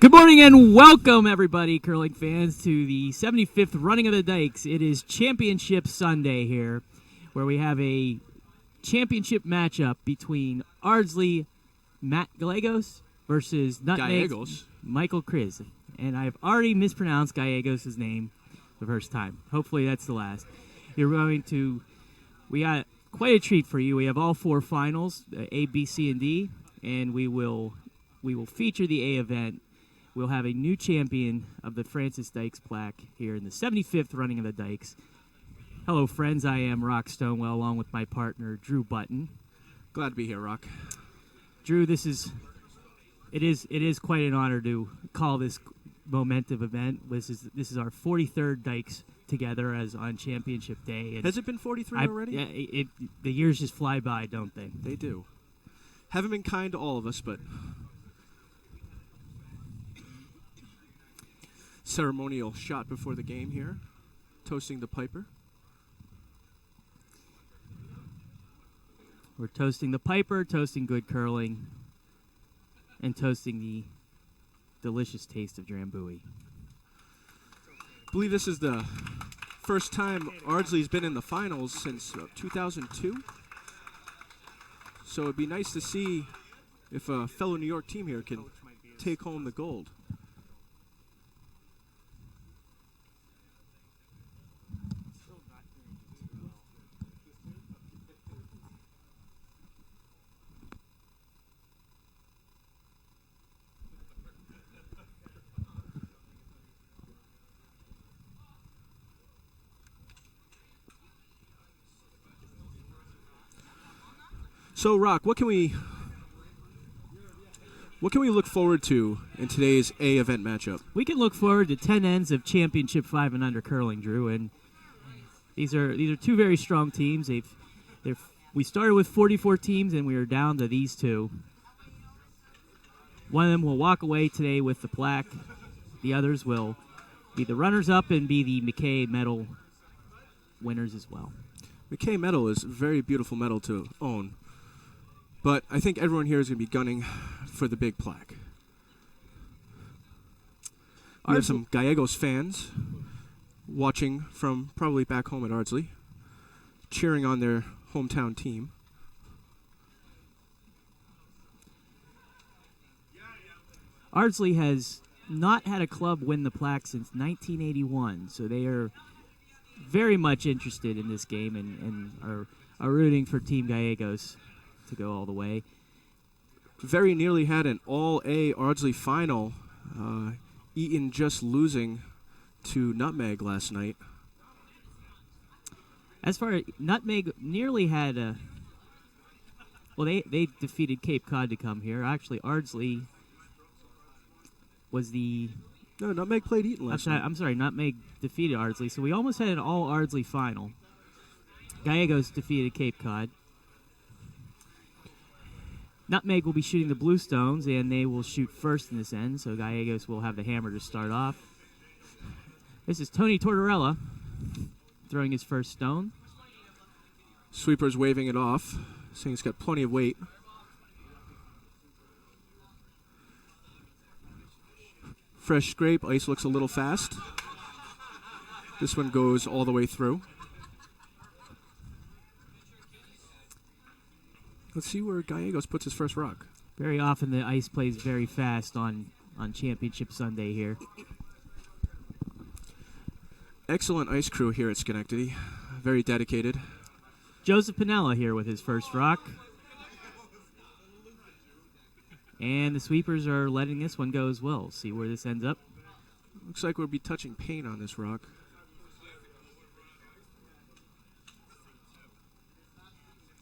Good morning and welcome, everybody, curling fans, to the 75th running of the Dykes. It is Championship Sunday here, where we have a championship matchup between Ardsley Matt Gallegos versus Nutmeg Michael Kriz. And I've already mispronounced Gallegos' name the first time. Hopefully that's the last. We got quite a treat for you. We have all four finals, A, B, C, and D, and we will feature the A event. We'll have a new champion of the Francis Dykes plaque here in the 75th running of the Dykes. Hello, friends. I am Rock Stonewell, along with my partner, Drew Button. Glad to be here, Rock. Drew, it is quite an honor to call this momentum event. This is our 43rd Dykes together as on Championship Day. And has it been 43 already? Yeah, the years just fly by, don't they? They do. Haven't been kind to all of us, but ceremonial shot before the game here, toasting the piper. We're toasting the piper, toasting good curling, and toasting the delicious taste of Drambuie. I believe this is the first time Ardsley's been in the finals since 2002. So it'd be nice to see if a fellow New York team here can take home the gold. So, Rock, what can we look forward to in today's A event matchup? We can look forward to 10 ends of Championship 5 and under curling, Drew, and these are two very strong teams. We started with 44 teams, and we are down to these two. One of them will walk away today with the plaque. The others will be the runners-up and be the McKay medal winners as well. McKay medal is a very beautiful medal to own. But I think everyone here is going to be gunning for the big plaque. We have some Gallegos fans watching from probably back home at Ardsley, cheering on their hometown team. Ardsley has not had a club win the plaque since 1981, so they are very much interested in this game and are rooting for Team Gallegos to go all the way. Very nearly had an all-A Ardsley final, Eaton just losing to Nutmeg last night. As far as Nutmeg nearly had they defeated Cape Cod to come here. Actually, Ardsley was the... No, Nutmeg played Eaton last night. I'm sorry, Nutmeg defeated Ardsley, so we almost had an all-Ardsley final. Gallegos defeated Cape Cod. Nutmeg will be shooting the Bluestones, and they will shoot first in this end, so Gallegos will have the hammer to start off. This is Tony Tortorella throwing his first stone. Sweeper's waving it off, saying it's got plenty of weight. Fresh scrape, ice looks a little fast. This one goes all the way through. Let's see where Gallegos puts his first rock. Very often the ice plays very fast on Championship Sunday here. Excellent ice crew here at Schenectady. Very dedicated. Joseph Pinella here with his first rock. And the sweepers are letting this one go as well. See where this ends up. Looks like we'll be touching paint on this rock.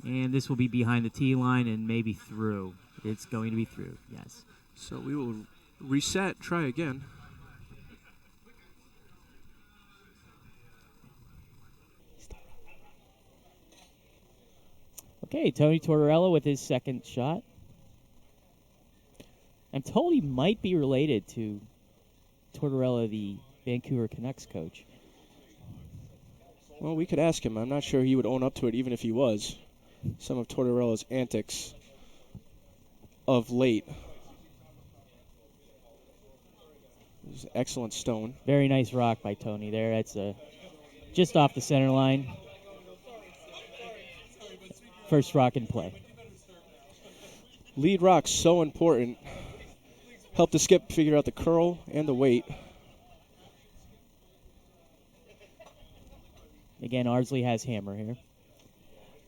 And this will be behind the tee line and maybe through. It's going to be through, yes. So we will reset, try again. Okay, Tony Tortorella with his second shot. I'm told he might be related to Tortorella, the Vancouver Canucks coach. Well, we could ask him. I'm not sure he would own up to it even if he was. Some of Tortorella's antics of late. It was an excellent stone. Very nice rock by Tony there. That's just off the center line. First rock in play. Lead rock so important. Help the skip figure out the curl and the weight. Again, Ardsley has hammer here.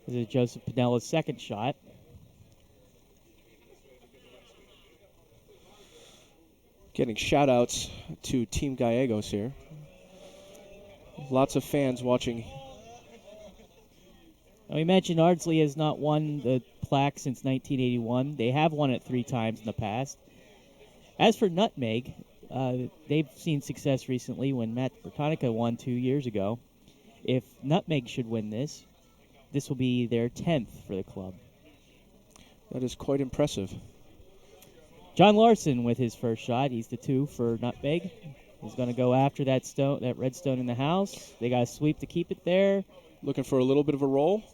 This is Joseph Pinella's second shot. Getting shout-outs to Team Gallegos here. Lots of fans watching. Now, we mentioned Ardsley has not won the plaque since 1981. They have won it 3 times in the past. As for Nutmeg, they've seen success recently when Matt Bertonica won 2 years ago. If Nutmeg should win this, this will be their 10th for the club. That is quite impressive. John Larson with his first shot. He's the 2 for Nutmeg. He's going to go after that stone, that red stone in the house. They got a sweep to keep it there. Looking for a little bit of a roll.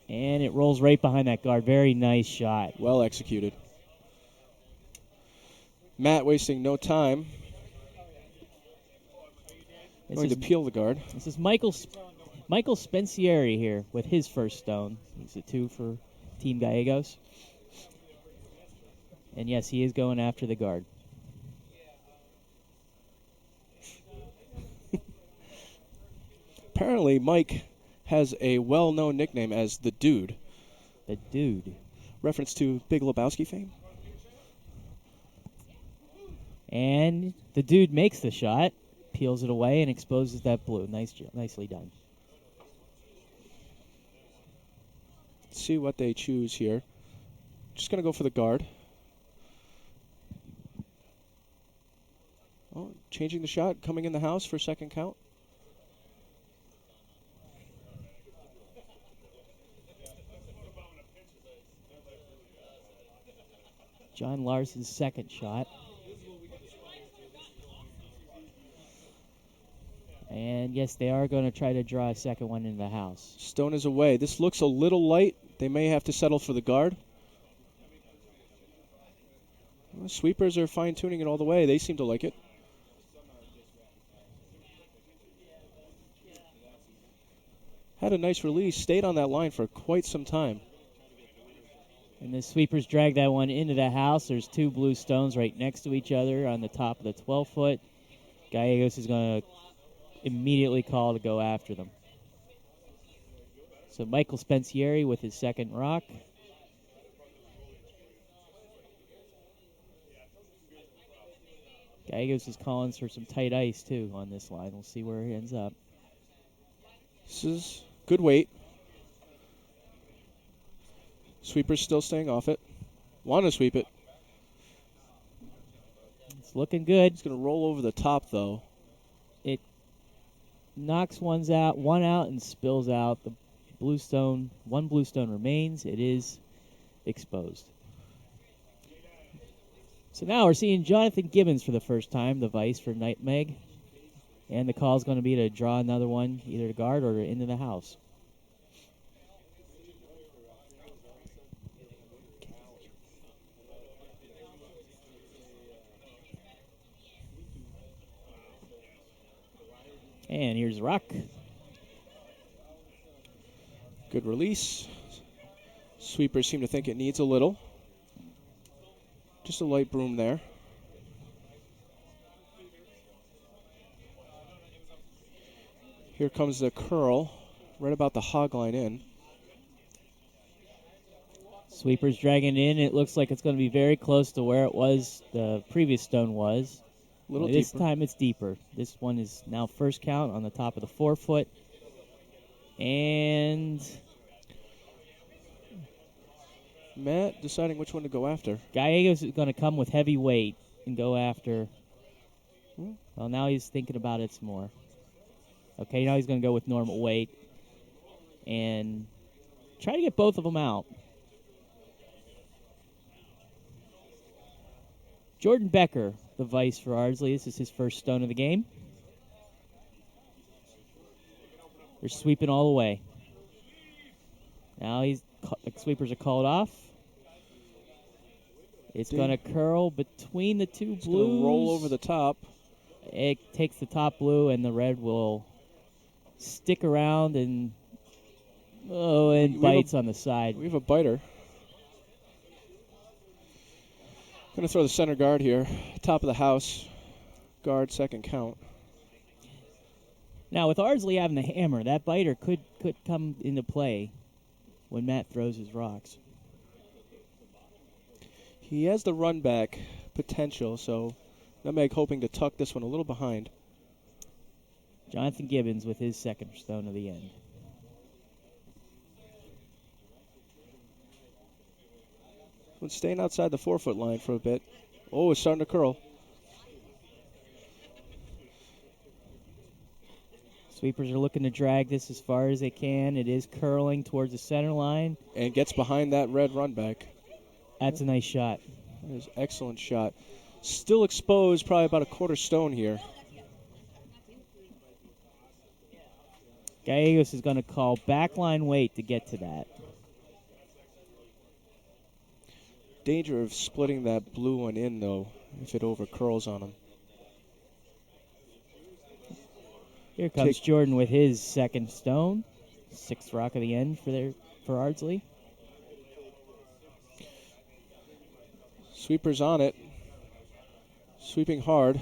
And it rolls right behind that guard. Very nice shot. Well executed. Matt wasting no time. Going to peel the guard. This is Michael Spencieri here with his first stone. He's a 2 for Team Gallegos. And yes, he is going after the guard. Apparently, Mike has a well-known nickname as the Dude. The Dude. Reference to Big Lebowski fame. And the Dude makes the shot, peels it away, and exposes that blue. Nicely done. Let's see what they choose here. Just going to go for the guard. Oh, changing the shot, coming in the house for second count. John Larson's second shot. And yes, they are going to try to draw a second one into the house. Stone is away. This looks a little light. They may have to settle for the guard. Well, sweepers are fine-tuning it all the way. They seem to like it. Had a nice release. Stayed on that line for quite some time. And the sweepers drag that one into the house. There's 2 blue stones right next to each other on the top of the 12-foot. Gallegos is going to immediately call to go after them. So Michael Spencieri with his second rock. Gallegos is calling for some tight ice, too, on this line. We'll see where he ends up. This is good weight. Sweeper's still staying off it. Want to sweep it. It's looking good. It's going to roll over the top, though. It knocks one out, and spills out. The blue stone, 1 blue stone remains. It is exposed. So now we're seeing Jonathan Gibbons for the first time, the vice for Nutmeg. And the call is going to be to draw another one, either to guard or into the house. And here's Rock. Good release. Sweepers seem to think it needs a little. Just a light broom there. Here comes the curl, right about the hog line in. Sweepers dragging in. It looks like it's going to be very close to where it was, the previous stone was. A little This deeper. time it's deeper. This one is now first count on the top of the 4-foot. And Matt deciding which one to go after. Gallegos is going to come with heavy weight and go after. Well, now he's thinking about it some more. Okay, now he's going to go with normal weight and try to get both of them out. Jordan Becker, the vice for Ardsley. This is his first stone of the game. They're sweeping all the way. Now sweepers are called off. It's going to curl between the two blues. It's going to roll over the top. It takes the top blue, and the red will stick around and bites on the side. We have a biter. Going to throw the center guard here. Top of the house. Guard, second count. Now, with Ardsley having the hammer, that biter could come into play when Matt throws his rocks. He has the run back potential, so Nutmeg hoping to tuck this one a little behind. Jonathan Gibbons with his second stone of the end. Staying outside the 4-foot line for a bit. Oh, it's starting to curl. Sweepers are looking to drag this as far as they can. It is curling towards the center line. And gets behind that red run back. That's a nice shot. That is an excellent shot. Still exposed, probably about a quarter stone here. Gallegos is going to call backline weight to get to that. Danger of splitting that blue one in, though, if it over curls on him. Here comes Jordan with his second stone. Sixth rock of the end for Ardsley. Sweeper's on it. Sweeping hard.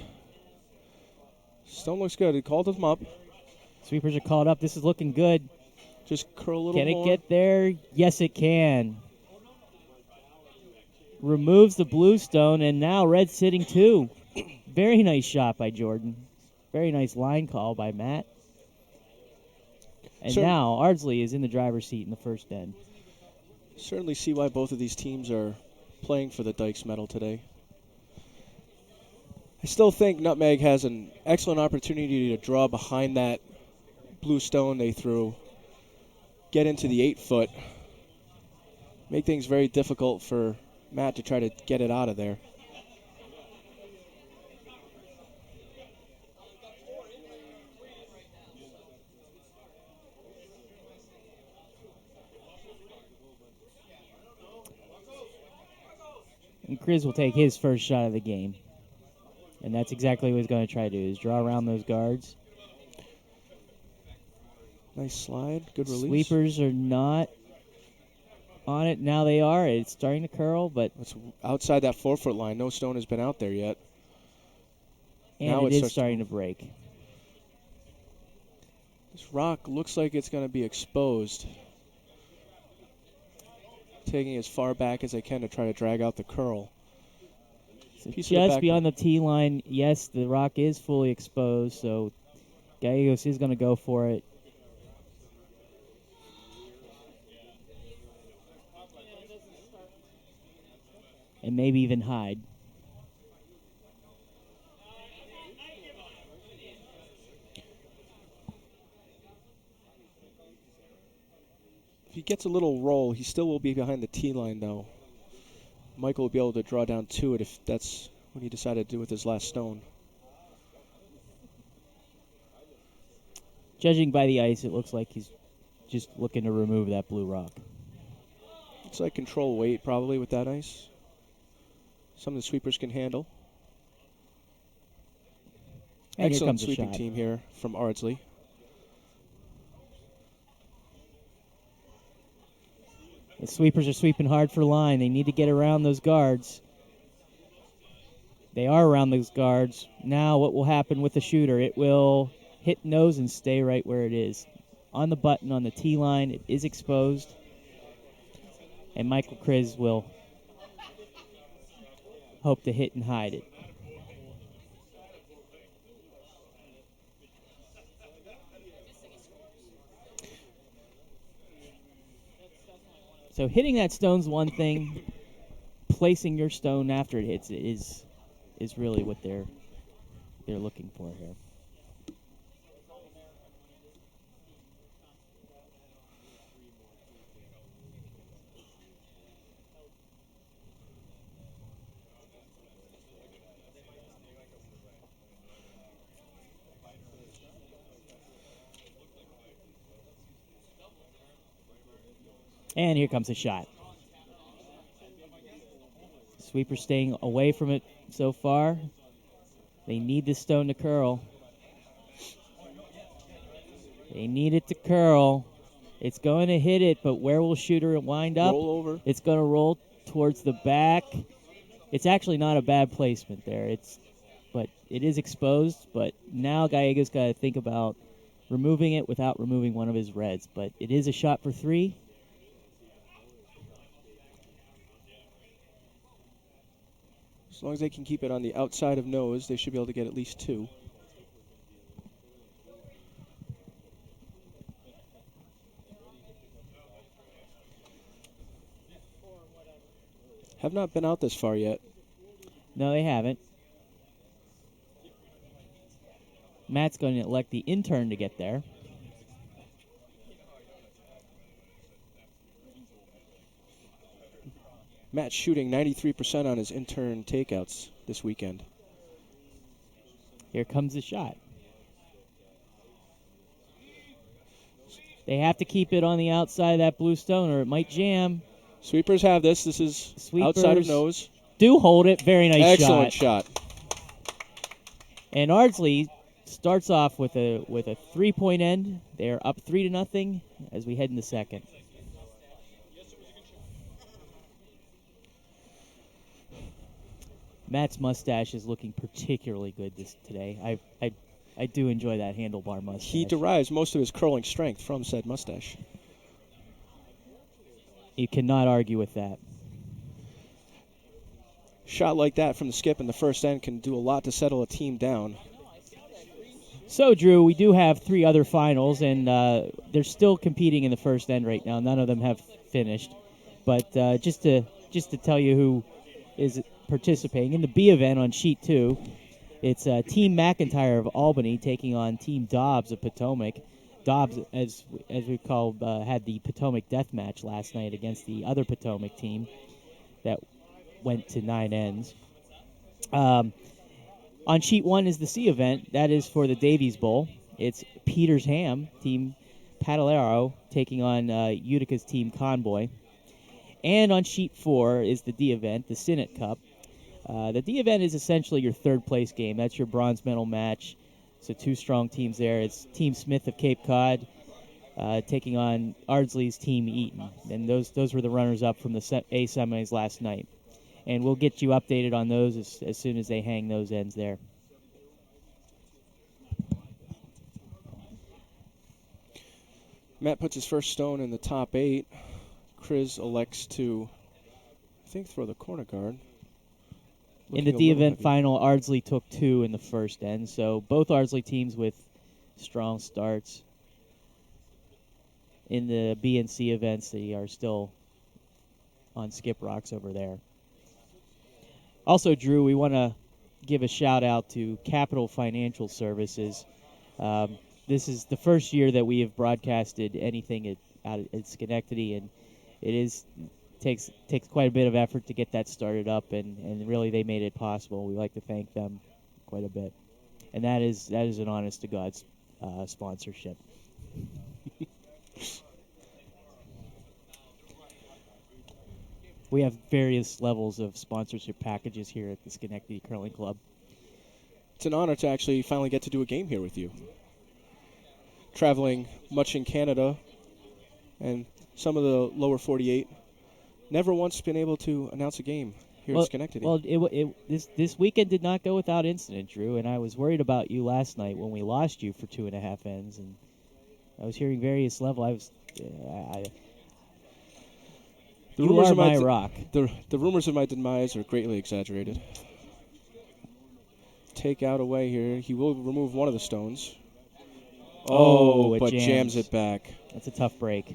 Stone looks good. He called him up. Sweepers are called up. This is looking good. Just curl a little more. Can it get there? Yes, it can. Removes the blue stone, and now red sitting two. Very nice shot by Jordan. Very nice line call by Matt. And now Ardsley is in the driver's seat in the first end. Certainly see why both of these teams are playing for the Dykes medal today. I still think Nutmeg has an excellent opportunity to draw behind that blue stone they threw, get into the 8-foot, make things very difficult for Matt to try to get it out of there. And Chris will take his first shot of the game. And that's exactly what he's going to try to do, is draw around those guards. Nice slide, good release. Sweepers are not on it. Now they are. It's starting to curl, but it's outside that 4-foot line. No stone has been out there yet. And now it is starting to break. This rock looks like it's going to be exposed. Taking as far back as I can to try to drag out the curl. So just beyond the tee line, yes, the rock is fully exposed, so Gallegos is going to go for it. And maybe even hide. If he gets a little roll, he still will be behind the tee line, though. Michael will be able to draw down to it if that's what he decided to do with his last stone. Judging by the ice, it looks like he's just looking to remove that blue rock. Looks like control weight probably with that ice. Some of the sweepers can handle. And excellent sweeping team here from Ardsley. The sweepers are sweeping hard for line. They need to get around those guards. They are around those guards. Now what will happen with the shooter? It will hit nose and stay right where it is. On the button on the tee line, it is exposed. And Michael Kriz will hope to hit and hide it. So hitting that stone's one thing. Placing your stone after it hits it is really what they're looking for here. And here comes a shot. Sweeper staying away from it so far. They need this stone to curl. They need it to curl. It's going to hit it, but where will Shooter wind up? Roll over. It's going to roll towards the back. It's actually not a bad placement there. But it is exposed. But now Gallego's got to think about removing it without removing one of his reds. But it is a shot for 3. As long as they can keep it on the outside of nose, they should be able to get at least 2. Have not been out this far yet. No, they haven't. Matt's going to elect the intern to get there. Matt shooting 93% on his intern takeouts this weekend. Here comes the shot. They have to keep it on the outside of that blue stone or it might jam. Sweepers have this. This is outside of nose. Do hold it. Very nice Excellent shot. And Ardsley starts off with a 3-point end. They're up 3-0 as we head into second. Matt's mustache is looking particularly good today. I do enjoy that handlebar mustache. He derives most of his curling strength from said mustache. You cannot argue with that. Shot like that from the skip in the first end can do a lot to settle a team down. So, Drew, we do have 3 other finals, and they're still competing in the first end right now. None of them have finished. But just to tell you who is participating in the B event on sheet 2, it's Team McIntyre of Albany taking on Team Dobbs of Potomac. Dobbs, as we call, had the Potomac death match last night against the other Potomac team that went to 9 ends. On sheet 1 is the C event. That is for the Davies Bowl. It's Peters Ham, Team Padalero, taking on Utica's Team Convoy. And on sheet 4 is the D event, the Sinnott Cup. The D event is essentially your third-place game. That's your bronze medal match. So 2 strong teams there. It's Team Smith of Cape Cod taking on Ardsley's Team Eaton. And those were the runners-up from the A semis last night. And we'll get you updated on those as soon as they hang those ends there. Matt puts his first stone in the top 8. Chris elects to, I think, throw the corner guard. In the D event final, Ardsley took 2 in the first end. So both Ardsley teams with strong starts. In the B and C events, they are still on skip rocks over there. Also, Drew, we want to give a shout-out to Capital Financial Services. This is the first year that we have broadcasted anything out at Schenectady, and it takes quite a bit of effort to get that started up, and really they made it possible. We like to thank them quite a bit. And that is an honest-to-God sponsorship. We have various levels of sponsorship packages here at the Schenectady Curling Club. It's an honor to actually finally get to do a game here with you. Traveling much in Canada and some of the lower 48. Never once been able to announce a game here at Schenectady. Well, this weekend did not go without incident, Drew, and I was worried about you last night when we lost you for 2.5 ends, and I was hearing various levels. The rumors of my demise are greatly exaggerated. Take out away here. He will remove one of the stones. But jams it back. That's a tough break.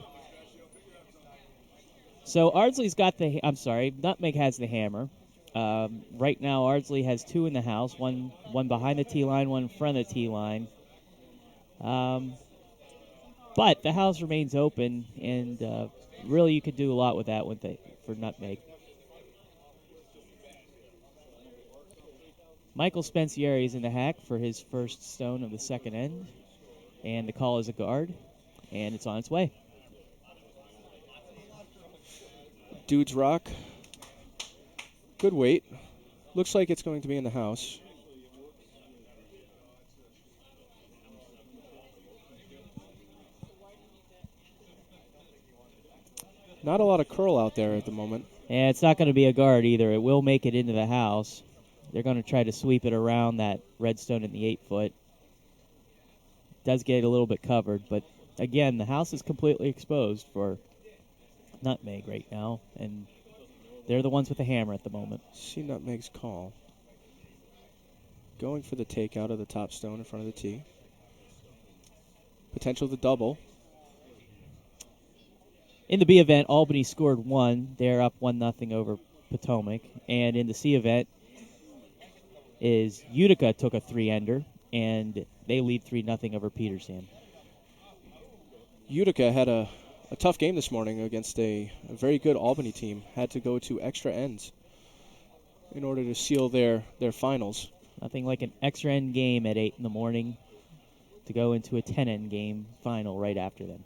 So Ardsley's got Nutmeg has the hammer. Right now, Ardsley has 2 in the house, one behind the tee line, one in front of the tee line. But the house remains open, and really you could do a lot with that one for Nutmeg. Michael Spencieri is in the hack for his first stone of the second end, and the call is a guard, and it's on its way. Dudes rock. Good weight. Looks like it's going to be in the house. Not a lot of curl out there at the moment. And it's not going to be a guard either. It will make it into the house. They're going to try to sweep it around that red stone in the 8-foot. Does get a little bit covered, but again, the house is completely exposed for Nutmeg right now, and they're the ones with the hammer at the moment. See Nutmeg's call. Going for the takeout of the top stone in front of the tee. Potential to double. In the B event, Albany scored 1. They're up 1-0 over Potomac. And in the C event, is Utica took a 3-ender, and they lead 3-0 over Petersham. Utica had a tough game this morning against a very good Albany team. Had to go to extra ends in order to seal their finals. Nothing like an extra end game at 8 in the morning to go into a 10-end game final right after them.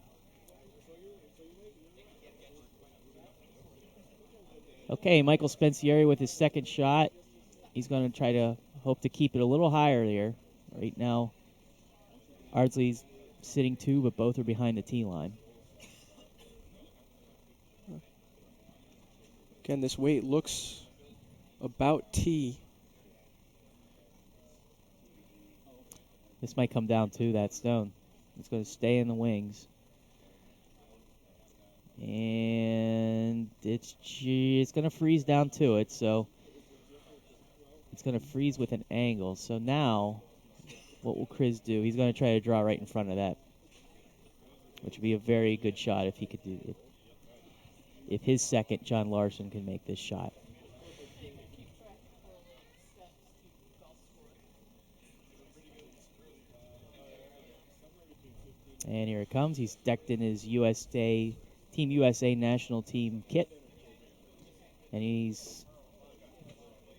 Okay, Michael Spencieri with his second shot. He's going to try to hope to keep it a little higher there. Right now, Ardsley's sitting 2, but both are behind the tee line. Again, this weight looks about tee. This might come down to that stone. It's going to stay in the wings. And it's going to freeze down to it, so it's going to freeze with an angle. So now, what will Chris do? He's going to try to draw right in front of that, which would be a very good shot if he could do it. If his second, John Larson, can make this shot. And here it comes. He's decked in his Team USA national team kit. And he's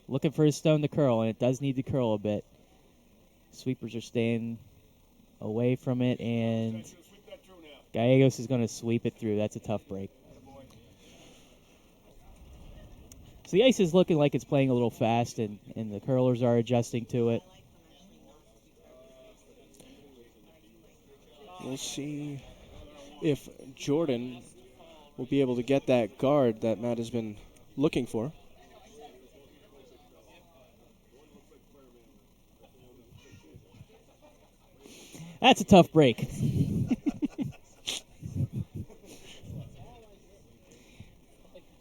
looking for his stone to curl, and it does need to curl a bit. Sweepers are staying away from it, and Gallegos is going to sweep it through. That's a tough break. So the ice is looking like it's playing a little fast, and the curlers are adjusting to it. We'll see if Jordan will be able to get that guard that Matt has been looking for. That's a tough break.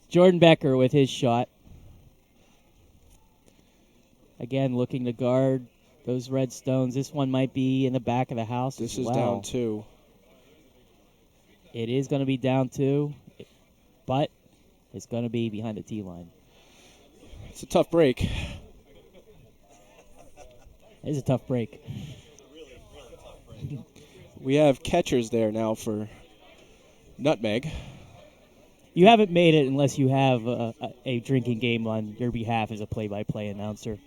Jordan Becker with his shot. Again, looking to guard those red stones. This one might be in the back of the house. This as is well. down 2. It is going to be down 2, but it's going to be behind the tee line. It's a tough break. It is a tough break. We have catchers there now for Nutmeg. You haven't made it unless you have a drinking game on your behalf as a play-by-play announcer.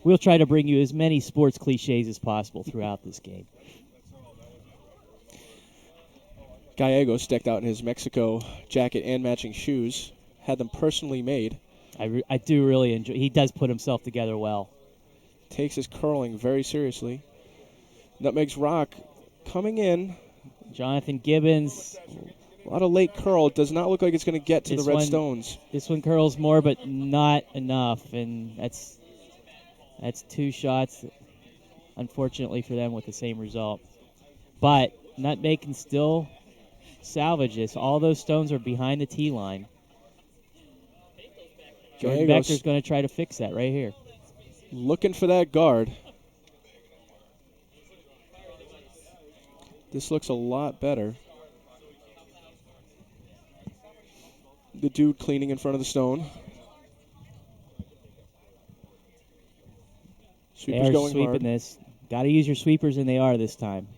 We'll try to bring you as many sports cliches as possible throughout this game. Gallegos decked out in his Mexico jacket and matching shoes. Had them personally made. I do really enjoy. He does put himself together well. Takes his curling very seriously. Nutmeg's rock coming in. Jonathan Gibbons. A lot of late curl. Does not look like it's going to get to the red stones. This one curls more, but not enough, and that's 2 shots, unfortunately for them, with the same result. But Nutmeg can still salvage this. All those stones are behind the tee line. Jordan Becker's going to try to fix that right here. Looking for that guard. This looks a lot better. The dude cleaning in front of the stone. Sweepers they are going sweeping hard. This. Got to use your sweepers, and they are this time.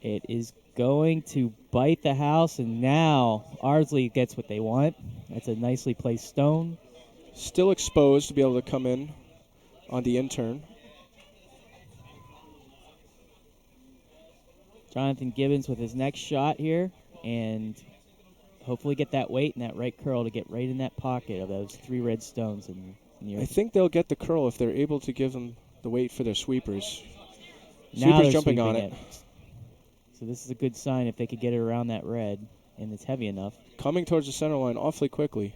It is going to bite the house, and now Ardsley gets what they want. That's a nicely placed stone. Still exposed to be able to come in on the in turn. Jonathan Gibbons with his next shot here, and hopefully get that weight and that right curl to get right in that pocket of those 3 red stones. I think they'll get the curl if they're able to give them the weight for their sweepers. Now Sweepers jumping on it. So this is a good sign if they could get it around that red, and it's heavy enough. Coming towards the center line awfully quickly.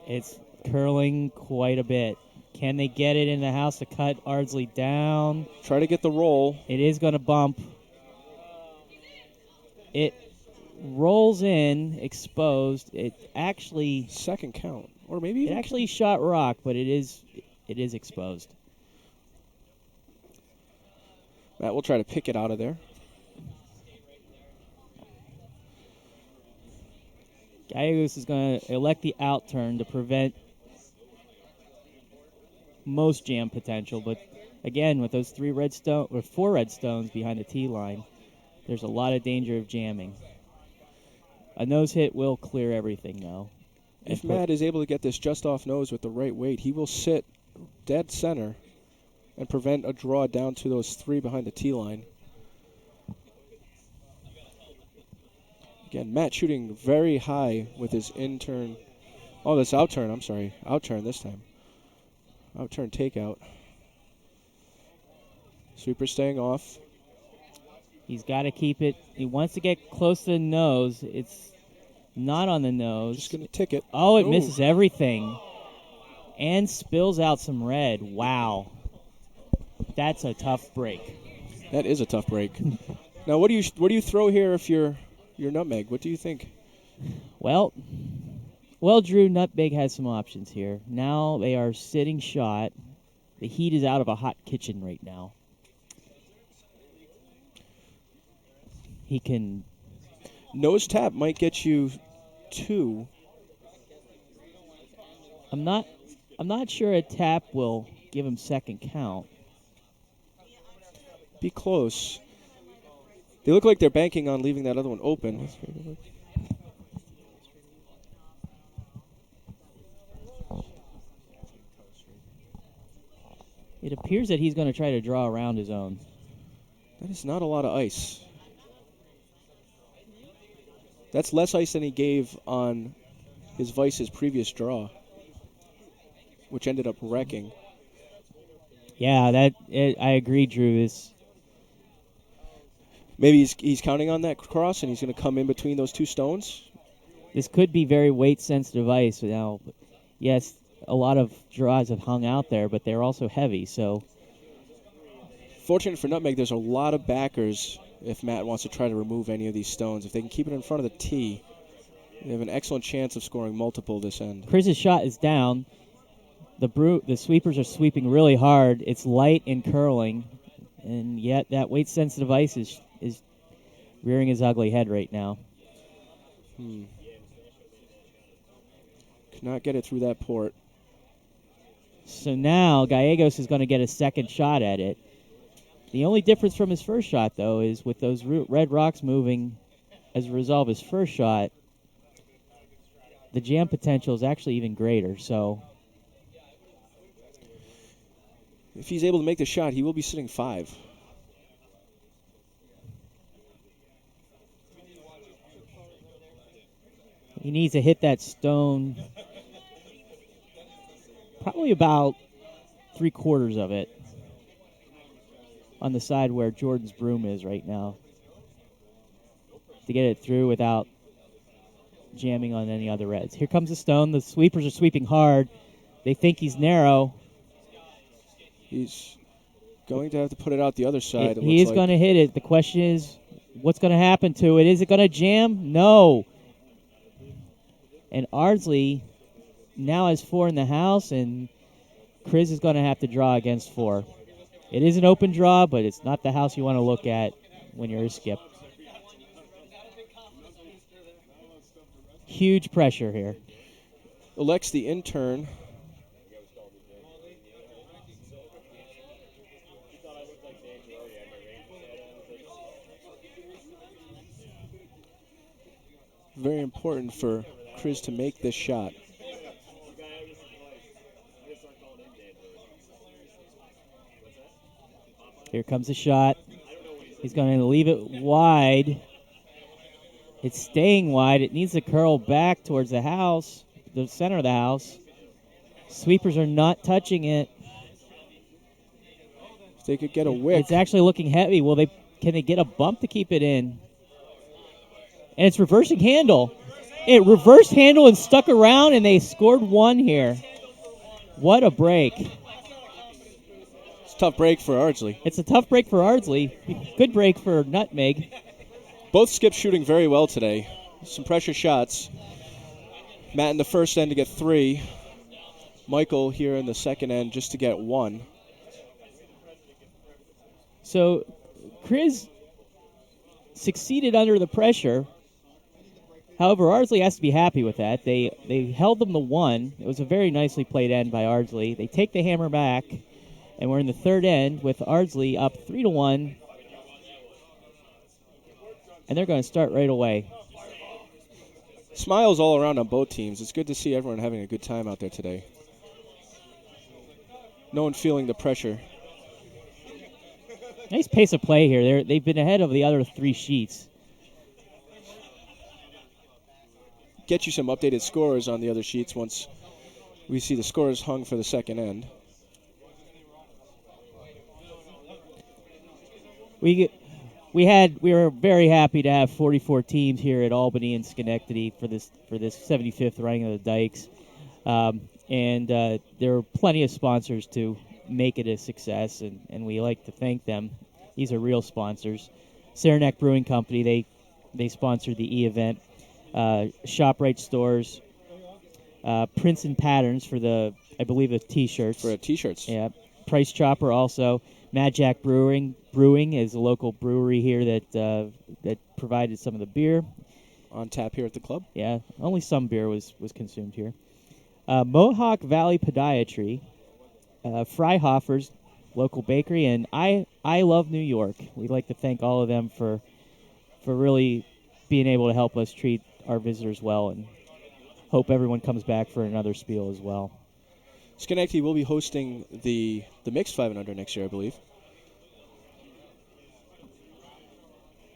It's curling quite a bit. Can they get it in the house to cut Ardsley down? Try to get the roll. It is going to bump. It rolls in, exposed. It actually... Second count. Or maybe even... It actually shot rock, but it is exposed. Matt will try to pick it out of there. Gallegos is going to elect the out turn to prevent most jam potential, but again, with those 4 red stones behind the tee line, there's a lot of danger of jamming. A nose hit will clear everything, though. If Matt is able to get this just off nose with the right weight, he will sit dead center and prevent a draw down to those 3 behind the tee line. Again, Matt shooting very high with his in-turn. Oh, this out-turn, I'm sorry. Out-turn this time. Out-turn takeout. Sweeper staying off. He's got to keep it. He wants to get close to the nose. It's not on the nose. Just going to tick it. Oh, it misses everything. And spills out some red. Wow. That's a tough break. That is a tough break. Now, what do you throw here if you're nutmeg? What do you think? Well, Drew, nutmeg has some options here. Now they are sitting shot. The heat is out of a hot kitchen right now. He can... Nose tap might get you 2. I'm not sure a tap will give him second count. Be close. They look like they're banking on leaving that other one open. It appears that he's going to try to draw around his own. That is not a lot of ice. That's less ice than he gave on his Vice's previous draw, which ended up wrecking. Yeah, I agree, Drew. Maybe he's counting on that cross, and he's going to come in between those 2 stones. This could be very weight-sensitive ice. Now, yes, a lot of draws have hung out there, but they're also heavy. So, fortunate for nutmeg, there's a lot of backers if Matt wants to try to remove any of these stones. If they can keep it in front of the tee, they have an excellent chance of scoring multiple this end. Chris's shot is down. The sweepers are sweeping really hard. It's light and curling, and yet that weight-sensitive ice is rearing his ugly head right now. Cannot get it through that port. So now Gallegos is going to get a second shot at it. The only difference from his first shot, though, is with those red rocks moving as a result of his first shot, the jam potential is actually even greater. So if he's able to make the shot, he will be sitting 5. He needs to hit that stone probably about 3/4 of it on the side where Jordan's broom is right now to get it through without jamming on any other reds. Here comes the stone. The sweepers are sweeping hard. They think he's narrow. He's going to have to put it out the other side. He is going to hit it. The question is, what's going to happen to it? Is it going to jam? No. And Ardsley now has 4 in the house, and Chris is going to have to draw against 4. It is an open draw, but it's not the house you want to look at when you're a skip. Huge pressure here. Elects the in-turn. Very important for Chris to make this shot. Here comes the shot. He's going to leave it wide. It's staying wide. It needs to curl back towards the house, the center of the house. Sweepers are not touching it. If they could get a wick. It's actually looking heavy. Can they get a bump to keep it in? And it's reversing handle. It reversed handle and stuck around, and they scored one here. What a break. It's a tough break for Ardsley. It's a tough break for Ardsley. Good break for Nutmeg. Both skips shooting very well today. Some pressure shots. Matt in the first end to get 3. Michael here in the second end just to get 1. So Chris succeeded under the pressure. However, Ardsley has to be happy with that. They held them to 1. It was a very nicely played end by Ardsley. They take the hammer back, and we're in the third end with Ardsley up 3-1. And they're going to start right away. Smiles all around on both teams. It's good to see everyone having a good time out there today. No one feeling the pressure. Nice pace of play here. They've been ahead of the other 3 sheets. Get you some updated scores on the other sheets once we see the scores hung for the second end. We were very happy to have 44 teams here at Albany and Schenectady for this 75th running of the Dykes, and there were plenty of sponsors to make it a success, and we like to thank them. These are real sponsors. Saranac Brewing Company, they sponsored the event. ShopRite Stores, Prints and Patterns for the T-shirts. For T-shirts. Yeah. Price Chopper also. Mad Jack Brewing is a local brewery here that provided some of the beer. On tap here at the club? Yeah, only some beer was consumed here. Mohawk Valley Podiatry, Freihoffer's local bakery, and I Love New York. We'd like to thank all of them for really being able to help us treat our visitors well, and hope everyone comes back for another spiel as well. Schenectady will be hosting the mixed 5 and under next year, I believe.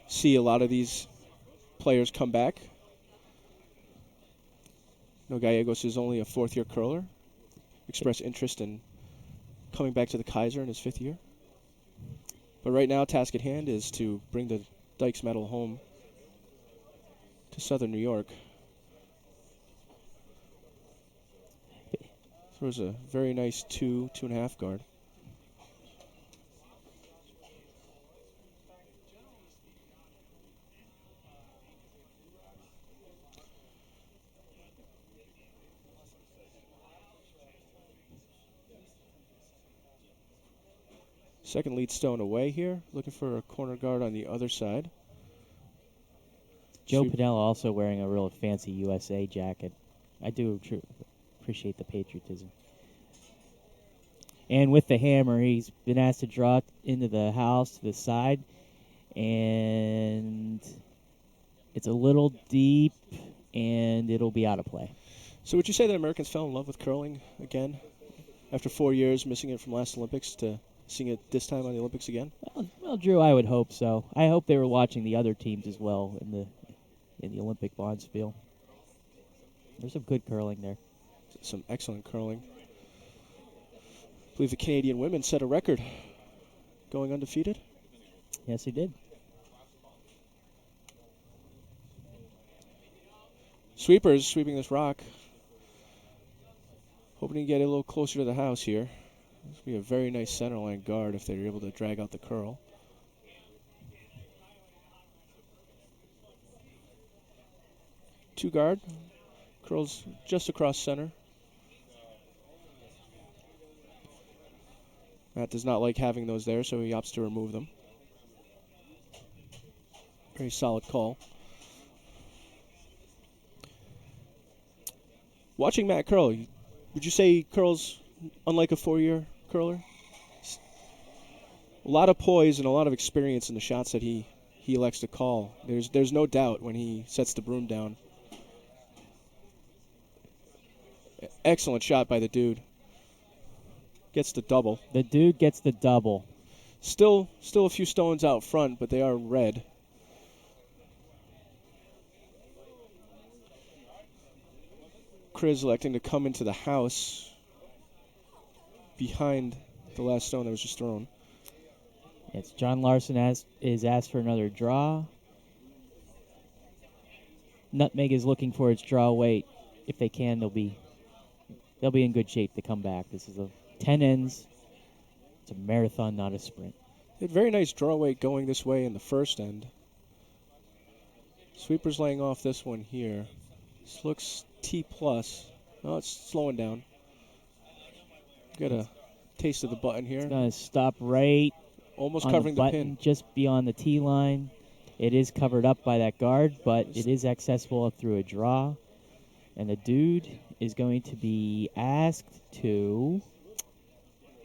See a lot of these players come back. No, Gallegos is only a 4th-year curler. Expressed interest in coming back to the Kaiser in his 5th year. But right now, task at hand is to bring the Dykes medal home to Southern New York. Throws a very nice 2.5 guard. Second lead stone away here, looking for a corner guard on the other side. Joe Pinella also wearing a real fancy USA jacket. I do appreciate the patriotism. And with the hammer, he's been asked to draw it into the house to the side, and it's a little deep, and it'll be out of play. So would you say that Americans fell in love with curling again after 4 years missing it from last Olympics to seeing it this time on the Olympics again? Well, Drew, I would hope so. I hope they were watching the other teams as well in the Olympic bonspiel. There's some good curling there. Some excellent curling. I believe the Canadian women set a record going undefeated. Yes, they did. Sweepers sweeping this rock. Hoping to get a little closer to the house here. This will be a very nice centerline guard if they're able to drag out the curl. Two guard. Curls just across center. Matt does not like having those there, so he opts to remove them. Very solid call. Watching Matt curl, would you say he curls unlike a 4-year curler? A lot of poise and a lot of experience in the shots that he elects to call. There's no doubt when he sets the broom down. Excellent shot by the dude. Gets the double. The dude gets the double. Still a few stones out front, but they are red. Chris electing to come into the house behind the last stone that was just thrown. It's John Larson is asked for another draw. Nutmeg is looking for its draw weight. If they can, they'll be in good shape to come back. This is 10 ends. It's a marathon, not a sprint. They had very nice draw weight going this way in the first end. Sweepers laying off this one here. This looks T+. Oh, it's slowing down. Get a taste of the button here. It's going to stop right almost on covering the the button, pin. just beyond the tee line. It is covered up by that guard, but it is accessible up through a draw. And the dude is going to be asked to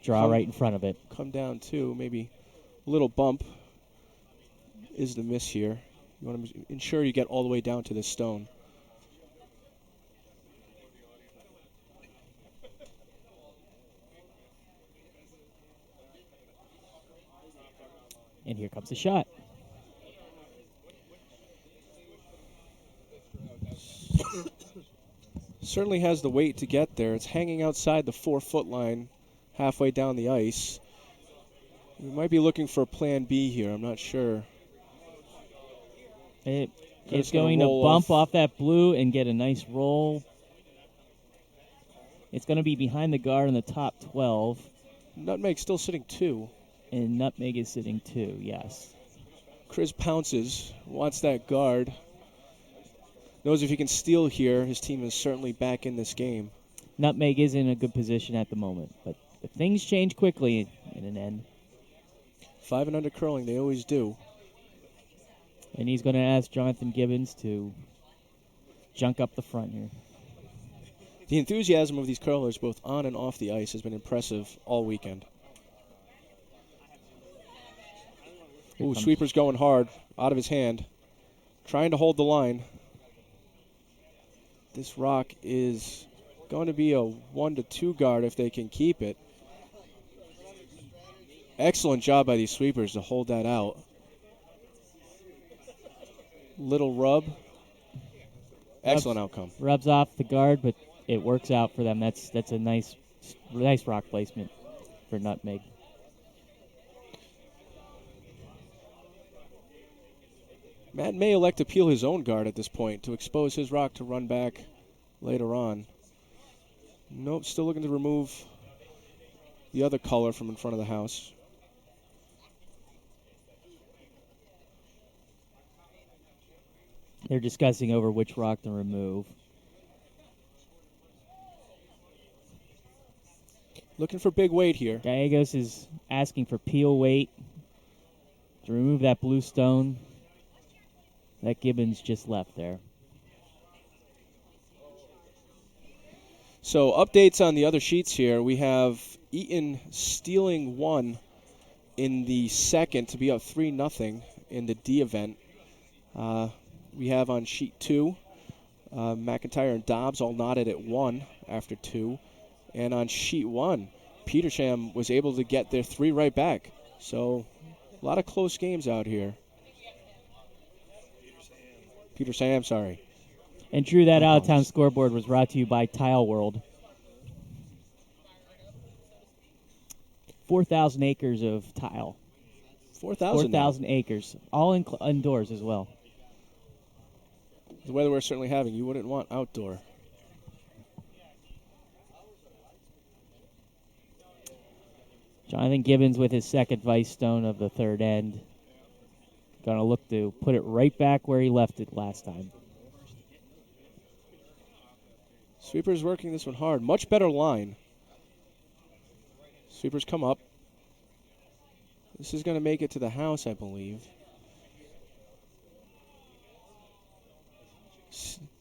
draw right in front of it. Come down too. Maybe a little bump is the miss here. You want to ensure you get all the way down to this stone. And here comes the shot. Certainly has the weight to get there. It's hanging outside the 4-foot line halfway down the ice. We might be looking for plan B here. I'm not sure. It's going to bump off that blue and get a nice roll. It's going to be behind the guard in the top 12. Nutmeg still sitting 2. And Nutmeg is sitting 2, yes. Chris pounces, wants that guard. Knows if he can steal here, his team is certainly back in this game. Nutmeg is in a good position at the moment, but things change quickly in an end. 5 and under curling, they always do. And he's going to ask Jonathan Gibbons to junk up the front here. The enthusiasm of these curlers, both on and off the ice, has been impressive all weekend. Ooh, Sweeper's going hard, out of his hand. Trying to hold the line. This rock is going to be a 1-2 guard if they can keep it. Excellent job by these Sweepers to hold that out. Little rub. Excellent outcome. Rubs off the guard, but it works out for them. That's a nice rock placement for Nutmeg. Matt may elect to peel his own guard at this point to expose his rock to run back later on. Nope, still looking to remove the other color from in front of the house. They're discussing over which rock to remove. Looking for big weight here. Gallegos is asking for peel weight to remove that blue stone that Gibbons just left there. So updates on the other sheets here. We have Eaton stealing 1 in the second to be up 3-0 in the D event. We have on sheet 2, McIntyre and Dobbs all knotted at 1 after 2. And on sheet 1, Petersham was able to get their 3 right back. So a lot of close games out here. Petersham, sorry. And Drew, that out-of-town scoreboard was brought to you by Tile World. 4,000 acres of tile. 4,000 acres, all indoors as well. The weather we're certainly having, you wouldn't want outdoor. Jonathan Gibbons with his second vice stone of the third end. Going to look to put it right back where he left it last time. Sweeper's working this one hard. Much better line. Sweepers come up. This is going to make it to the house, I believe.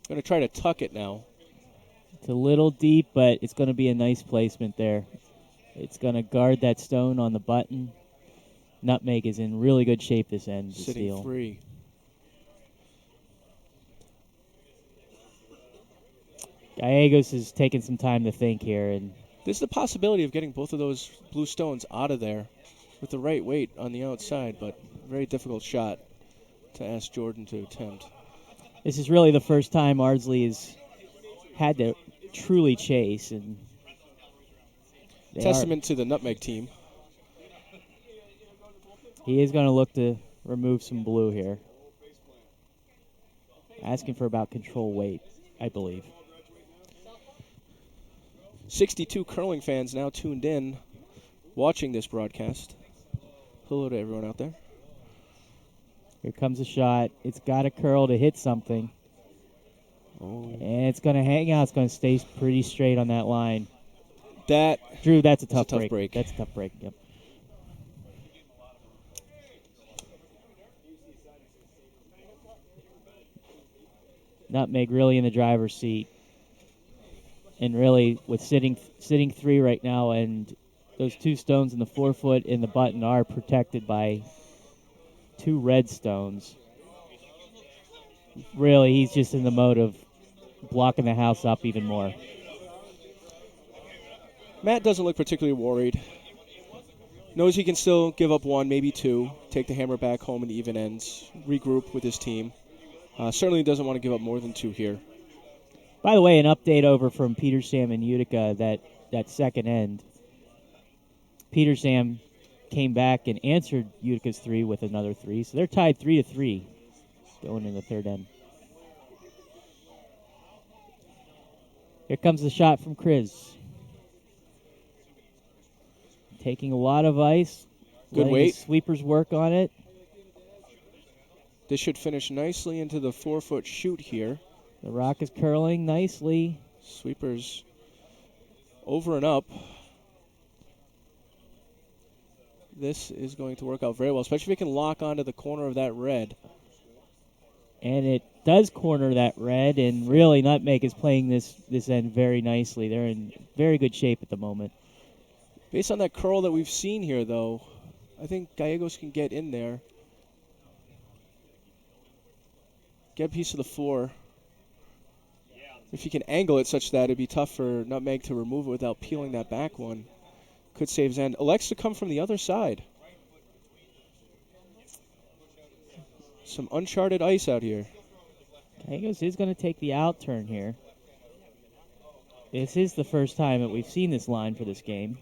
Going to try to tuck it now. It's a little deep, but it's going to be a nice placement there. It's going to guard that stone on the button. Nutmeg is in really good shape this end to Sitting steal. 3. Gallegos is taking some time to think here, and This is the possibility of getting both of those blue stones out of there with the right weight on the outside, but very difficult shot to ask Jordan to attempt. This is really the first time Ardsley has had to truly chase, and testament to the Nutmeg team. He is going to look to remove some blue here. Asking for about control weight, I believe. 62 curling fans now tuned in, watching this broadcast. Hello to everyone out there. Here comes a shot. It's got a curl to hit something. Oh. And it's going to hang out. It's going to stay pretty straight on that line. Drew, that's a tough break. That's a tough break, yep. Nutmeg really in the driver's seat. And really with sitting 3 right now, and those 2 stones in the forefoot and the button are protected by 2 red stones. Really, he's just in the mode of blocking the house up even more. Matt doesn't look particularly worried. Knows he can still give up 1, maybe 2, take the hammer back home in the even ends, regroup with his team. Certainly doesn't want to give up more than 2 here. By the way, an update over from Peter Sam and Utica, that second end. Peter Sam came back and answered Utica's 3 with another 3, so they're tied 3-3 going in the third end. Here comes the shot from Chris. Taking a lot of ice. Good weight. Sweepers work on it. This should finish nicely into the 4-foot chute here. The rock is curling nicely. Sweepers over and up. This is going to work out very well, especially if we can lock onto the corner of that red. And it does corner that red, and really Nutmeg is playing this end very nicely. They're in very good shape at the moment. Based on that curl that we've seen here, though, I think Gallegos can get in there. Get a piece of the 4. If he can angle it such that it'd be tough for Nutmeg to remove it without peeling that back one. Could save his end. Elects to come from the other side. Some uncharted ice out here. Gallegos is going to take the out turn here. This is the first time that we've seen this line for this game.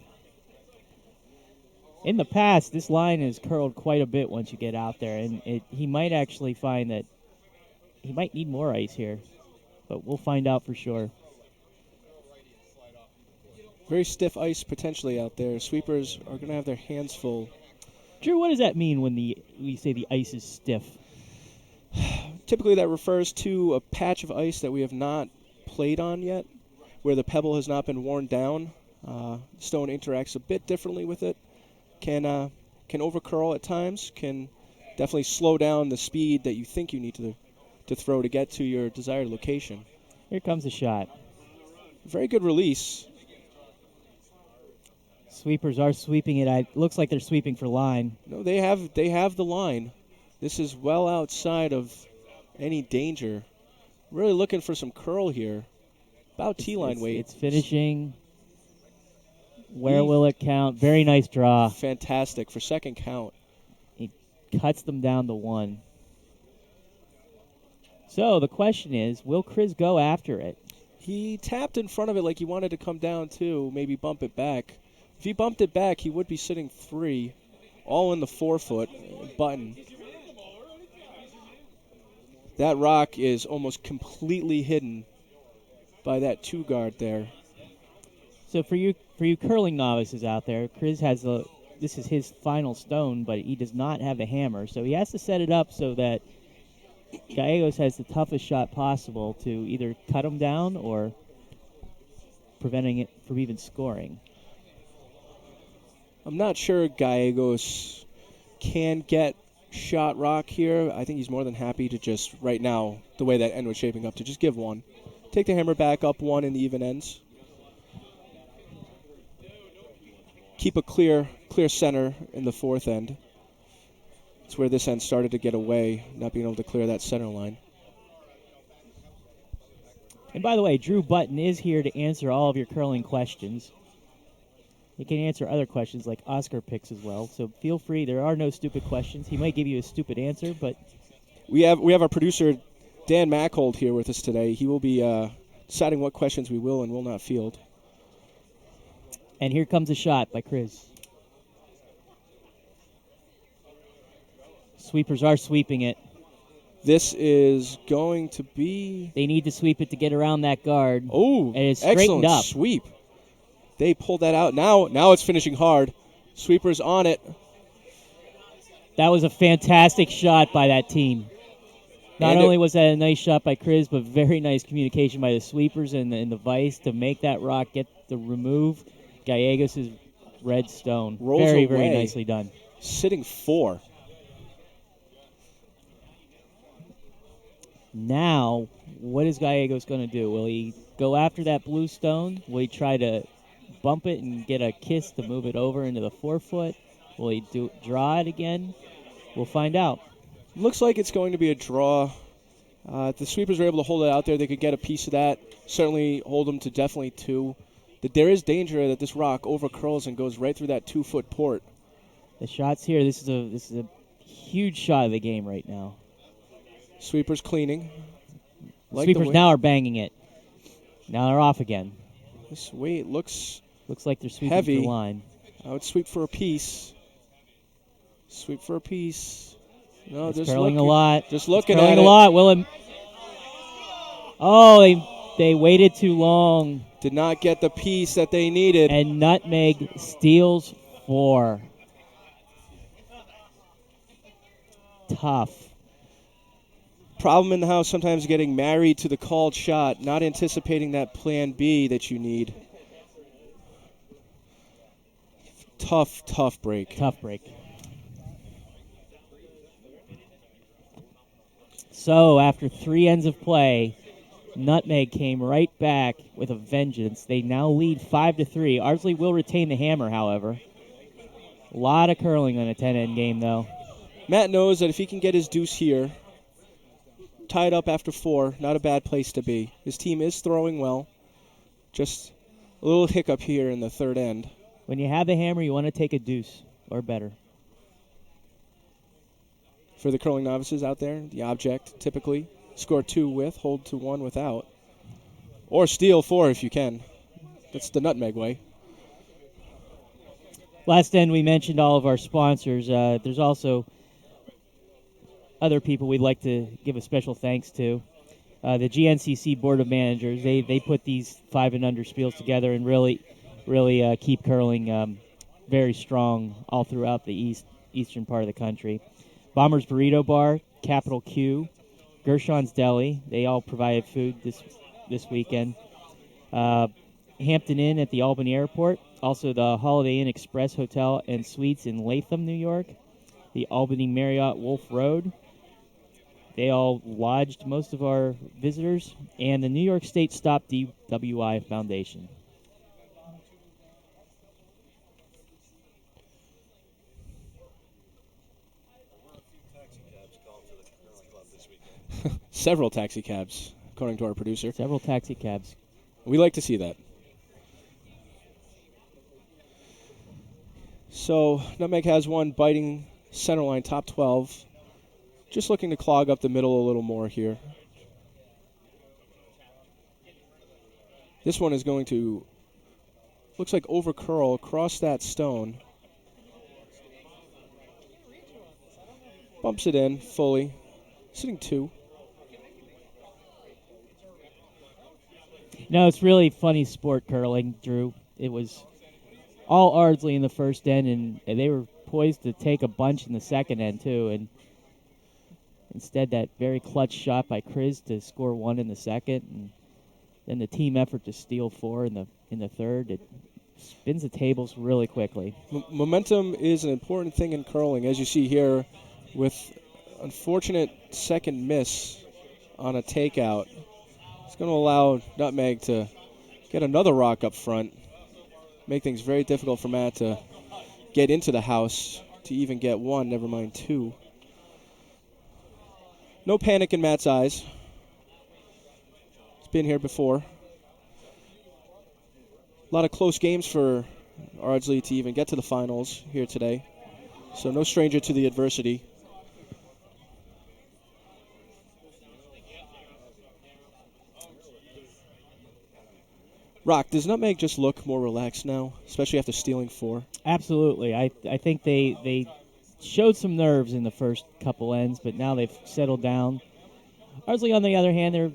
In the past, this line has curled quite a bit once you get out there, and he might actually find that he might need more ice here, but we'll find out for sure. Very stiff ice potentially out there. Sweepers are going to have their hands full. Drew, what does that mean when we say the ice is stiff? Typically that refers to a patch of ice that we have not played on yet, where the pebble has not been worn down. Stone interacts a bit differently with it. Can overcurl at times, can definitely slow down the speed that you think you need to throw to get to your desired location. Here comes a shot. Very good release. Sweepers are sweeping it. It looks like they're sweeping for line. No, they have the line. This is well outside of any danger. Really looking for some curl here. About T-line weight. It's finishing. Where will it count? Very nice draw. Fantastic for second count. He cuts them down to 1. So the question is, will Chris go after it? He tapped in front of it like he wanted to come down too, maybe bump it back. If he bumped it back, he would be sitting 3, all in the 4-foot button. That rock is almost completely hidden by that 2 guard there. So for you curling novices out there, Chris has this is his final stone, but he does not have a hammer, so he has to set it up so that Gallegos has the toughest shot possible to either cut him down or preventing it from even scoring. I'm not sure Gallegos can get shot rock here. I think he's more than happy to just, right now, the way that end was shaping up, to just give 1. Take the hammer back up 1 in the even ends. Keep a clear center in the 4th end. It's where this end started to get away, not being able to clear that center line. And by the way, Drew Button is here to answer all of your curling questions. He can answer other questions like Oscar picks as well. So feel free. There are no stupid questions. He might give you a stupid answer, but we have our producer Dan Mackhold here with us today. He will be deciding what questions we will and will not field. And here comes a shot by Chris. Sweepers are sweeping it. This is going to be... They need to sweep it to get around that guard. Oh, and it's straightened up. Sweep. They pulled that out. Now it's finishing hard. Sweepers on it. That was a fantastic shot by that team. Not only was that a nice shot by Chris, but very nice communication by the sweepers and the vice to make that rock get the remove Gallegos' red stone. Rolls very, away. very nicely done. Sitting 4. Now, what is Gallegos going to do? Will he go after that blue stone? Will he try to bump it and get a kiss to move it over into the 4-foot? Will he draw it again? We'll find out. Looks like it's going to be a draw. If the sweepers are able to hold it out there, they could get a piece of that. Certainly hold them to definitely 2. That there is danger that this rock overcurls and goes right through that 2-foot port. The shots here. This is a huge shot of the game right now. Sweepers cleaning. Sweepers now are banging it. Now they're off again. This weight looks like they're sweeping heavy. the line. I would sweep for a piece. Sweep for a piece. No, it's just curling a lot. Just looking curling at a lot. They waited too long. Did not get the piece that they needed. And Nutmeg steals 4. Tough. Problem in the house sometimes getting married to the called shot, not anticipating that plan B that you need. Tough break. Tough break. So after 3 ends of play, Nutmeg came right back with a vengeance. They now lead 5-3. Ardsley will retain the hammer, however. A lot of curling on a 10-end game, though. Matt knows that if he can get his deuce here, tied up after 4, not a bad place to be. His team is throwing well. Just a little hiccup here in the 3rd end. When you have the hammer, you want to take a deuce or better. For the curling novices out there, the object typically score 2 with, hold to 1 without. Or steal 4 if you can. That's the Nutmeg way. Last end, we mentioned all of our sponsors. There's also other people we'd like to give a special thanks to. The GNCC Board of Managers, they put these 5 and under spiels together and really keep curling very strong all throughout the eastern part of the country. Bombers Burrito Bar, Capital Q, Gershon's Deli, they all provided food this weekend. Hampton Inn at the Albany Airport, also the Holiday Inn Express Hotel and Suites in Latham, New York, the Albany Marriott Wolf Road. They all lodged most of our visitors, and the New York State Stop DWI Foundation. Several taxi cabs, according to our producer. Several taxi cabs. We like to see that. So Nutmeg has one biting center line, top 12. Just looking to clog up the middle a little more here. This one is going to, looks like overcurl across that stone. Bumps it in fully. Sitting 2. No, it's really funny sport curling, Drew. It was all Ardsley in the first end, and they were poised to take a bunch in the second end, too. And instead, that very clutch shot by Chris to score 1 in the second, and then the team effort to steal 4 in the third. It spins the tables really quickly. Momentum is an important thing in curling, as you see here, with unfortunate second miss on a takeout. It's going to allow Nutmeg to get another rock up front, make things very difficult for Matt to get into the house to even get 1, never mind 2. No panic in Matt's eyes. He's been here before. A lot of close games for Ardsley to even get to the finals here today. So no stranger to the adversity. Rock, does Nutmeg just look more relaxed now, especially after stealing 4? Absolutely. I think they showed some nerves in the first couple ends, but now they've settled down. Ardsley, on the other hand, they're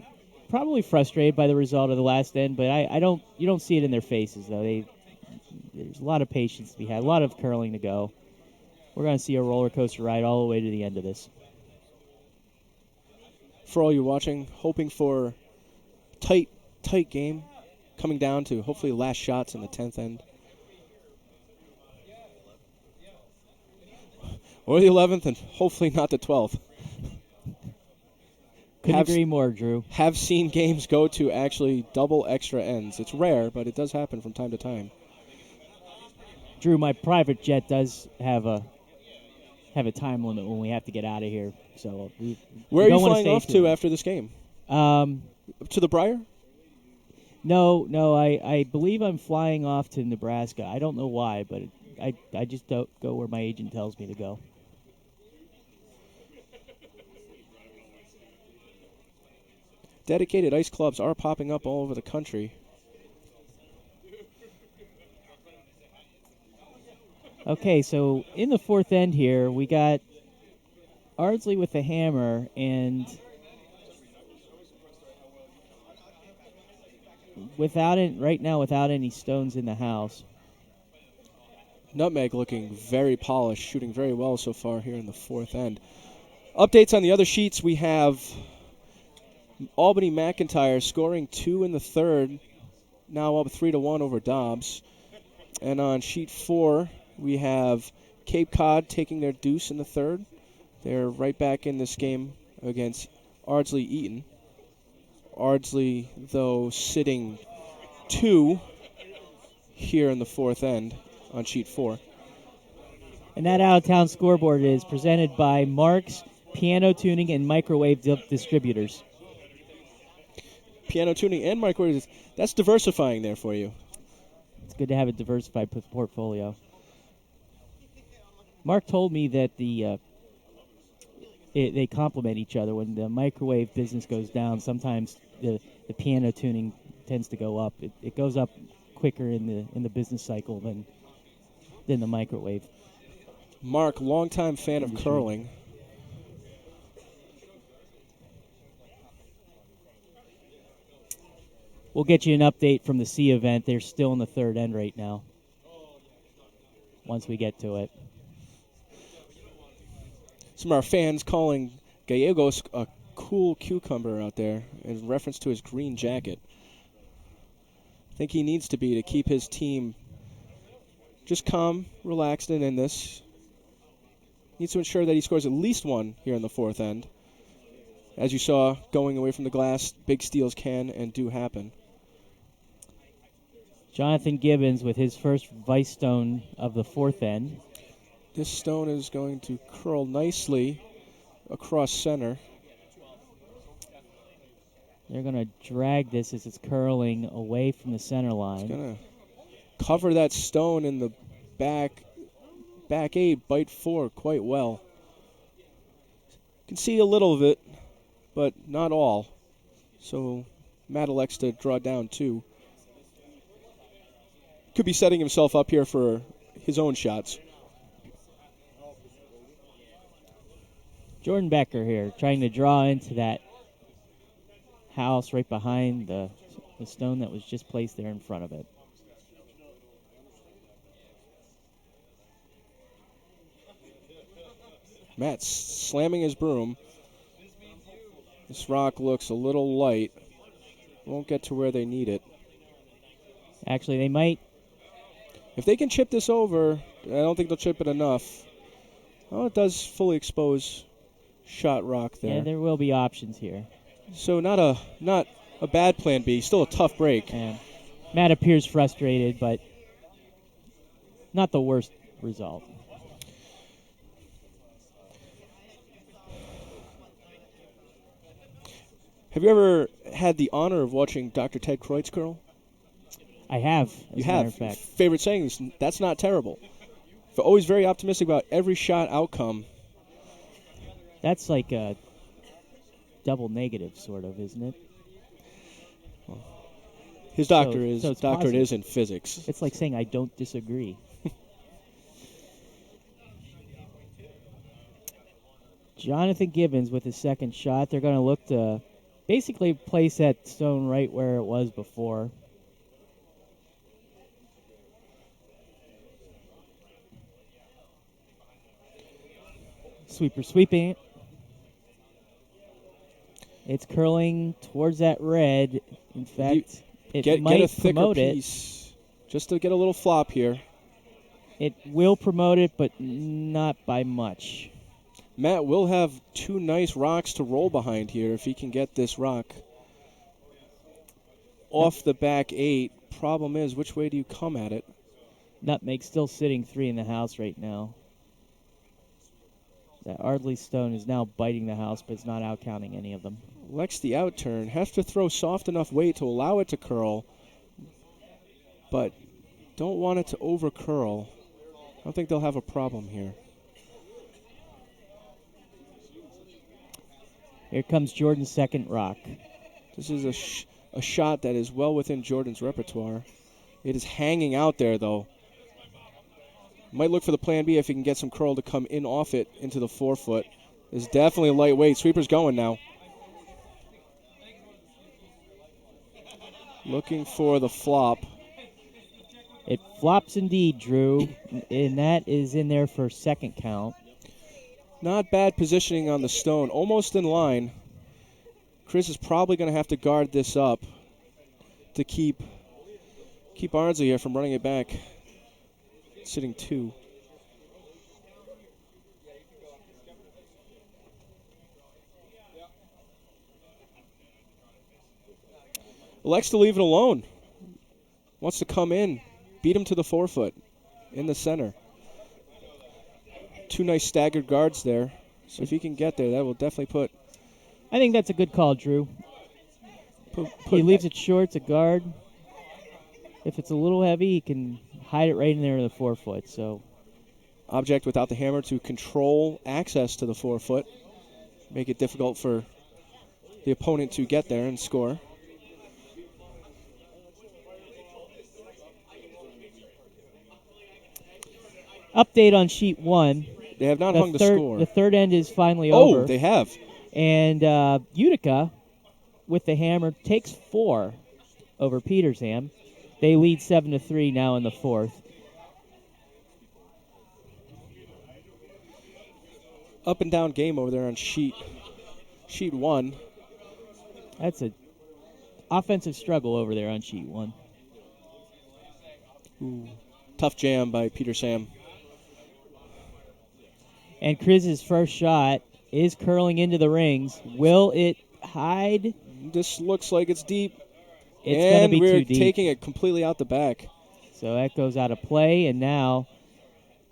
probably frustrated by the result of the last end, but you don't see it in their faces though. There's a lot of patience to be had, a lot of curling to go. We're going to see a roller coaster ride all the way to the end of this. For all you watching, hoping for tight game, coming down to hopefully last shots in the 10th end. Or the 11th, and hopefully not the 12th. Couldn't agree more, Drew. Have seen games go to actually double extra ends. It's rare, but it does happen from time to time. Drew, my private jet does have a time limit when we have to get out of here. So where are you flying off to after this game? To the Briar? No. I believe I'm flying off to Nebraska. I don't know why, but I just don't go where my agent tells me to go. Dedicated ice clubs are popping up all over the country. Okay, so in the 4th end here, we got Ardsley with the hammer, and without any stones in the house. Nutmeg looking very polished, shooting very well so far here in the 4th end. Updates on the other sheets, we have Albany McIntyre scoring 2 in the 3rd, now up 3-1 over Dobbs. And on sheet 4, we have Cape Cod taking their deuce in the 3rd. They're right back in this game against Ardsley Eaton. Ardsley, though, sitting 2 here in the 4th end on sheet 4. And that out-of-town scoreboard is presented by Mark's Piano Tuning and Microwave Distributors. Piano tuning and microwave, that's diversifying there for you. It's good to have a diversified portfolio. Mark told me that they complement each other. When the microwave business goes down, sometimes the piano tuning tends to go up. It goes up quicker in the business cycle than the microwave. Mark, longtime fan of curling. We'll get you an update from the C event. They're still in the 3rd end right now. Once we get to it. Some of our fans calling Gallegos a cool cucumber out there in reference to his green jacket. I think he needs to be to keep his team just calm, relaxed, and in this. Needs to ensure that he scores at least 1 here in the 4th end. As you saw, going away from the glass, big steals can and do happen. Jonathan Gibbons with his first vice stone of the 4th end. This stone is going to curl nicely across center. They're going to drag this as it's curling away from the center line. It's going to cover that stone in the back 8, bite 4 quite well. You can see a little of it, but not all. So Matt elects to draw down 2. Could be setting himself up here for his own shots. Jordan Becker here trying to draw into that house right behind the stone that was just placed there in front of it. Matt's slamming his broom. This rock looks a little light. Won't get to where they need it. Actually, they might. If they can chip this over, I don't think they'll chip it enough. Oh, it does fully expose shot rock there. Yeah, there will be options here. So not a bad plan B. Still a tough break. And Matt appears frustrated, but not the worst result. Have you ever had the honor of watching Dr. Ted Kreutz curl? I have, as You a matter have. of fact. Favorite saying is, that's not terrible. But always very optimistic about every shot outcome. That's like a double negative, sort of, isn't it? His doctorate it's is positive. in physics. It's like saying I don't disagree. Jonathan Gibbons with his second shot. They're going to look to basically place that stone right where it was before. Sweeper sweeping it. It's curling towards that red. In fact, it might get a thicker promote piece just to get a little flop here. It will promote it, but not by much. Matt will have two nice rocks to roll behind here if he can get this rock off the back 8. Problem is, which way do you come at it? Nutmeg still sitting 3 in the house right now. That Ardley stone is now biting the house, but it's not out counting any of them. Lex the outturn. Has to throw soft enough weight to allow it to curl, but don't want it to over curl. I don't think they'll have a problem here. Here comes Jordan's second rock. This is a shot that is well within Jordan's repertoire. It is hanging out there, though. Might look for the plan B if he can get some curl to come in off it into the 4-foot. It's definitely lightweight. Sweeper's going now. Looking for the flop. It flops indeed, Drew, and that is in there for second count. Not bad positioning on the stone. Almost in line. Chris is probably going to have to guard this up to keep Ardsley here from running it back. Sitting 2. Elects to leave it alone. Wants to come in. Beat him to the 4-foot in the center. 2 nice staggered guards there. So if he can get there, that will definitely put... I think that's a good call, Drew. He leaves it short to guard. If it's a little heavy, he can hide it right in there in the 4-foot. So, object without the hammer to control access to the 4-foot. Make it difficult for the opponent to get there and score. Update on sheet 1. They have not hung the score. The third end is finally over. Oh, they have. And Utica, with the hammer, takes 4 over Petersham. They lead 7-3 now in the 4th. Up and down game over there on sheet 1. That's an offensive struggle over there on sheet 1. Ooh. Tough jam by Petersham. And Chris's first shot is curling into the rings. Will it hide? This looks like it's deep. It's going to be we're too deep. Taking it completely out the back. So that goes out of play, and now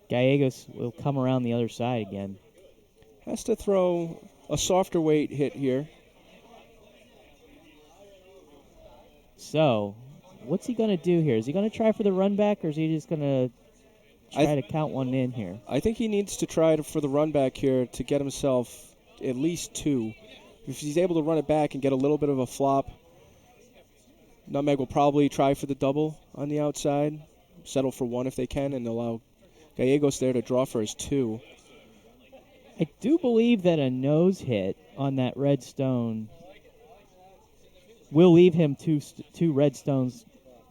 Gallegos will come around the other side again. Has to throw a softer weight hit here. So, what's he going to do here? Is he going to try for the run back, or is he just going to try to count one in here? I think he needs to try for the run back here to get himself at least 2. If he's able to run it back and get a little bit of a flop, Nutmeg will probably try for the double on the outside, settle for 1 if they can, and allow Gallegos there to draw for his 2. I do believe that a nose hit on that red stone will leave him two red stones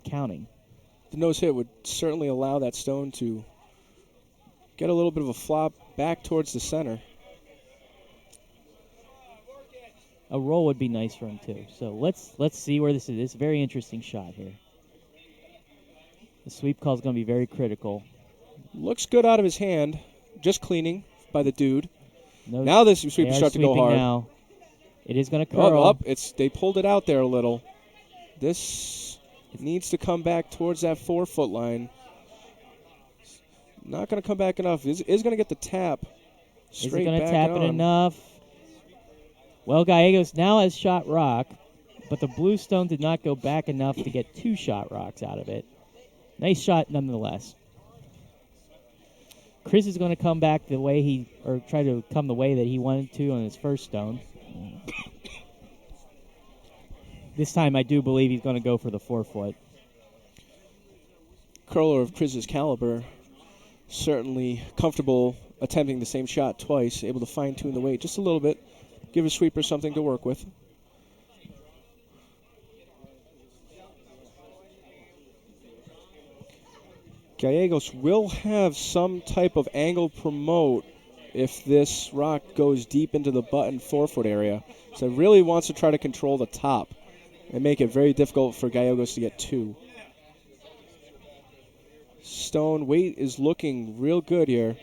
counting. The nose hit would certainly allow that stone to get a little bit of a flop back towards the center. A roll would be nice for him too. So let's see where this is. It's a very interesting shot here. The sweep call is going to be very critical. Looks good out of his hand. Just cleaning by the dude. Now this sweep is starting to go hard. Now. It is going to curl. Up. They pulled it out there a little. This needs to come back towards that 4-foot line. Not going to come back enough. Is going to get the tap. Is he going to tap it enough? Well, Gallegos now has shot rock. but the blue stone did not go back enough to get 2 shot rocks out of it. Nice shot nonetheless. Chris is going to come back try to come the way that he wanted to on his first stone. This time I do believe he's going to go for the 4-foot. Curler of Chris's caliber, certainly comfortable attempting the same shot twice, able to fine-tune the weight just a little bit, give his sweeper something to work with. Gallegos will have some type of angle promote if this rock goes deep into the button 4-foot area. So it really wants to try to control the top and make it very difficult for Gallegos to get 2. Stone weight is looking real good here.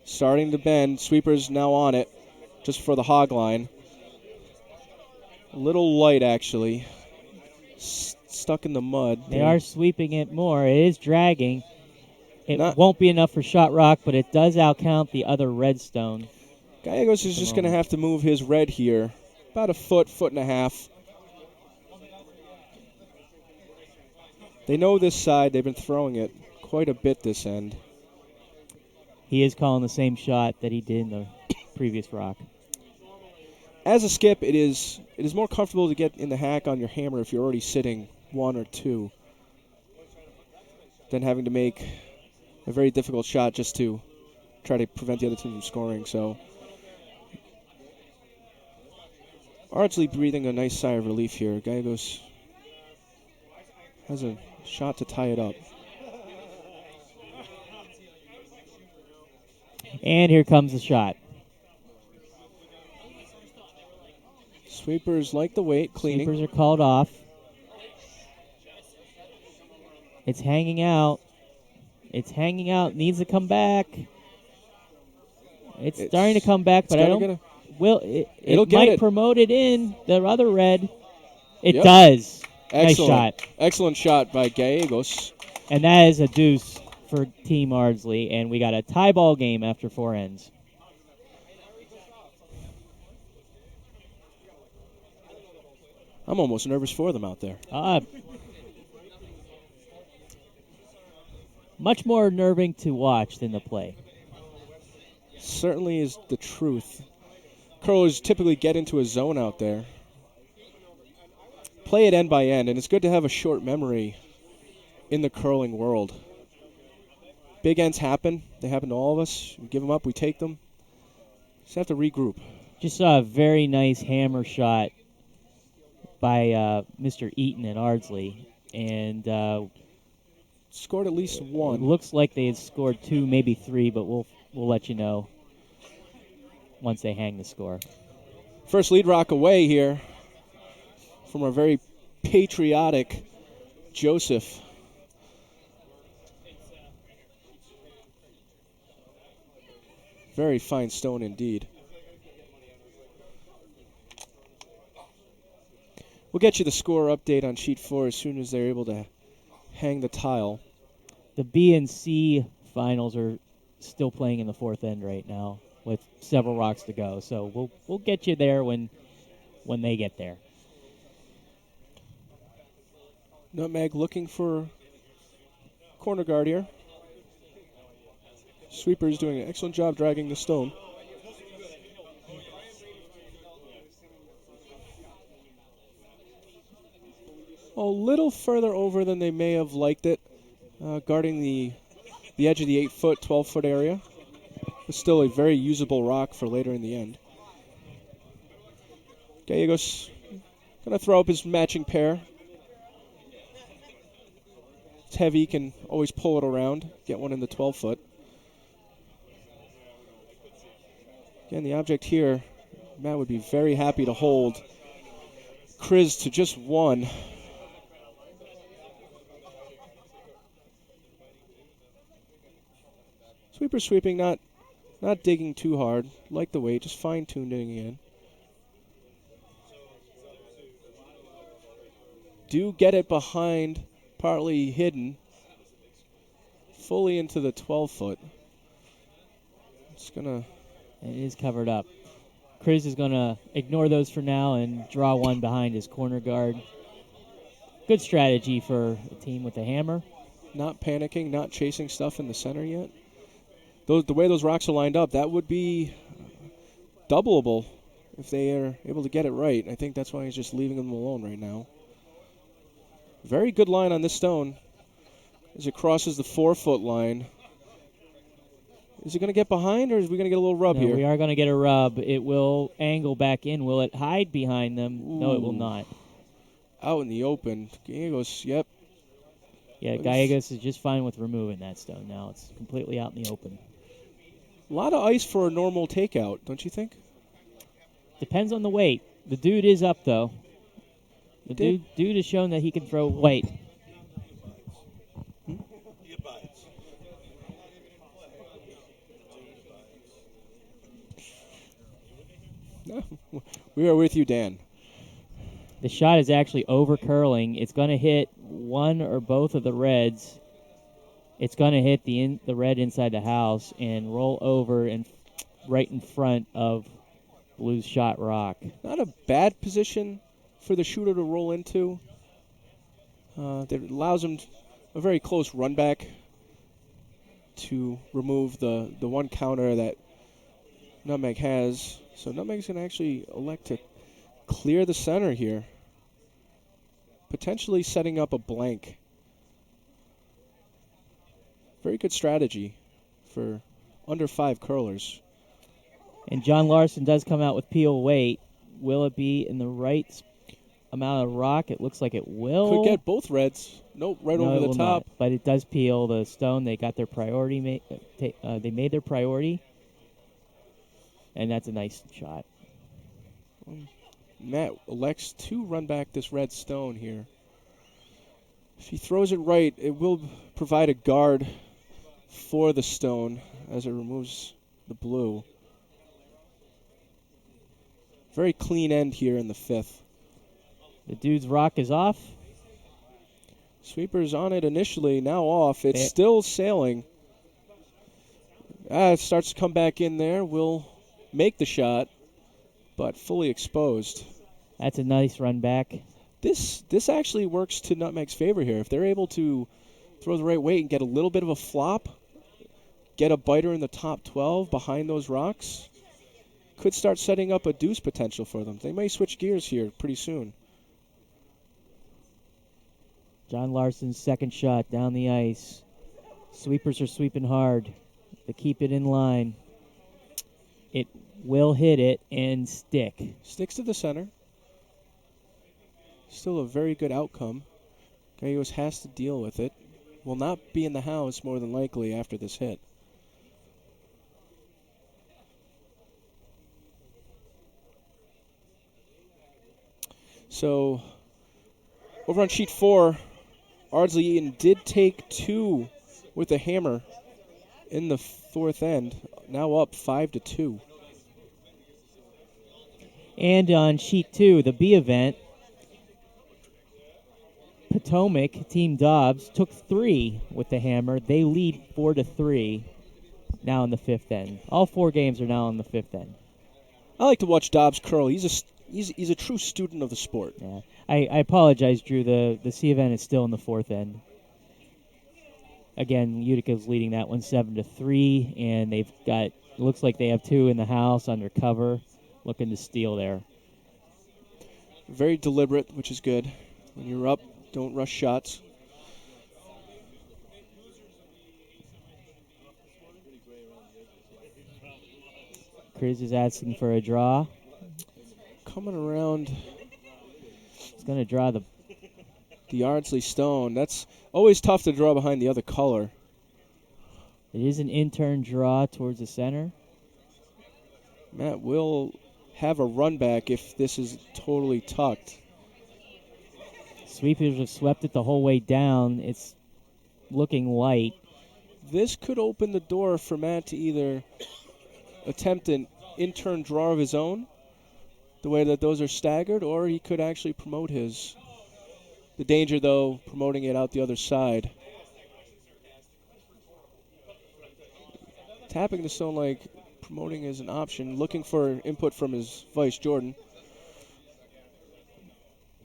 Starting to bend. Sweeper's now on it just for the hog line. A little light, actually. Stuck in the mud. They are sweeping it more. It is dragging. It won't be enough for shot rock, but it does outcount the other red stone. Gallegos is just going to have to move his red here about a foot and a half. They know this side. They've been throwing it quite a bit this end. He is calling the same shot that he did in the previous rock. As a skip, it is more comfortable to get in the hack on your hammer if you're already sitting 1 or 2 than having to make a very difficult shot just to try to prevent the other team from scoring. So Ardsley breathing a nice sigh of relief here. Gallegos has a shot to tie it up. And here comes the shot. Sweepers like the weight, cleaning. Sweepers are called off. It's hanging out. It's hanging out. Needs to come back. It's starting to come back, but I don't. It might promote it in the other red. It does. Nice shot. Excellent shot by Gallegos. And that is a deuce for Team Ardsley, and we got a tie ball game after 4 ends. I'm almost nervous for them out there. Much more nerving to watch than to play. Certainly is the truth. Curlers typically get into a zone out there. Play it end by end, and it's good to have a short memory in the curling world. Big ends happen. They happen to all of us. We give them up. We take them. Just have to regroup. Just saw a very nice hammer shot by Mr. Eaton at Ardsley, and scored at least 1. It looks like they had scored 2, maybe 3, but we'll let you know once they hang the score. First lead rock away here from our very patriotic Joseph. Very fine stone indeed. We'll get you the score update on sheet 4 as soon as they're able to hang the tile. The B and C finals are still playing in the 4th end right now with several rocks to go. So we'll get you there when they get there. Nutmeg looking for corner guard here. Sweeper's doing an excellent job dragging the stone. A little further over than they may have liked it, guarding the edge of the 8-foot, 12-foot area. But still a very usable rock for later in the end. Gallegos going to throw up his matching pair. It's heavy, can always pull it around, get one in the 12-foot. Again, the object here, Matt would be very happy to hold Chris to just 1. Sweeper sweeping, not digging too hard. Like the weight, just fine-tuning in. Do get it behind, partly hidden, fully into the 12-foot. It's gonna. It is covered up. Chris is going to ignore those for now and draw one behind his corner guard. Good strategy for a team with a hammer. Not panicking, not chasing stuff in the center yet. The way those rocks are lined up, that would be doubleable if they are able to get it right. I think that's why he's just leaving them alone right now. Very good line on this stone as it crosses the 4-foot line. Is it going to get behind, or is we going to get a little rub here? We are going to get a rub. It will angle back in. Will it hide behind them? Ooh. No, it will not. Out in the open. Gallegos, yep. Yeah, Gallegos is just fine with removing that stone now. It's completely out in the open. A lot of ice for a normal takeout, don't you think? Depends on the weight. The dude is up, though. The dude has shown that he can throw weight. We are with you, Dan. The shot is actually over curling. It's going to hit one or both of the reds. It's going to hit the red inside the house and roll over and right in front of Blue's shot rock. Not a bad position for the shooter to roll into. That allows him a very close run back to remove the one counter that Nutmeg has. So Nutmeg's going to actually elect to clear the center here, potentially setting up a blank. Very good strategy for under 5 curlers. And John Larson does come out with peel weight. Will it be in the right amount of rock? It looks like it will. Could get both reds. Nope, right no, over the top. Not, but it does peel the stone. They got their priority. They made their priority. And that's a nice shot. Matt elects to run back this red stone here. If he throws it right, it will provide a guard for the stone as it removes the blue. Very clean end here in the 5th. The dude's rock is off. Sweeper's on it initially, now off. It's still sailing. It starts to come back in there. Will make the shot, but fully exposed. That's a nice run back. This actually works to Nutmeg's favor here. If they're able to throw the right weight and get a little bit of a flop, get a biter in the top 12 behind those rocks, could start setting up a deuce potential for them. They may switch gears here pretty soon. John Larson's second shot down the ice. Sweepers are sweeping hard to keep it in line. It will hit it and stick. Sticks to the center. Still a very good outcome. Gallegos has to deal with it. Will not be in the house more than likely after this hit. So, over on sheet 4, Ardsley Eaton did take 2 with a hammer in the 4th end. Now up 5-2. And on sheet 2, the B event, Potomac, Team Dobbs, took 3 with the hammer. They lead 4-3 now in the 5th end. All 4 games are now in the 5th end. I like to watch Dobbs curl. He's a true student of the sport. Yeah, I apologize, Drew. The C event is still in the 4th end. Again, Utica's leading that one 7-3, and they've got, it looks like they have 2 in the house under cover, looking to steal there. Very deliberate, which is good. When you're up, don't rush shots. Chris is asking for a draw. Coming around. He's going to draw the Ardsley stone. That's always tough to draw behind the other color. It is an in-turn draw towards the center. Matt will have a run back if this is totally tucked. Sweepers have swept it the whole way down. It's looking light. This could open the door for Matt to either attempt an in-turn draw of his own, the way that those are staggered, or he could actually promote his. The danger, though, promoting it out the other side. Tapping the stone like promoting as an option, looking for input from his vice, Jordan.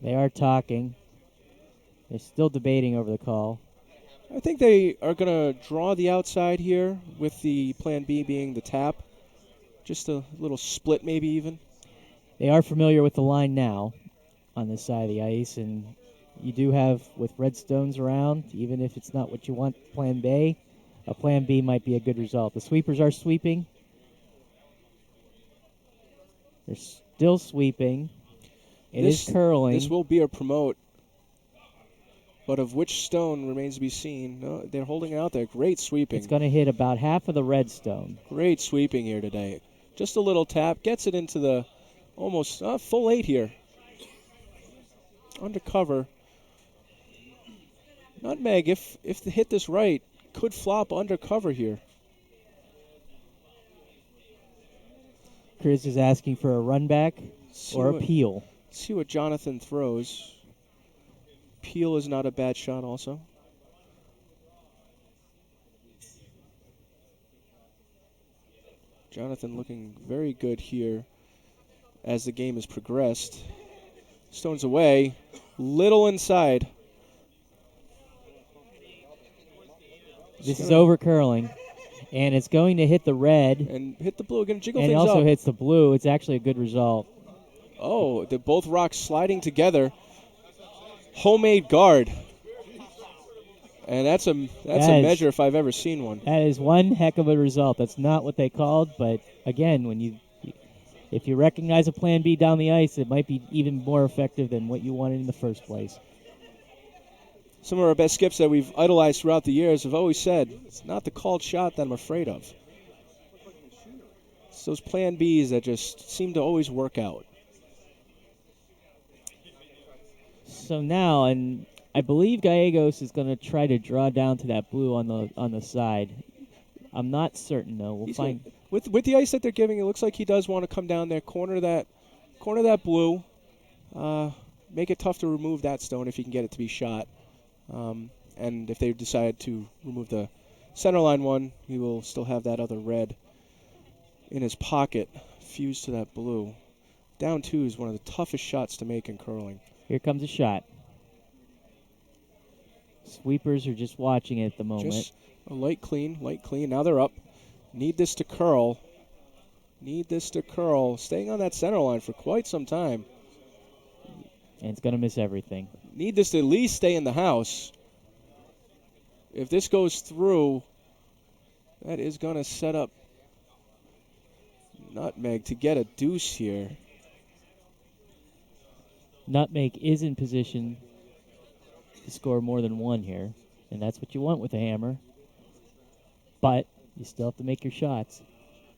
They are talking. They're still debating over the call. I think they are going to draw the outside here with the plan B being the tap. Just a little split maybe even. They are familiar with the line now on this side of the ice, and you do have, with red stones around, even if it's not what you want, plan B, a plan B might be a good result. The sweepers are sweeping. They're still sweeping. It is curling. This will be a promote. But of which stone remains to be seen. No, they're holding it out there. Great sweeping. It's going to hit about half of the red stone. Great sweeping here today. Just a little tap. Gets it into the almost full 8 here. Undercover. Nutmeg, if they hit this right, could flop undercover here. Chris is asking for a run back or a peel. See what Jonathan throws. Peel is not a bad shot also. Jonathan looking very good here as the game has progressed. Stones away. Little inside. This is over curling, and it's going to hit the red. And hit the blue again. Jiggle and things also up. hits the blue. It's actually a good result. Oh, they're both rocks sliding together. Homemade guard. And that's a measure if I've ever seen one. That is one heck of a result. That's not what they called, but again, if you recognize a plan B down the ice, it might be even more effective than what you wanted in the first place. Some of our best skips that we've idolized throughout the years have always said, it's not the called shot that I'm afraid of. It's those plan Bs that just seem to always work out. So now, and I believe Gallegos is going to try to draw down to that blue on the side. I'm not certain though. We'll find. With the ice that they're giving, it looks like he does want to come down there, corner that blue, make it tough to remove that stone if he can get it to be shot. And if they decide to remove the center line one, he will still have that other red in his pocket, fused to that blue. Down 2 is one of the toughest shots to make in curling. Here comes a shot. Sweepers are just watching it at the moment. Just a light clean. Now they're up. Need this to curl. Staying on that center line for quite some time. And it's going to miss everything. Need this to at least stay in the house. If this goes through, that is going to set up Nutmeg to get a deuce here. Nutmeg is in position to score more than one here, and that's what you want with a hammer. But you still have to make your shots.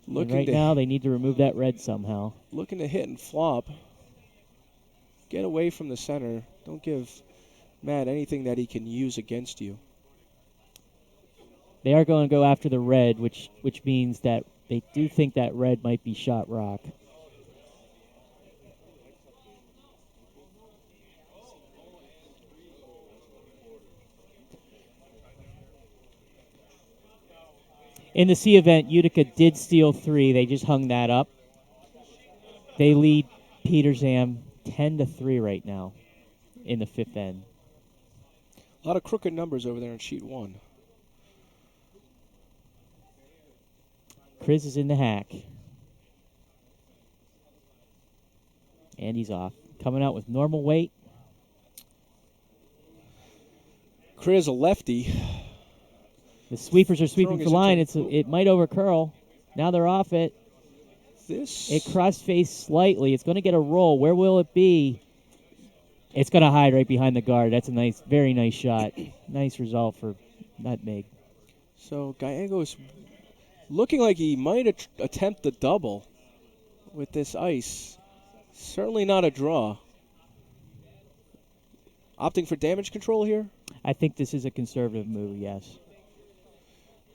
Right now, they need to remove that red somehow. Looking to hit and flop. Get away from the center. Don't give Matt anything that he can use against you. They are going to go after the red, which means that they do think that red might be shot rock. In the C event, Utica did steal 3. They just hung that up. They lead Petersam 10-3 right now in the 5th end. A lot of crooked numbers over there in sheet 1. Chris is in the hack. And he's off. Coming out with normal weight. Chris, a lefty. The sweepers are sweeping for line. It might overcurl. Now they're off it. It cross-faced slightly. It's going to get a roll. Where will it be? It's going to hide right behind the guard. That's a very nice shot. Nice result for Nutmeg. So Gallegos looking like he might attempt the double with this ice. Certainly not a draw. Opting for damage control here? I think this is a conservative move, yes.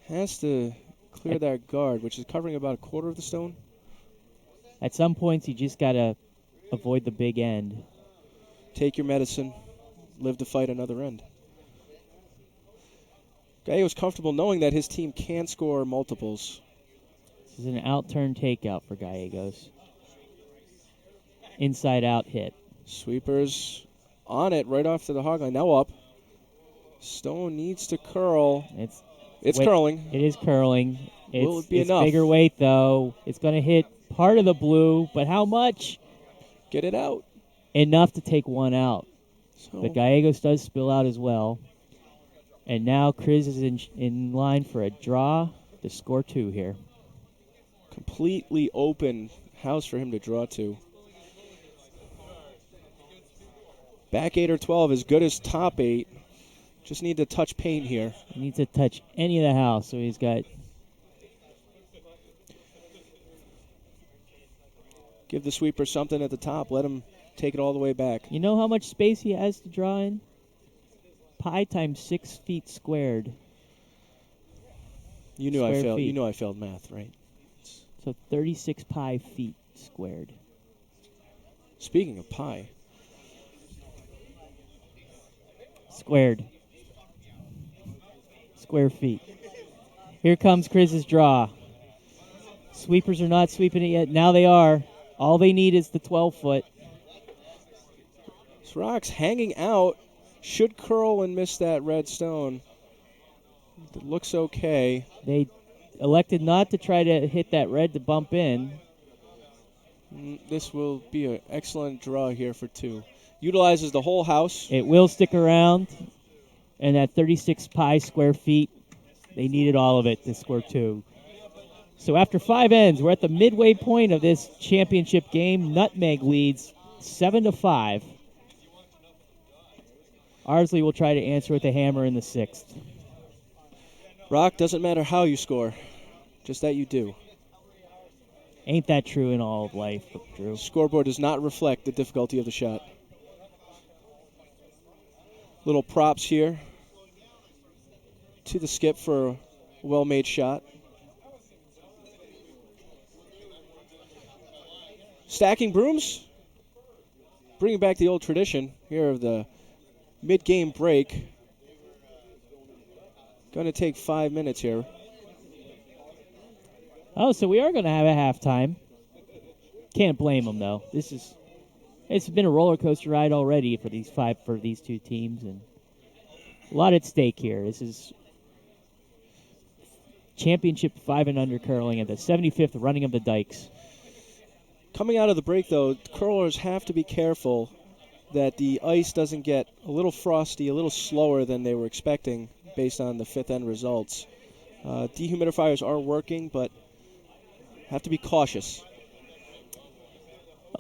Has to clear that guard, which is covering about a quarter of the stone. At some points, you just got to avoid the big end. Take your medicine. Live to fight another end. Gallegos comfortable knowing that his team can score multiples. This is an out-turn takeout for Gallegos. Inside-out hit. Sweepers on it right off to the hog line. Now up. Stone needs to curl. It's curling. It is curling. Will it be it's enough? Bigger weight, though. It's going to hit part of the blue, but how much? Get it out. Enough to take one out. So But Gallegos does spill out as well. And now Chris is in line for a draw to score 2 here. completely open house for him to draw to. Back 8 or 12 as good as top 8. Just need to touch paint here. He needs to touch any of the house, so he's got... Give the sweeper something at the top. Let him take it all the way back. You know how much space he has to draw in? Pi times 6 feet squared. You knew Square I failed. feet. You know I failed math, right? So 36 pi feet squared. Speaking of pi, Squared. Square feet. Here comes Chris's draw. Sweepers are not sweeping it yet. Now they are. All they need is the 12-foot. this rock's hanging out. Should curl and miss that red stone. It looks okay. They elected not to try to hit that red to bump in. This will be an excellent draw here for 2. Utilizes the whole house. It will stick around. And at 36 pi square feet, they needed all of it to score 2. So after 5 ends, we're at the midway point of this championship game. Nutmeg leads 7-5. Ardsley will try to answer with a hammer in the 6th. Rock, doesn't matter how you score, just that you do. Ain't that true in all of life, Drew? Scoreboard does not reflect the difficulty of the shot. Little props here to the skip for a well-made shot. Stacking brooms, bringing back the old tradition here of the mid-game break. Going to take 5 minutes here. Oh, so we are going to have a halftime. Can't blame them, though. It's been a roller coaster ride already for these two teams, and a lot at stake here. This is championship 5 and under curling at the 75th running of the Dykes. Coming out of the break, though, curlers have to be careful that the ice doesn't get a little frosty, a little slower than they were expecting based on the 5th end results. Dehumidifiers are working, but have to be cautious.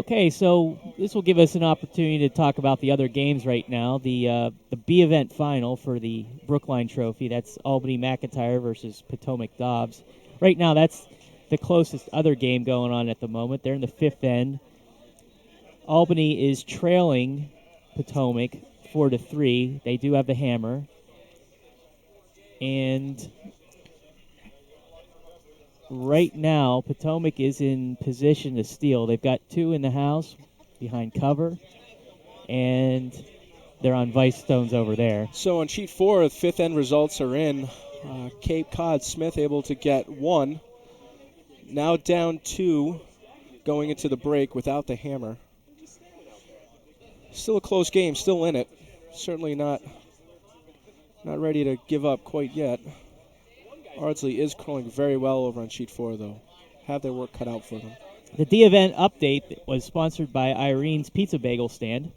Okay, so this will give us an opportunity to talk about the other games right now. The B event final for the Brookline Trophy. That's Albany McIntyre versus Potomac Dobbs. Right now, that's the closest other game going on at the moment. They're in the 5th end. Albany is trailing Potomac 4-3. They do have the hammer. And right now, Potomac is in position to steal. They've got 2 in the house behind cover, and they're on vice stones over there. So on sheet 4, the 5th end results are in. Cape Cod Smith able to get 1. Now down 2 going into the break without the hammer. Still a close game, still in it. Certainly not ready to give up quite yet. Ardsley is curling very well over on sheet 4, though. Have their work cut out for them. The D event update was sponsored by Irene's Pizza Bagel Stand.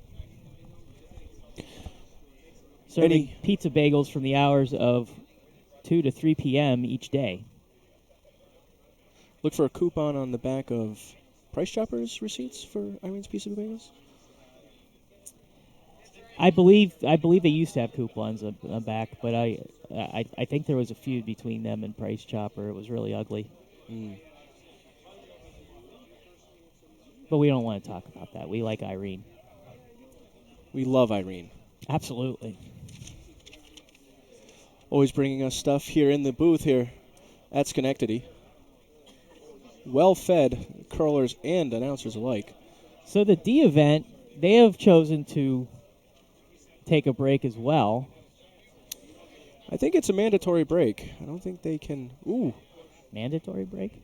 Serving pizza bagels from the hours of 2 to 3 p.m. each day. Look for a coupon on the back of Price Choppers receipts for Irene's Pizza Bagels. I believe they used to have coupons on the back, but I think there was a feud between them and Price Chopper. It was really ugly. But we don't want to talk about that. We like Irene. We love Irene. Absolutely. Always bringing us stuff here in the booth here at Schenectady. Well-fed curlers and announcers alike. So the D event, they have chosen to take a break as well. I think it's a mandatory break. I don't think they can... Ooh. Mandatory break?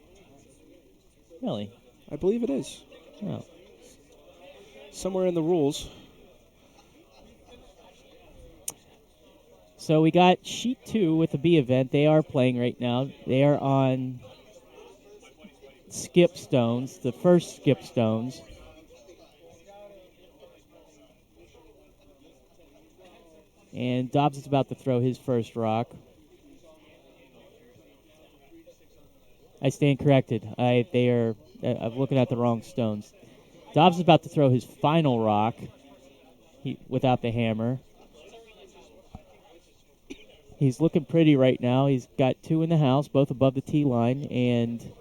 Really? I believe it is. Oh. Somewhere in the rules. So we got sheet 2 with the B event. They are playing right now. They are on skip stones, the first skip stones. And Dobbs is about to throw his first rock. I stand corrected. I'm looking at the wrong stones. Dobbs is about to throw his final rock without the hammer. He's looking pretty right now. He's got 2 in the house, both above the tee line and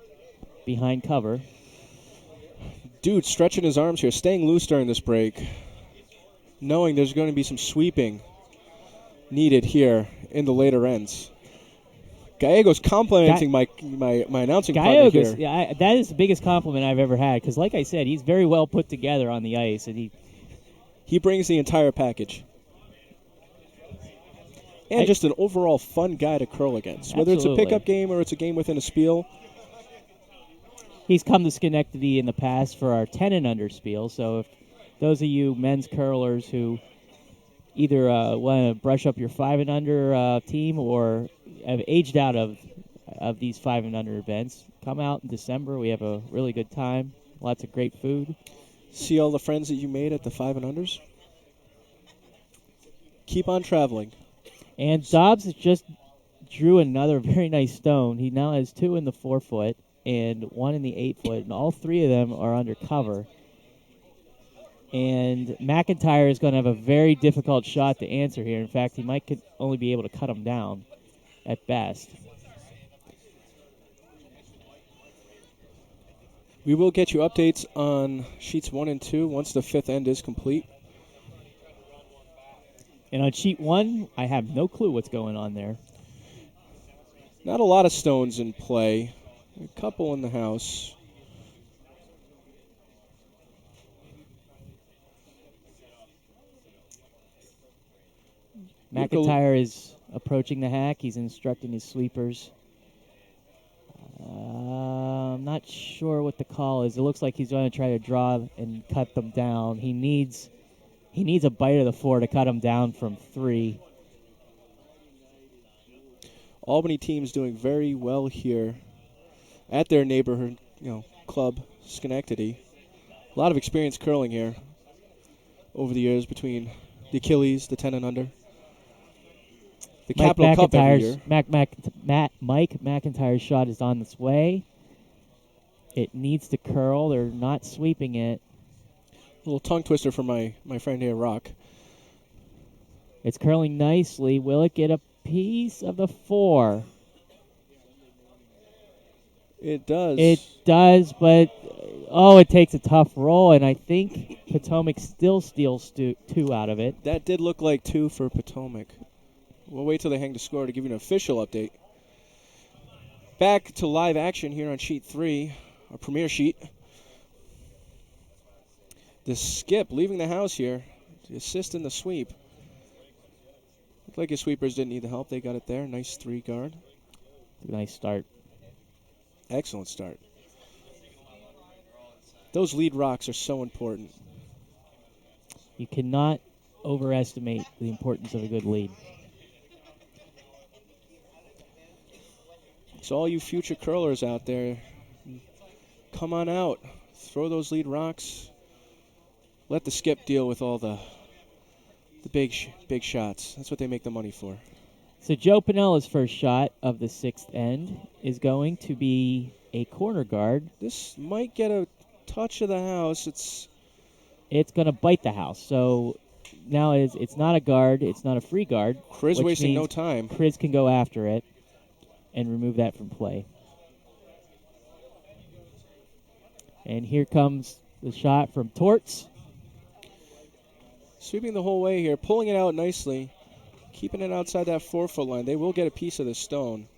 behind cover. Dude stretching his arms here, staying loose during this break, knowing there's going to be some sweeping needed here in the later ends. Gallegos complimenting my announcing partner here. Yeah, that is the biggest compliment I've ever had because, like I said, he's very well put together on the ice, and he brings the entire package. And just an overall fun guy to curl against. Whether it's a pickup game or it's a game within a spiel. He's come to Schenectady in the past for our 10 and under spiel, so if those of you men's curlers who either want to brush up your 5 and under team or have aged out of these 5 and under events, come out in December. We have a really good time, lots of great food. See all the friends that you made at the 5 and unders? Keep on traveling. And Dobbs just drew another very nice stone. He now has 2 in the 4 foot and 1 in the 8 foot, and all 3 of them are under cover. And McIntyre is going to have a very difficult shot to answer here. In fact, he might only be able to cut him down at best. We will get you updates on sheets 1 and 2 once the 5th end is complete. And on sheet 1, I have no clue what's going on there. Not a lot of stones in play. A couple in the house. McIntyre is approaching the hack. He's instructing his sweepers. I'm not sure what the call is. It looks like he's going to try to draw and cut them down. He needs a bite of the 4 to cut him down from 3. Albany team's doing very well here at their neighborhood, club, Schenectady. A lot of experience curling here over the years between the Achilles, the 10 and under. The Capital Cup every year. Mike McIntyre's shot is on its way. It needs to curl. They're not sweeping it. A little tongue twister for my friend here, Rock. It's curling nicely. Will it get a piece of the 4? It does. It does, but it takes a tough roll, and I think Potomac still steals 2 out of it. That did look like 2 for Potomac. We'll wait till they hang the score to give you an official update. Back to live action here on sheet 3, our premier sheet. The skip leaving the house here to assist in the sweep. Looked like his sweepers didn't need the help. They got it there. Nice 3 guard. Nice start. Excellent start. Those lead rocks are so important. You cannot overestimate the importance of a good lead. So all you future curlers out there, come on out. Throw those lead rocks. Let the skip deal with all the big shots. That's what they make the money for. So Joe Pinella's first shot of the 6th end is going to be a corner guard. This might get a touch of the house. It's going to bite the house. So now it's not a guard. It's not a free guard. Chris wasting no time. Chris can go after it and remove that from play. And here comes the shot from Torts. Sweeping the whole way here, pulling it out nicely, keeping it outside that 4-foot line. They will get a piece of the stone.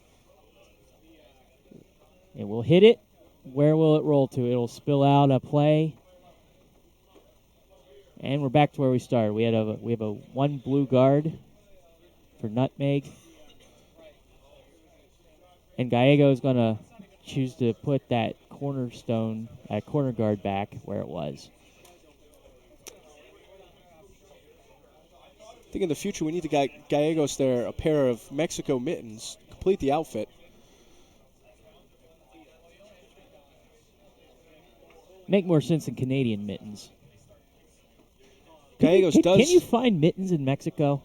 And we'll hit it. Where will it roll to? It'll spill out a play. And we're back to where we started. We have a 1 blue guard for nutmeg. And Gallego is going to choose to put that corner guard back where it was. I think in the future we need to get Gallegos there a pair of Mexico mittens, complete the outfit. Make more sense than Canadian mittens. Gallegos does. Can you find mittens in Mexico?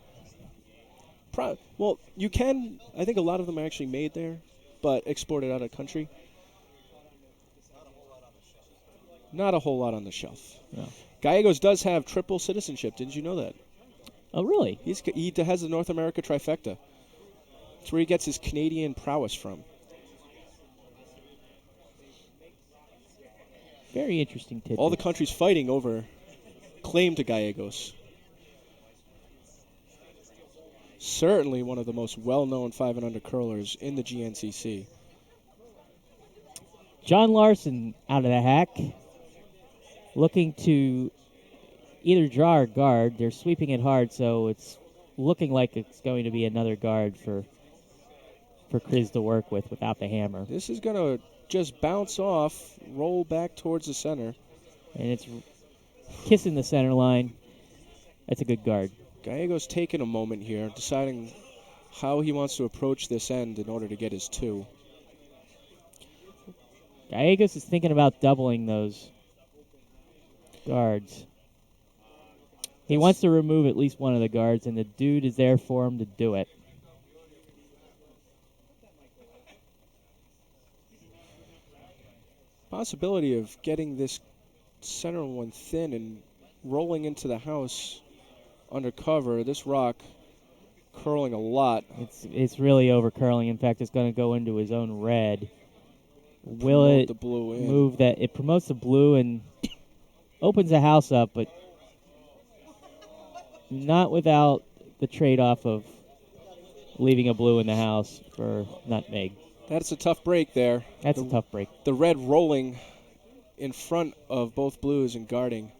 Well, you can. I think a lot of them are actually made there, but exported out of country. Not a whole lot on the shelf. No. Gallegos does have triple citizenship. Didn't you know that? Oh, really? He has the North America trifecta. It's where he gets his Canadian prowess from. Very interesting tidbit. All the countries fighting over claim to Gallegos. Certainly one of the most well-known 5 and under curlers in the GNCC. John Larson out of the hack, looking to either draw or guard. They're sweeping it hard, so it's looking like it's going to be another guard for Chris to work with without the hammer. This is going to just bounce off, roll back towards the center. And it's kissing the center line. That's a good guard. Gallegos taking a moment here, deciding how he wants to approach this end in order to get his 2. Gallegos is thinking about doubling those guards. He wants to remove at least one of the guards, and the dude is there for him to do it. Possibility of getting this center one thin and rolling into the house under cover. This rock curling a lot. It's really over curling. In fact, it's going to go into his own red. Will it the blue in. move that? It promotes the blue and opens the house up, but not without the trade-off of leaving a blue in the house for nutmeg. That's a tough break there. That's a tough break. The red rolling in front of both blues and guarding.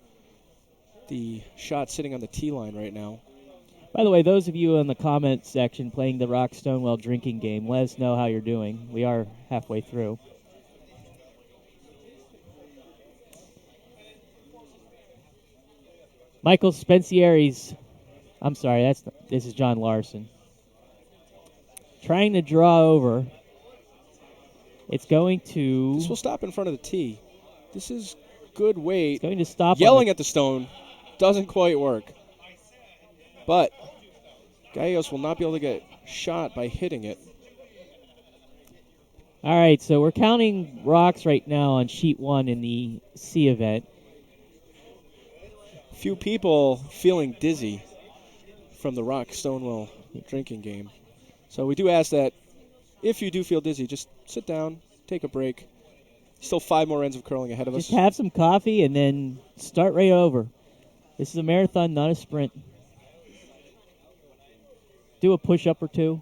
The shot sitting on the tee line right now. By the way, those of you in the comment section playing the Rock Stonewell drinking game, let us know how you're doing. We are halfway through. Michael Spencieri's, this is John Larson. Trying to draw over. It's going to... This will stop in front of the tee. This is good weight. It's going to stop. Yelling at the stone doesn't quite work. But Gallegos will not be able to get shot by hitting it. All right, so we're counting rocks right now on sheet 1 in the C event. Few people feeling dizzy from the Rock Stonewell drinking game. So we do ask that if you do feel dizzy, just sit down, take a break. Still 5 more ends of curling ahead of us. Just have some coffee and then start right over. This is a marathon, not a sprint. Do a push-up or 2.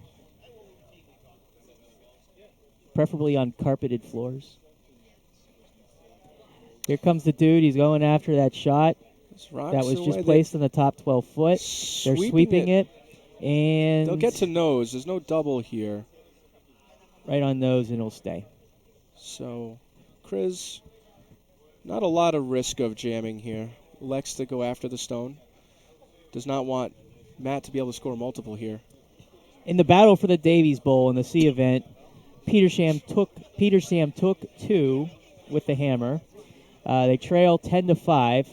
Preferably on carpeted floors. Here comes the dude. He's going after that shot. That was just placed on the top 12 foot. They're sweeping it. And they'll get to nose. There's no double here. Right on nose, and it'll stay. So, Chris, not a lot of risk of jamming here. Elects to go after the stone. Does not want Matt to be able to score multiple here. In the battle for the Davies Bowl in the C event, Peter Sam took 2 with the hammer. They trail 10-5.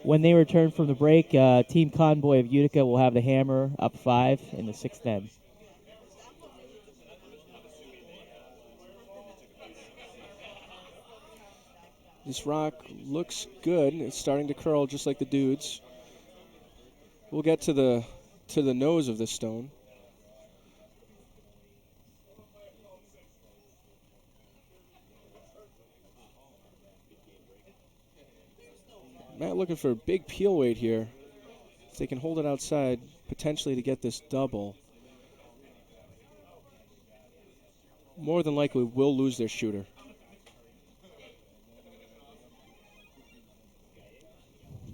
When they return from the break, Team Convoy of Utica will have the hammer up 5 in the 6th end. This rock looks good. It's starting to curl just like the dudes. We'll get to the nose of this stone. Matt looking for a big peel weight here. If they can hold it outside, potentially to get this double. More than likely will lose their shooter.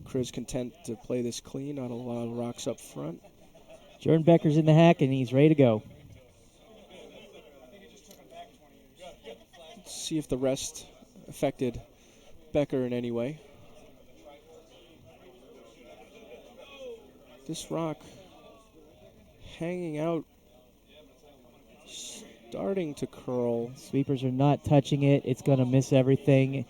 Chris content to play this clean, not a lot of rocks up front. Jordan Becker's in the hack, and he's ready to go. See if the rest affected Becker in any way. This rock hanging out, starting to curl. Sweepers are not touching it. It's going to miss everything.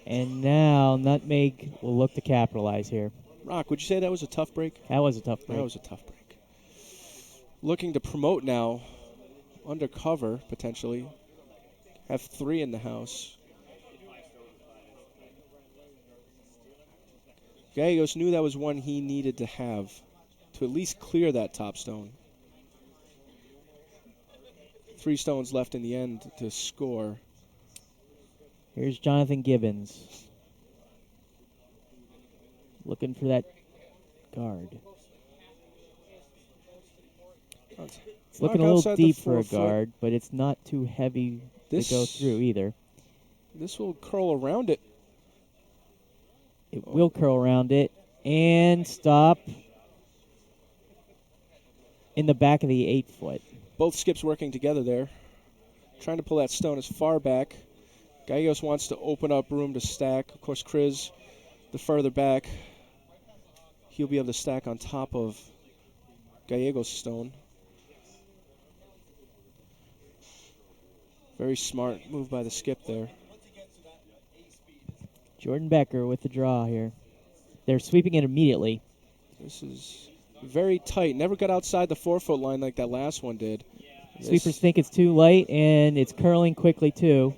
And now Nutmeg will look to capitalize here. Rock, would you say that was a tough break? That was a tough break. That was a tough break. Looking to promote now, undercover potentially. Have 3 in the house. Gallegos knew that was one he needed to have to at least clear that top stone. 3 stones left in the end to score. Here's Jonathan Gibbons. Looking for that guard. It's looking a little deep for a guard, but it's not too heavy to go through either. This will curl around it. It will curl around it and stop in the back of the 8-foot. Both skips working together there. Trying to pull that stone as far back. Gallegos wants to open up room to stack. Of course, Chris, the further back, he'll be able to stack on top of Gallegos' stone. Very smart move by the skip there. Jordan Becker with the draw here. They're sweeping it immediately. This is very tight. Never got outside the 4-foot line like that last one did. Sweepers think it's too light, and it's curling quickly, too.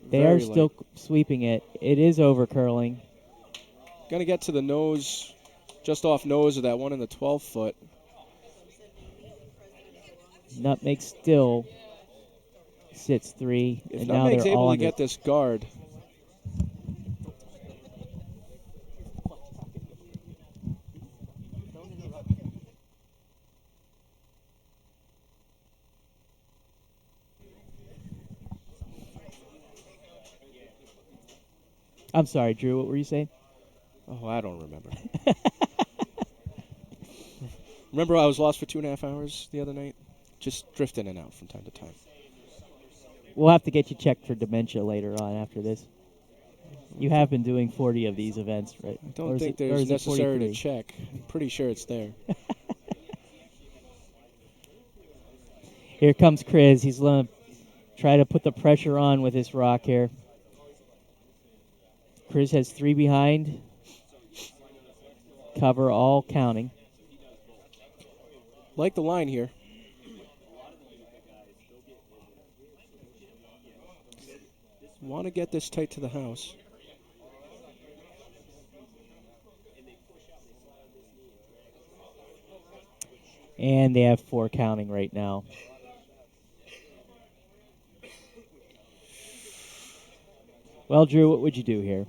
They are still sweeping it. It is over curling. Going to get to the nose, just off nose of that one in the 12-foot. Nutmeg still sits 3. If and now Nutmeg's they're able all to get this guard, I'm sorry, Drew, what were you saying? oh, I don't remember. Remember I was lost for 2.5 hours the other night? Just drift in and out from time to time. We'll have to get you checked for dementia later on after this. You have been doing 40 of these events, right? I don't think there's necessary to check. I'm pretty sure it's there. Here comes Chris. He's going to try to put the pressure on with this rock here. Chris has 3 behind. Cover all counting. Like the line here. Want to get this tight to the house. And they have 4 counting right now. Well, Drew, what would you do here?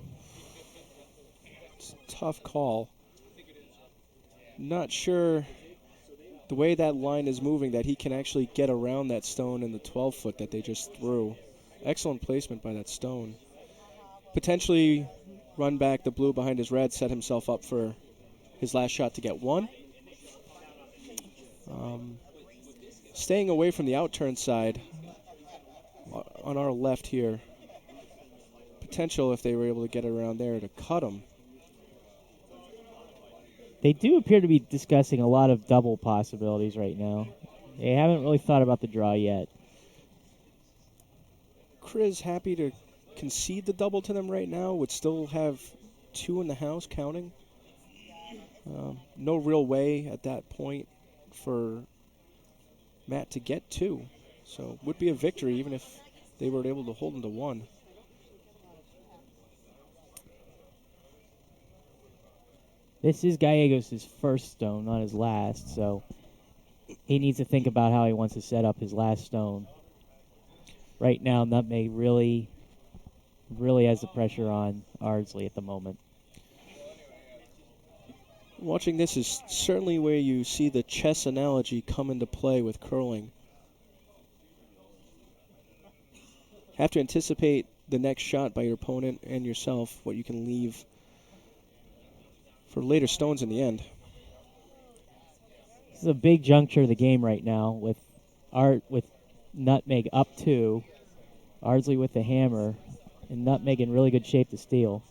It's a tough call. Not sure the way that line is moving that he can actually get around that stone in the 12-foot that they just threw. Excellent placement by that stone. Potentially run back the blue behind his red, set himself up for his last shot to get 1. Staying away from the outturn side on our left here. Potential if they were able to get around there to cut him. They do appear to be discussing a lot of double possibilities right now. They haven't really thought about the draw yet. Chris happy to concede the double to them right now. Would still have 2 in the house counting. No real way at that point for Matt to get 2. So would be a victory even if they were able to hold him to 1. This is Gallegos' first stone, not his last, so he needs to think about how he wants to set up his last stone. Right now, Nutmeg really has the pressure on Ardsley at the moment. Watching this is certainly where you see the chess analogy come into play with curling. Have to anticipate the next shot by your opponent and yourself, what you can leave for later stones in the end. This is a big juncture of the game right now with Nutmeg up 2 Ardsley with the hammer, and Nutmeg in really good shape to steal.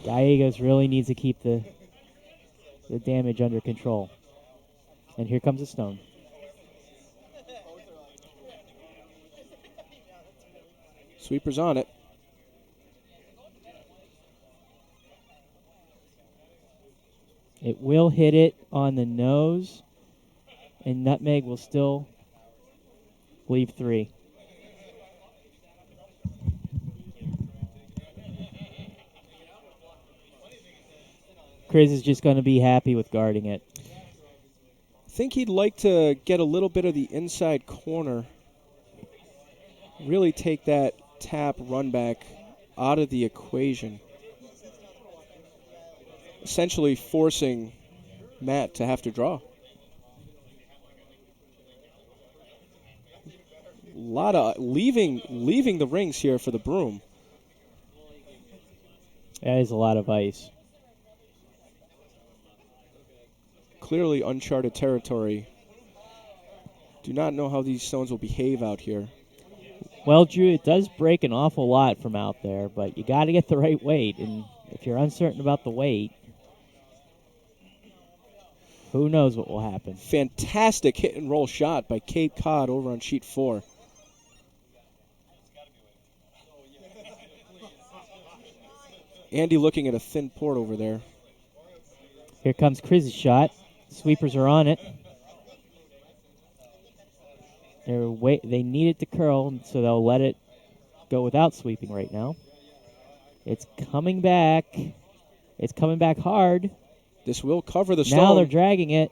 Gallegos really needs to keep the damage under control. And here comes a stone. Sweeper's on it. It will hit it on the nose, and Nutmeg will still leave 3. Chris is just going to be happy with guarding it. I think he'd like to get a little bit of the inside corner. Really take that tap run back out of the equation. Essentially forcing Matt to have to draw. A lot of leaving the rings here for the broom. That is a lot of ice. Clearly uncharted territory. Do not know how these stones will behave out here. Well, Drew, it does break an awful lot from out there, but you got to get the right weight. And if you're uncertain about the weight, who knows what will happen. Fantastic hit and roll shot by Cape Cod over on sheet 4. Andy looking at a thin port over there. Here comes Chris's shot. Sweepers are on it. They need it to curl, so they'll let it go without sweeping right now. It's coming back. It's coming back hard. This will cover the stone. Now they're dragging it.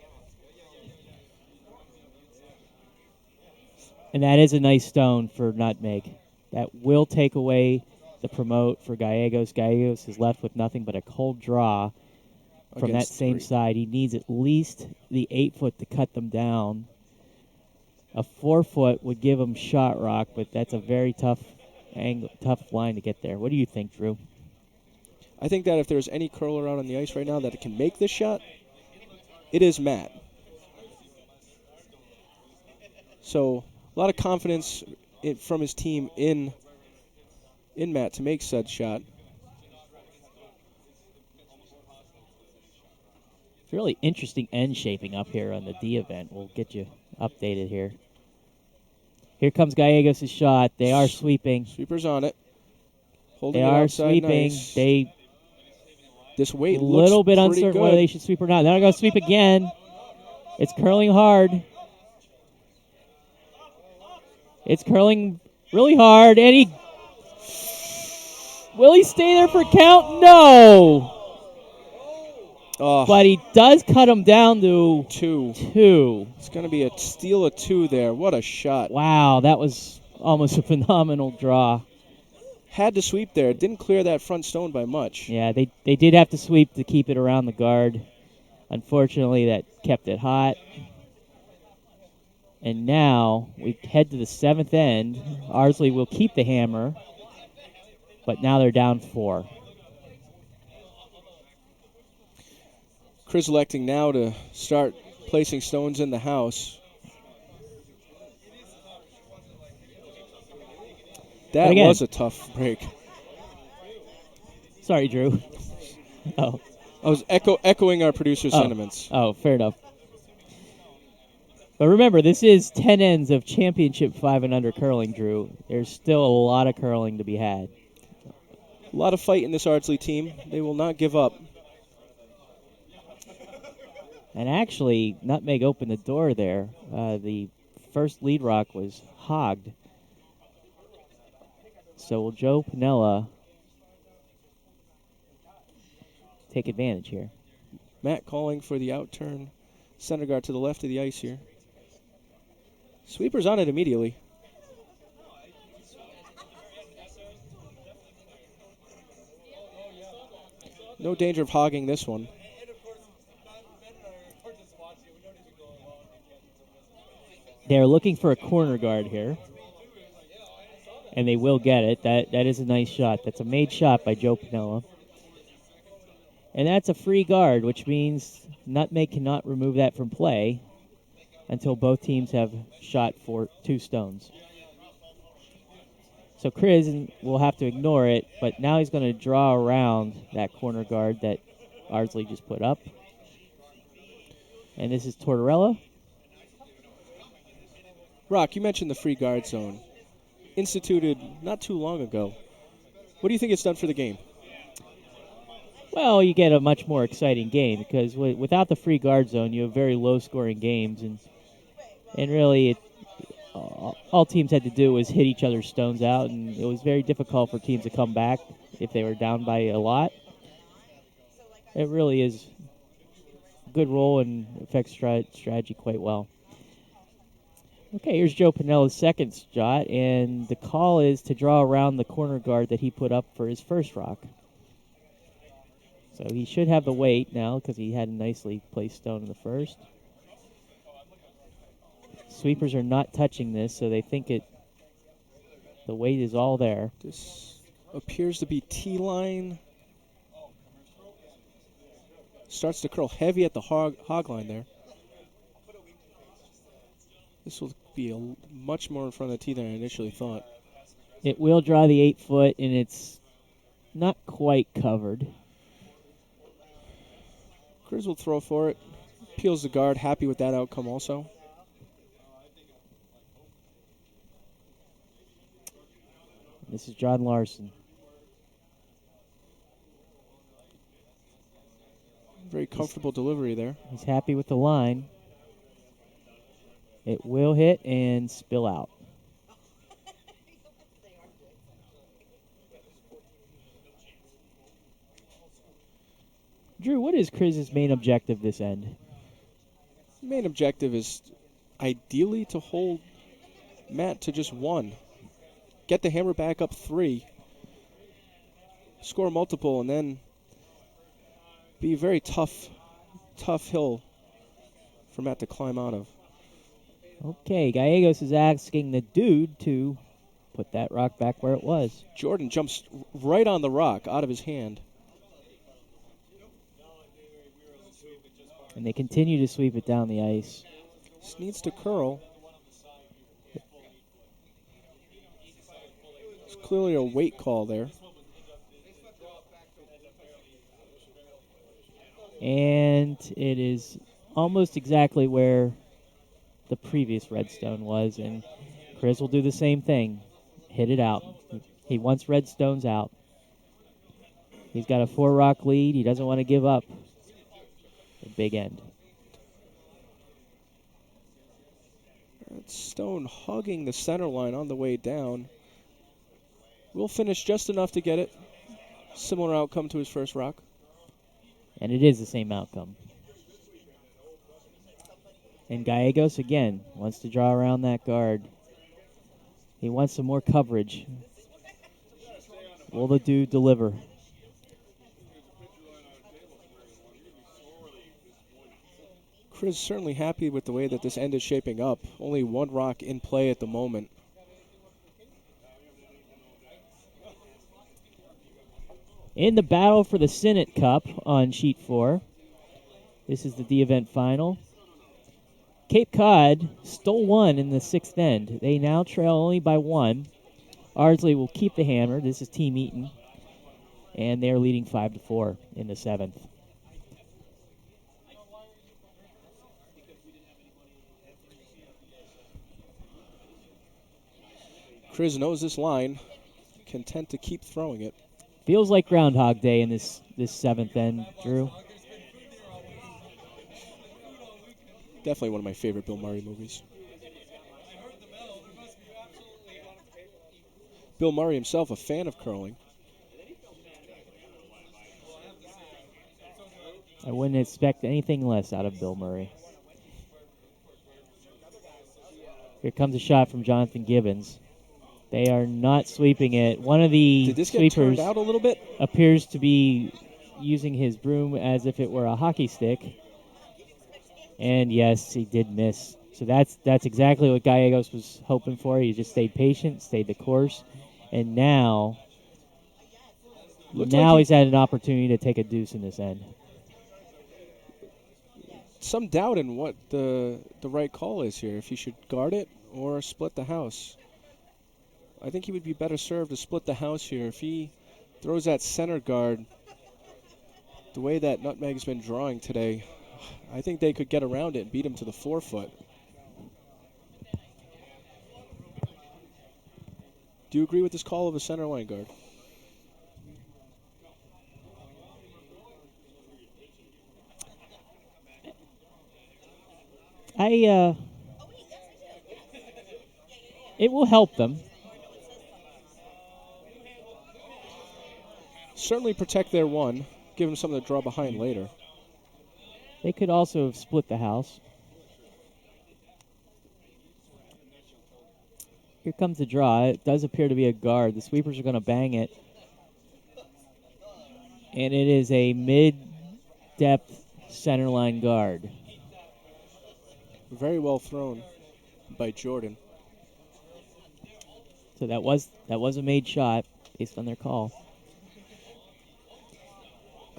And that is a nice stone for Nutmeg. That will take away the promote for Gallegos. Gallegos is left with nothing but a cold draw from that same side. He needs at least the 8-foot to cut them down. A 4-foot would give him shot rock, but that's a very tough angle, tough line to get there. What do you think, Drew? I think that if there's any curler out on the ice right now that can make this shot, it is Matt. So a lot of confidence from his team in Matt to make said shot. It's a really interesting end shaping up here on the D event. We'll get you updated here. Here comes Gallegos' shot. They are sweeping. Sweeper's on it. Holding they it are outside sweeping. Nice. This weight a looks little bit pretty uncertain good. whether they should sweep or not. They're going to sweep again. It's curling hard. It's curling really hard, and will he stay there for a count? No. Oh, but he does cut him down to 2. It's going to be a steal of 2 there. What a shot. Wow, that was almost a phenomenal draw. Had to sweep there. Didn't clear that front stone by much. Yeah, they did have to sweep to keep it around the guard. Unfortunately, that kept it hot. And now we head to the 7th end. Ardsley will keep the hammer, but now they're down 4. Chris electing now to start placing stones in the house. That was a tough break. Sorry, Drew. Oh. I was echoing our producer's sentiments. Oh, fair enough. But remember, this is 10 ends of championship 5 and under curling, Drew. There's still a lot of curling to be had. A lot of fight in this Ardsley team. They will not give up. And actually, Nutmeg opened the door there. The first lead rock was hogged. So will Joe Pinella take advantage here? Matt calling for the outturn. Center guard to the left of the ice here. Sweeper's on it immediately. No danger of hogging this one. They're looking for a corner guard here. And they will get it. That is a nice shot. That's a made shot by Joe Pinella. And that's a free guard, which means Nutmeg cannot remove that from play. until both teams have shot for 2 stones. So Chris will have to ignore it, but now he's going to draw around that corner guard that Ardsley just put up. And this is Tortorella. Rock, you mentioned the free guard zone. Instituted not too long ago. What do you think it's done for the game? Well, you get a much more exciting game because without the free guard zone, you have very low-scoring games, and really, all teams had to do was hit each other's stones out, and it was very difficult for teams to come back if they were down by a lot. It really is a good role and affects strategy quite well. Okay, here's Joe Pinella's second shot, and the call is to draw around the corner guard that he put up for his first rock. So he should have the weight now because he had a nicely placed stone in the first. Sweepers are not touching this, so they think the weight is all there. This appears to be T-line. Starts to curl heavy at the hog line there. This will be much more in front of the tee than I initially thought. It will draw the 8-foot, and it's not quite covered. Cruz will throw for it. Peels the guard, happy with that outcome also. This is John Larson. Very comfortable delivery there. He's happy with the line. It will hit and spill out. Drew, what is Chris's main objective this end? Main objective is ideally to hold Matt to just 1. Get the hammer back up 3. Score multiple, and then be a very tough hill for Matt to climb out of. Okay, Gallegos is asking the dude to put that rock back where it was. Jordan jumps right on the rock out of his hand. And they continue to sweep it down the ice. This needs to curl. It's clearly a weight call there. And it is almost exactly where the previous redstone was, and Chris will do the same thing. Hit it out. He wants redstones out. He's got a 4-rock lead. He doesn't want to give up a big end. That stone hugging the center line on the way down. Will finish just enough to get it. Similar outcome to his first rock. And it is the same outcome. And Gallegos, again, wants to draw around that guard. He wants some more coverage. Will the dude deliver? Chris certainly happy with the way that this end is shaping up. Only 1 rock in play at the moment. In the battle for the Senate Cup on sheet 4, this is the D-event final. Cape Cod stole 1 in the 6th end. They now trail only by 1. Ardsley will keep the hammer. This is Team Eaton. And they're leading 5-4 in the 7th. Chris knows this line. Content to keep throwing it. Feels like Groundhog Day in this 7th end, Drew. Definitely one of my favorite Bill Murray movies. Bill Murray himself, a fan of curling. I wouldn't expect anything less out of Bill Murray. Here comes a shot from Jonathan Gibbons. They are not sweeping it. One of the Did this get sweepers turned out a little bit? appears to be using his broom as if it were a hockey stick. And yes, he did miss. So that's exactly what Gallegos was hoping for. He just stayed patient, stayed the course, and now he's had an opportunity to take a deuce in this end. some doubt in what the right call is here, if he should guard it or split the house. I think he would be better served to split the house here. If he throws that center guard the way that Nutmeg's been drawing today, I think they could get around it and beat him to the forefoot. Do you agree with this call of a center line guard? It will help them. Certainly protect their one. Give them something to draw behind later. They could also have split the house. Here comes the draw. It does appear to be a guard. The sweepers are going to bang it. And it is a mid-depth center line guard. Very well thrown by Jordan. So that was a made shot based on their call.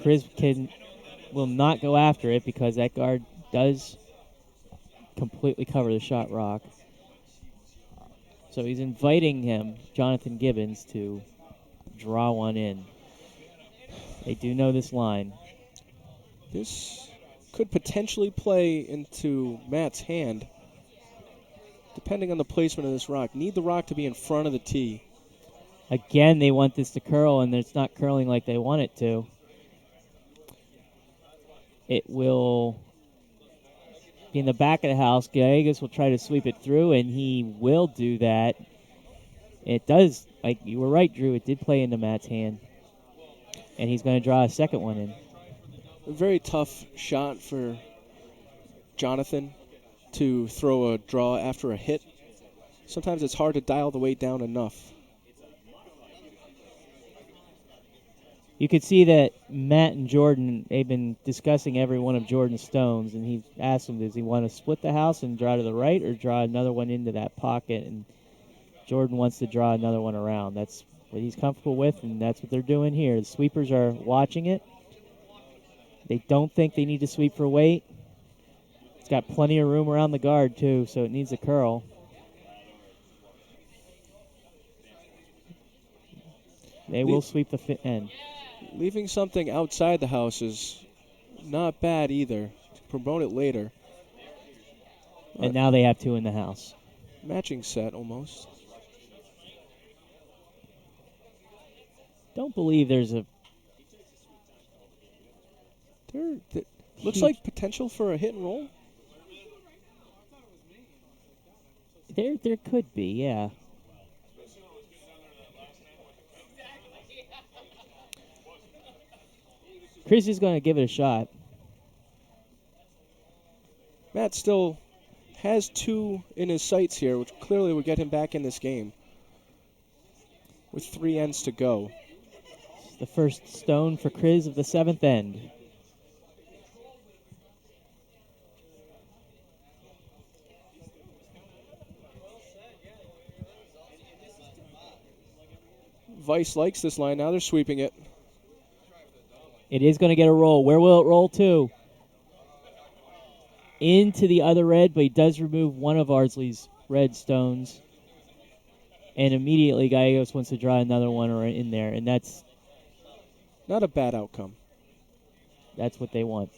Chris will not go after it because that guard does completely cover the shot rock. So he's inviting him, Jonathan Gibbons, to draw one in. They do know this line. This could potentially play into Matt's hand, depending on the placement of this rock. Need the rock to be in front of the tee. Again, they want this to curl, and it's not curling like they want it to. It will be in the back of the house. Gallegos will try to sweep it through, and he will do that. It does, like you were right, Drew, it did play into Matt's hand. And he's going to draw a second one in. A very tough shot for Jonathan to throw a draw after a hit. Sometimes it's hard to dial the weight down enough. You could see that Matt and Jordan, they've been discussing every one of Jordan's stones, and he asked him, does he want to split the house and draw to the right or draw another one into that pocket? And Jordan wants to draw another one around. That's what he's comfortable with, and that's what they're doing here. The sweepers are watching it. They don't think they need to sweep for weight. It's got plenty of room around the guard, too, so it needs a curl. They will sweep the end. Leaving something outside the house is not bad either. To promote it later. And now they have two in the house. Matching set almost. Don't believe there's a... Looks like potential for a hit and roll. There could be, yeah. Chris is going to give it a shot. Matt still has two in his sights here, which clearly would get him back in this game. With 3 ends to go. The first stone for Chris of the 7th end. Vice likes this line. Now they're sweeping it. It is going to get a roll. Where will it roll to? Into the other red, but he does remove one of Ardsley's red stones. And immediately Gallegos wants to draw another one in there, and that's not a bad outcome. That's what they want.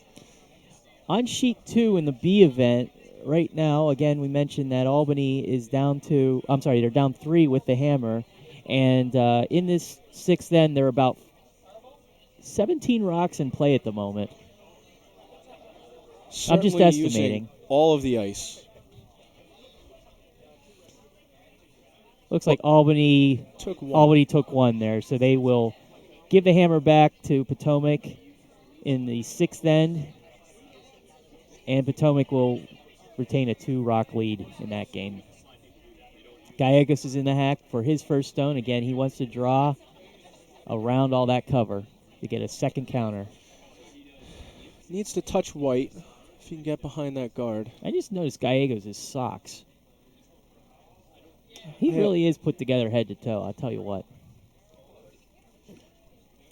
On sheet 2 in the B event, right now, again, we mentioned that Albany is down to, they're down 3 with the hammer. And in this 6th end, there are about 17 rocks in play at the moment. Certainly I'm just estimating. All of the ice. Looks like Albany took one there, so they will give the hammer back to Potomac in the 6th end, and Potomac will retain a 2-rock lead in that game. Gallegos is in the hack for his first stone. Again, he wants to draw around all that cover to get a second counter. Needs to touch white if he can get behind that guard. I just noticed Gallegos' socks. He really is put together head to toe, I'll tell you what.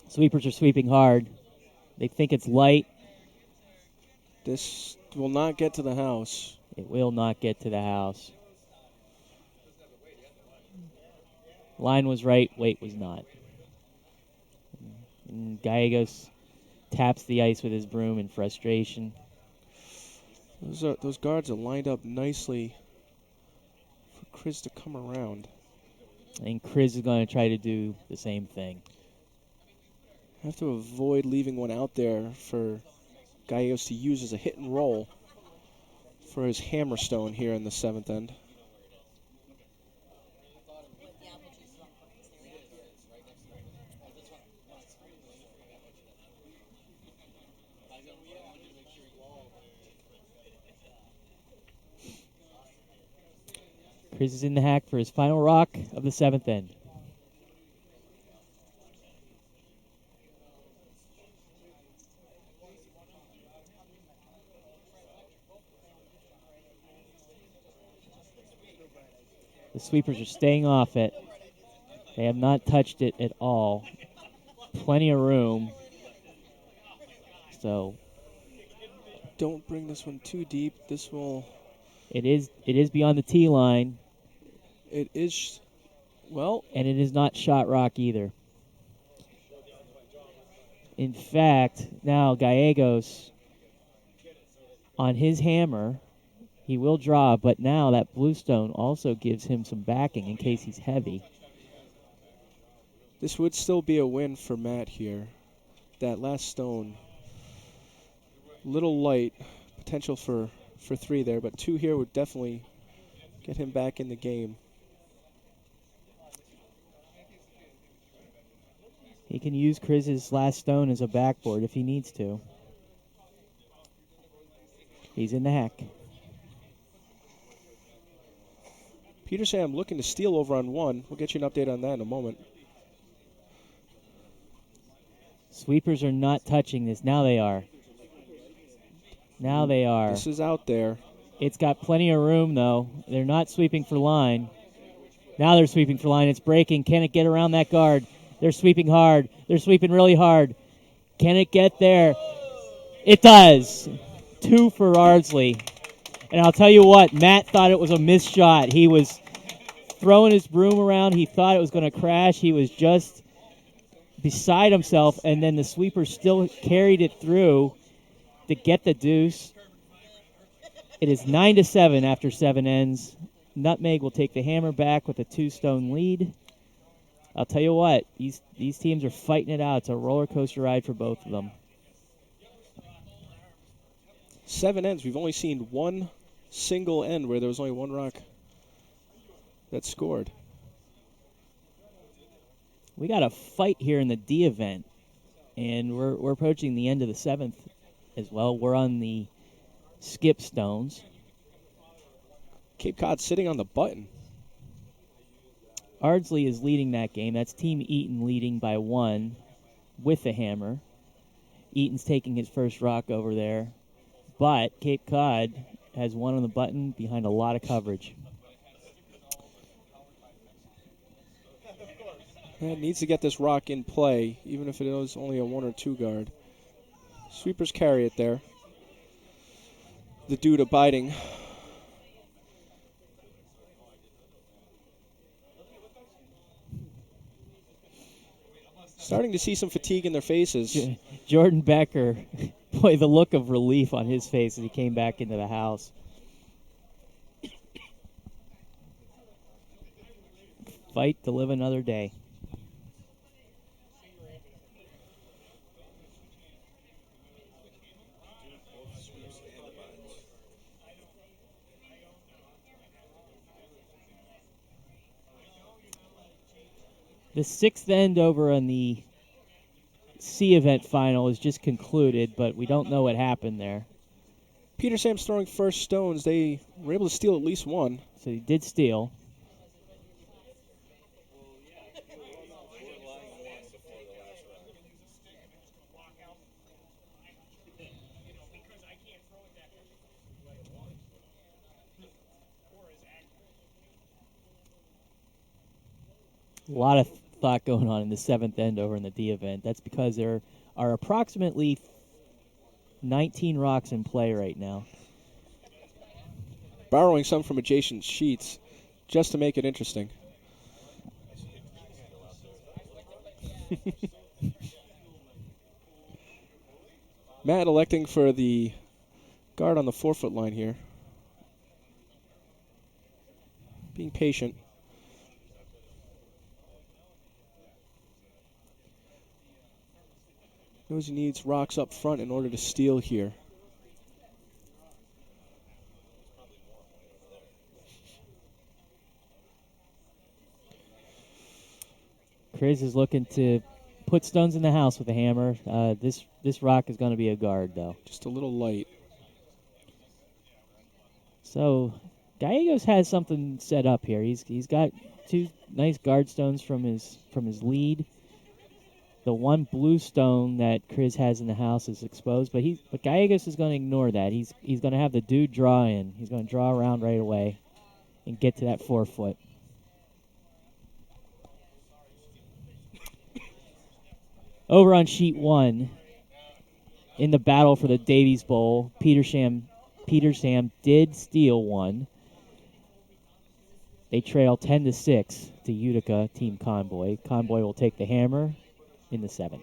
Sweepers are sweeping hard. They think it's light. This Will not get to the house. It will not get to the house. Line was right, weight was not. And Gallegos taps the ice with his broom in frustration. Those guards are lined up nicely for Chris to come around. And Chris is going to try to do the same thing. Have to avoid leaving one out there for Gallegos to use as a hit and roll for his hammerstone here in the 7th end. Chris is in the hack for his final rock of the 7th end. The sweepers are staying off it. They have not touched it at all. Plenty of room. So don't bring this one too deep. This will... It is beyond the tee line. It is, well... And it is not shot rock either. In fact, now Gallegos, on his hammer, he will draw, but now that bluestone also gives him some backing in case he's heavy. This would still be a win for Matt here. That last stone, little light, potential for 3 there, but 2 here would definitely get him back in the game. He can use Chris's last stone as a backboard if he needs to. He's in the hack. Peter Sam looking to steal over on 1. We'll get you an update on that in a moment. Sweepers are not touching this. Now they are. Now they are. This is out there. It's got plenty of room, though. They're not sweeping for line. Now they're sweeping for line. It's breaking. Can it get around that guard? They're sweeping hard. They're sweeping really hard. Can it get there? It does. 2 for Ardsley. And I'll tell you what, Matt thought it was a missed shot. He was throwing his broom around. He thought it was going to crash. He was just beside himself, and then the sweeper still carried it through to get the deuce. It is 9-7 after 7 ends. Nutmeg will take the hammer back with a 2-stone lead. I'll tell you what, these teams are fighting it out. It's a roller coaster ride for both of them. 7 ends. We've only seen one single end where there was only 1 rock that scored. We got a fight here in the D event, and we're approaching the end of the 7th as well. We're on the skip stones. Cape Cod sitting on the button. Ardsley is leading that game. That's Team Eaton leading by 1 with the hammer. Eaton's taking his first rock over there. But Cape Cod has 1 on the button behind a lot of coverage. Man needs to get this rock in play, even if it is only a 1 or 2 guard. Sweepers carry it there. The dude abiding. Starting to see some fatigue in their faces. Jordan Becker, boy, the look of relief on his face as he came back into the house. Fight to live another day. The 6th end over on the C event final is just concluded, but we don't know what happened there. Peter Sam's throwing first stones. They were able to steal at least 1. So he did steal. A lot of thought going on in the 7th end over in the D event. That's because there are approximately 19 rocks in play right now. borrowing some from adjacent sheets just to make it interesting. Matt electing for the guard on the 4-foot line here. Being patient. Knows he needs rocks up front in order to steal here. Chris is looking to put stones in the house with a hammer. This rock is going to be a guard, though. Just a little light. So Gallegos has something set up here. He's got 2 nice guard stones from his lead. The one blue stone that Chris has in the house is exposed, but Gallegos is going to ignore that. He's going to have the dude draw in. He's going to draw around right away and get to that 4-foot. Over on sheet 1, in the battle for the Davies Bowl, Petersham did steal one. They trail 10-6 to Utica Team Convoy. Convoy will take the hammer in the 7th.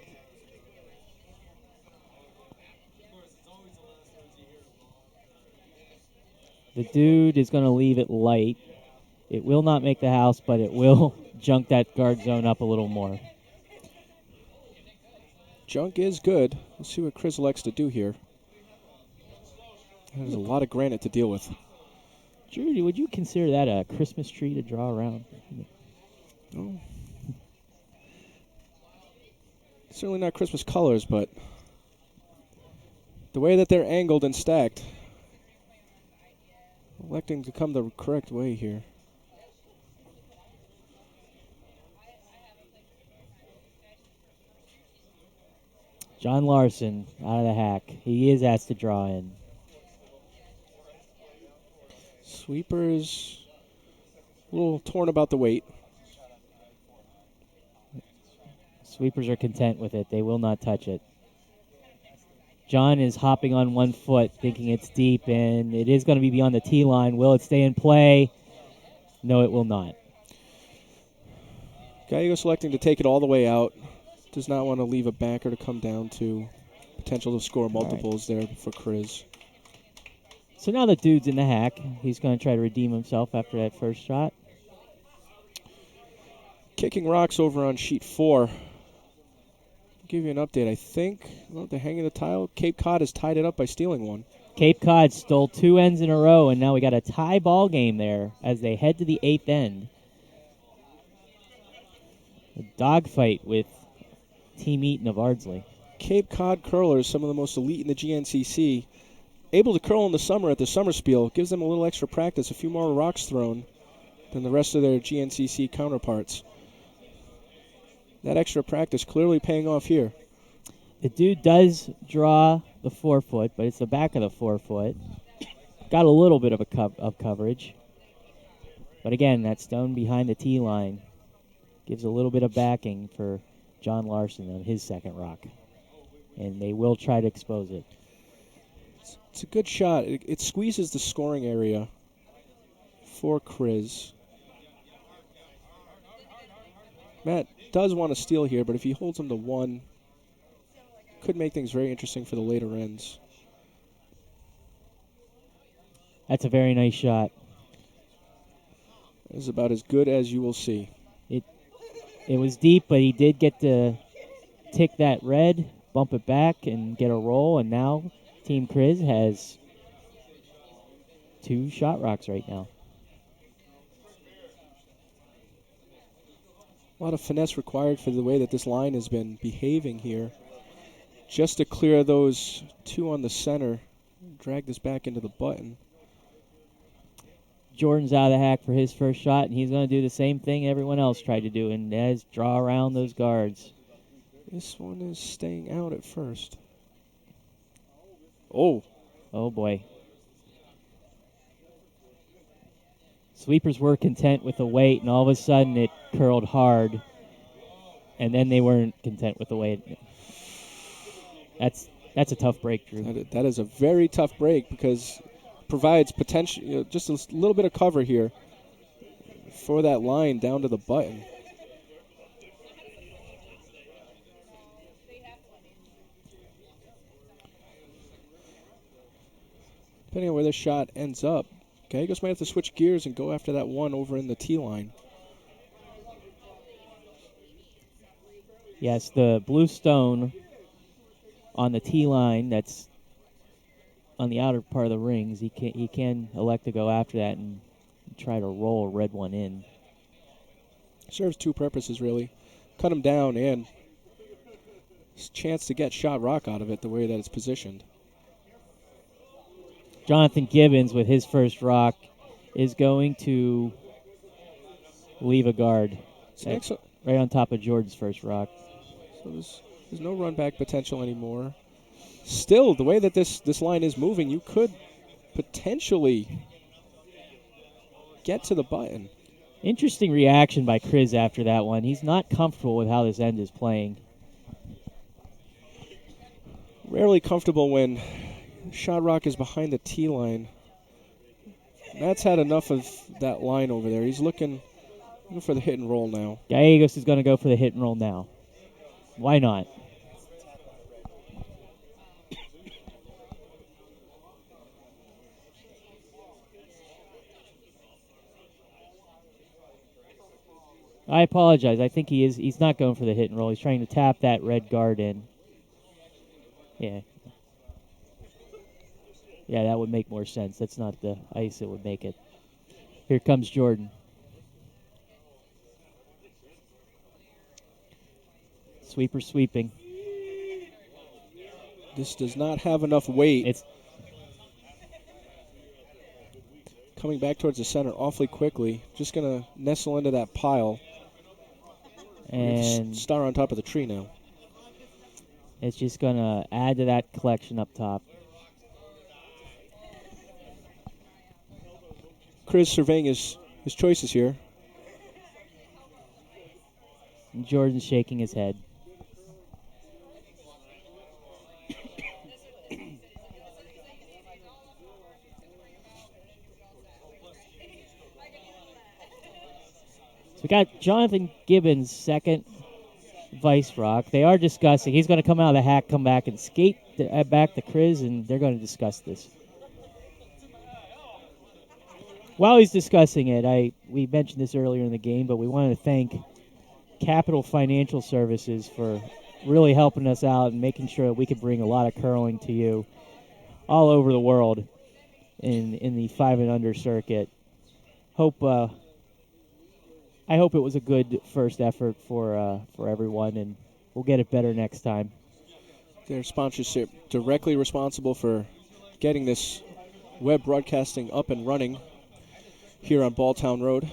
The dude is going to leave it light. It will not make the house, but it will junk that guard zone up a little more. Junk is good. Let's see what Chris elects to do here. There's a lot of granite to deal with. Judy, would you consider that a Christmas tree to draw around? No. Certainly not Christmas colors, but the way that they're angled and stacked, electing to come the correct way here. John Larson out of the hack. He is asked to draw in. Sweepers a little torn about the weight. Sweepers are content with it. They will not touch it. John is hopping on 1 foot, thinking it's deep, and it is going to be beyond the tee line. Will it stay in play? No, it will not. Gallego selecting to take it all the way out. Does not want to leave a banker to come down to. Potential to score multiples there for Chris. So now the dude's in the hack. He's going to try to redeem himself after that first shot. Kicking rocks over on sheet 4. Give you an update. I think they're hanging the tile. Cape Cod has tied it up by stealing one. Cape Cod stole 2 ends in a row, and now we got a tie ball game there as they head to the 8th end. A dogfight with Team Eaton of Ardsley. Cape Cod curlers, some of the most elite in the GNCC, able to curl in the summer at the summer spiel, gives them a little extra practice, a few more rocks thrown than the rest of their GNCC counterparts. That extra practice clearly paying off here. The dude does draw the 4 foot, but it's the back of the 4 foot. Got a little bit of coverage. But again, that stone behind the tee line gives a little bit of backing for John Larson on his second rock. And they will try to expose it. It's a good shot. It squeezes the scoring area for Chris. Matt does want to steal here, but if he holds him to 1, could make things very interesting for the later ends. That's a very nice shot. This is about as good as you will see. It was deep, but he did get to tick that red, bump it back, and get a roll, and now Team Chris has 2 shot rocks right now. A lot of finesse required for the way that this line has been behaving here. Just to clear those 2 on the center, drag this back into the button. Jordan's out of the hack for his first shot, and he's going to do the same thing everyone else tried to do, and that is draw around those guards. This one is staying out at first. Oh. Oh, boy. Sweepers were content with the weight, and all of a sudden it curled hard, and then they weren't content with the weight. That's a tough break, Drew. That is a very tough break because provides potential, just a little bit of cover here for that line down to the button. Depending on where this shot ends up, Gallegos might have to switch gears and go after that one over in the tee line. Yes, the blue stone on the tee line that's on the outer part of the rings, he can elect to go after that and try to roll a red one in. Serves two purposes, really. Cut him down and chance to get shot rock out of it the way that it's positioned. Jonathan Gibbons with his first rock is going to leave a guard right on top of Jordan's first rock. So there's no run back potential anymore. Still, the way that this line is moving, you could potentially get to the button. Interesting reaction by Chris after that one. He's not comfortable with how this end is playing. Rarely comfortable when shot rock is behind the tee line. Matt's had enough of that line over there. He's looking for the hit and roll now. Gallegos is going to go for the hit and roll now. Why not? I apologize. I think he's not going for the hit and roll. He's trying to tap that red guard in. Yeah. Yeah, that would make more sense. That's not the ice that would make it. Here comes Jordan. Sweeper sweeping. This does not have enough weight. It's coming back towards the center awfully quickly. Just going to nestle into that pile. And star on top of the tree now. It's just going to add to that collection up top. Chris surveying his choices here. And Jordan's shaking his head. So we got Jonathan Gibbons, second vice rock. They are discussing. He's going to come out of the hack, come back, and skate back to Chris, and they're going to discuss this. While he's discussing it, we mentioned this earlier in the game, but we wanted to thank Capital Financial Services for really helping us out and making sure that we could bring a lot of curling to you all over the world in the 5 and under circuit. I hope it was a good first effort for everyone, and we'll get it better next time. Their sponsorship directly responsible for getting this web broadcasting up and running here on Balltown Road.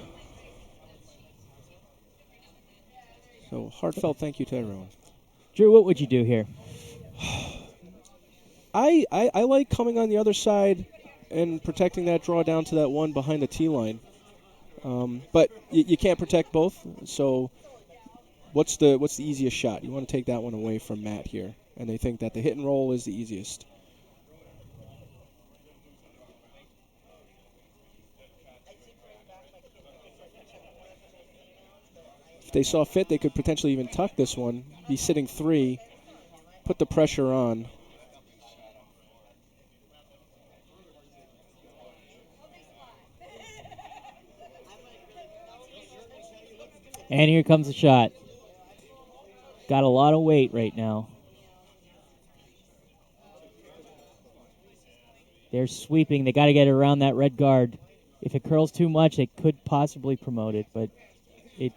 So heartfelt thank you to everyone. Drew, what would you do here? I like coming on the other side and protecting that draw down to that one behind the tee line. But you can't protect both, so what's the easiest shot? You want to take that one away from Matt here, and they think that the hit and roll is the easiest. If they saw fit, they could potentially even tuck this one, be sitting 3, put the pressure on. And here comes the shot. Got a lot of weight right now. They're sweeping. They got to get it around that red guard. If it curls too much, they could possibly promote it, but it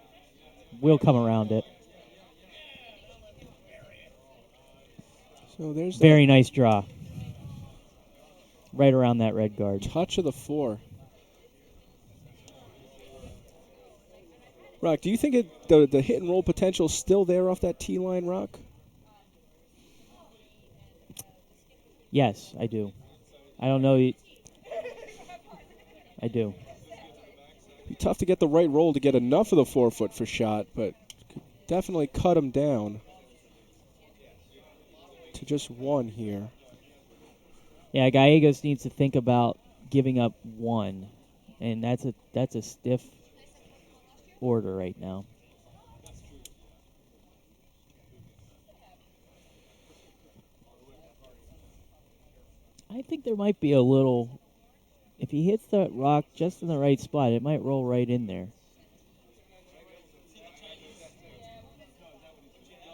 will come around it. So there's very nice draw. Right around that red guard. Touch of the 4. Rock, do you think the hit and roll potential is still there off that tee line, Rock? Yes, I do. I don't know. I do. Be tough to get the right roll to get enough of the 4-foot for shot, but could definitely cut him down to just 1 here. Yeah, Gallegos needs to think about giving up 1, and that's a stiff order right now. I think there might be a little. If he hits the rock just in the right spot, it might roll right in there.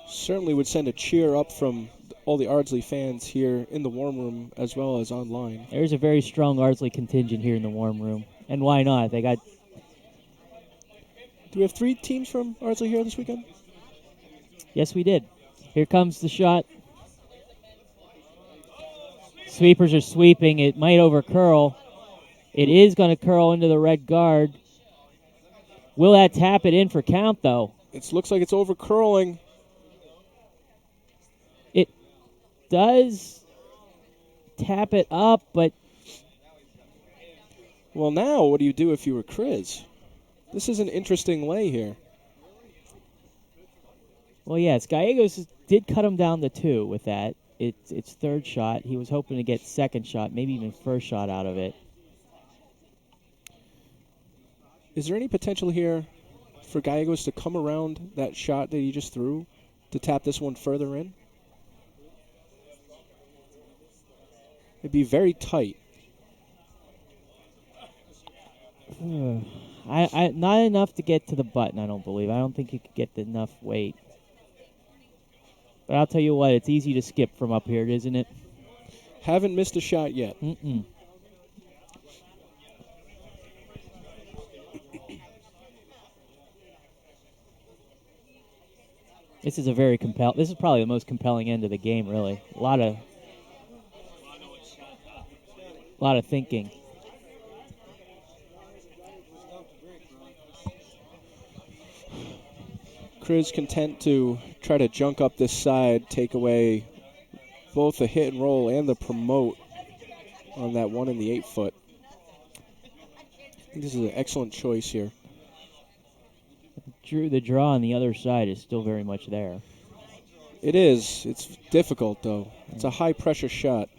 Certainly would send a cheer up from all the Ardsley fans here in the warm room as well as online. There's a very strong Ardsley contingent here in the warm room, and why not? They got. Do we have 3 teams from Ardsley here this weekend? Yes, we did. Here comes the shot. Sweepers are sweeping. It might overcurl. It is going to curl into the red guard. Will that tap it in for count, though? It looks like it's over curling. It does tap it up, but... Well, now what do you do if you were Chris? This is an interesting lay here. Well, yes, Gallegos did cut him down to 2 with that. It's third shot. He was hoping to get second shot, maybe even first shot out of it. Is there any potential here for Gallegos to come around that shot that he just threw to tap this one further in? It'd be very tight. I not enough to get to the button, I don't believe. I don't think you could get enough weight. But I'll tell you what, it's easy to skip from up here, isn't it? Haven't missed a shot yet. Mm-mm. This is this is probably the most compelling end of the game, really. A lot of thinking. Chris content to try to junk up this side, take away both the hit and roll and the promote on that 1 in the 8 foot. I think this is an excellent choice here. The draw on the other side is still very much there. It is. It's difficult, though. It's a high-pressure shot.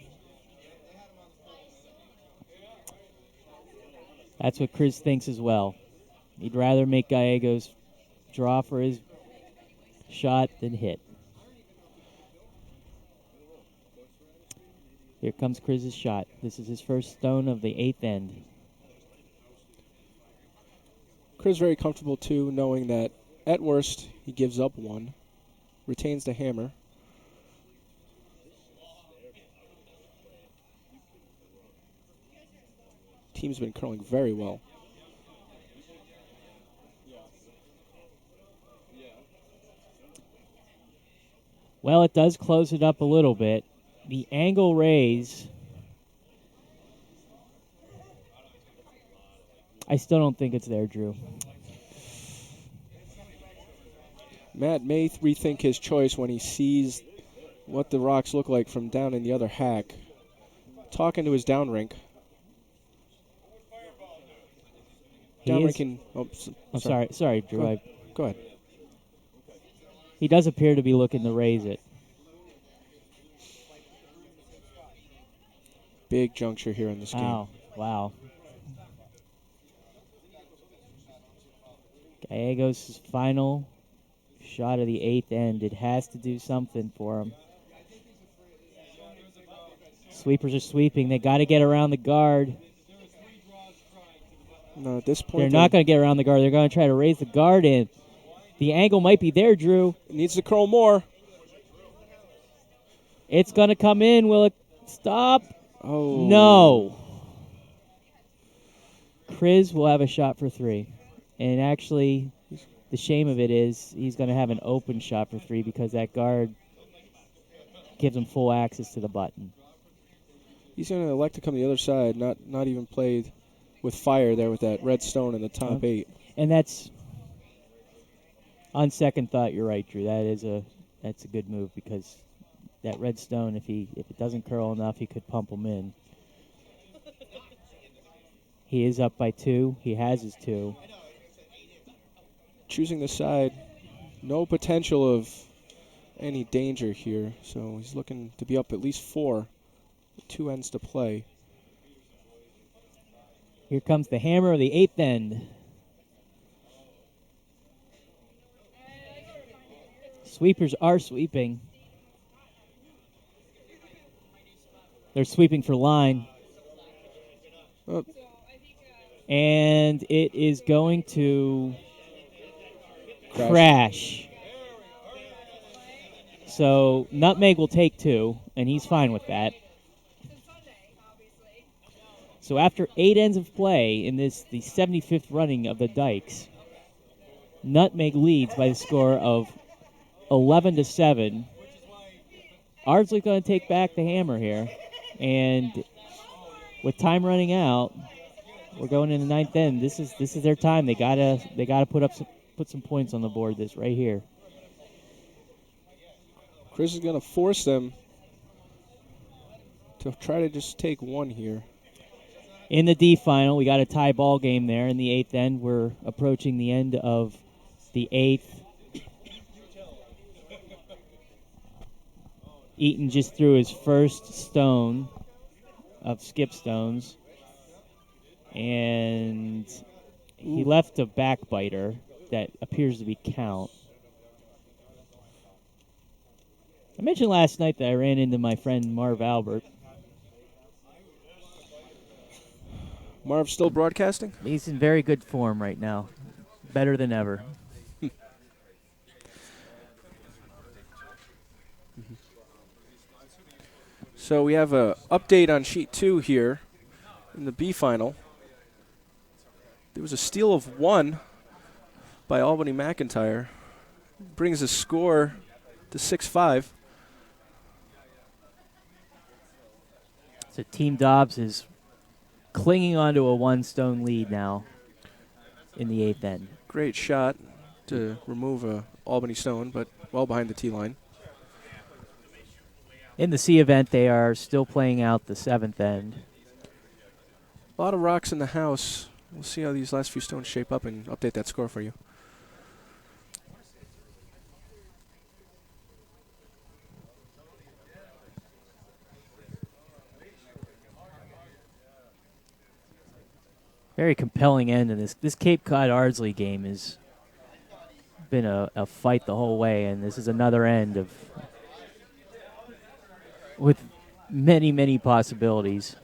That's what Chris thinks as well. He'd rather make Gallegos draw for his shot than hit. Here comes Chris's shot. This is his first stone of the 8th end. Chris very comfortable, too, knowing that at worst he gives up 1, retains the hammer. Team's been curling very well. Well, it does close it up a little bit. The angle raise, I still don't think it's there, Drew. Matt may rethink his choice when he sees what the rocks look like from down in the other hack. Talking to his downrink. I'm sorry, Drew. Go ahead. He does appear to be looking to raise it. Big juncture here in this game. Wow. Gallegos' final shot of the 8th end. It has to do something for him. Sweepers are sweeping. They got to get around the guard. No, at this point they're not going to get around the guard. They're going to try to raise the guard in. The angle might be there, Drew. It needs to curl more. It's going to come in. Will it stop? Oh. No. Chris will have a shot for 3. And actually, the shame of it is he's going to have an open shot for 3 because that guard gives him full access to the button. He's going to elect to come to the other side, not even play with fire there with that red stone in the top 8. And that's, on second thought, you're right, Drew. That's a good move because that red stone, if it doesn't curl enough, he could pump him in. He is up by 2. He has his 2. Choosing the side, no potential of any danger here. So he's looking to be up at least 4. 2 ends to play. Here comes the hammer of the 8th end. Sweepers are sweeping. They're sweeping for line. Oh. And it is going to crash. So Nutmeg will take 2, and he's fine with that. So after 8 ends of play in the 75th running of the Dykes, Nutmeg leads by the score of 11-7. Ardsley's going to take back the hammer here, and with time running out, we're going in the 9th end. This is their time. They gotta put some points on the board. This right here. Chris is going to force them to try to just take 1 here. In the D final, we got a tie ball game there in the 8th end. We're approaching the end of the 8th. Eaton just threw his first stone of skip stones, and he left a backbiter that appears to be count. I mentioned last night that I ran into my friend Marv Albert. Marv still broadcasting? He's in very good form right now, better than ever. So we have an update on sheet 2 here in the B final. There was a steal of 1 by Albany McIntyre. Brings the score to 6-5. So Team Dobbs is clinging onto a 1-stone lead now in the 8th end. Great shot to remove a Albany stone, but well behind the tee line. In the C event, they are still playing out the 7th end. A lot of rocks in the house. We'll see how these last few stones shape up and update that score for you. Very compelling end in this. This Cape Cod Ardsley game has been a fight the whole way, and this is another end of with many, many possibilities.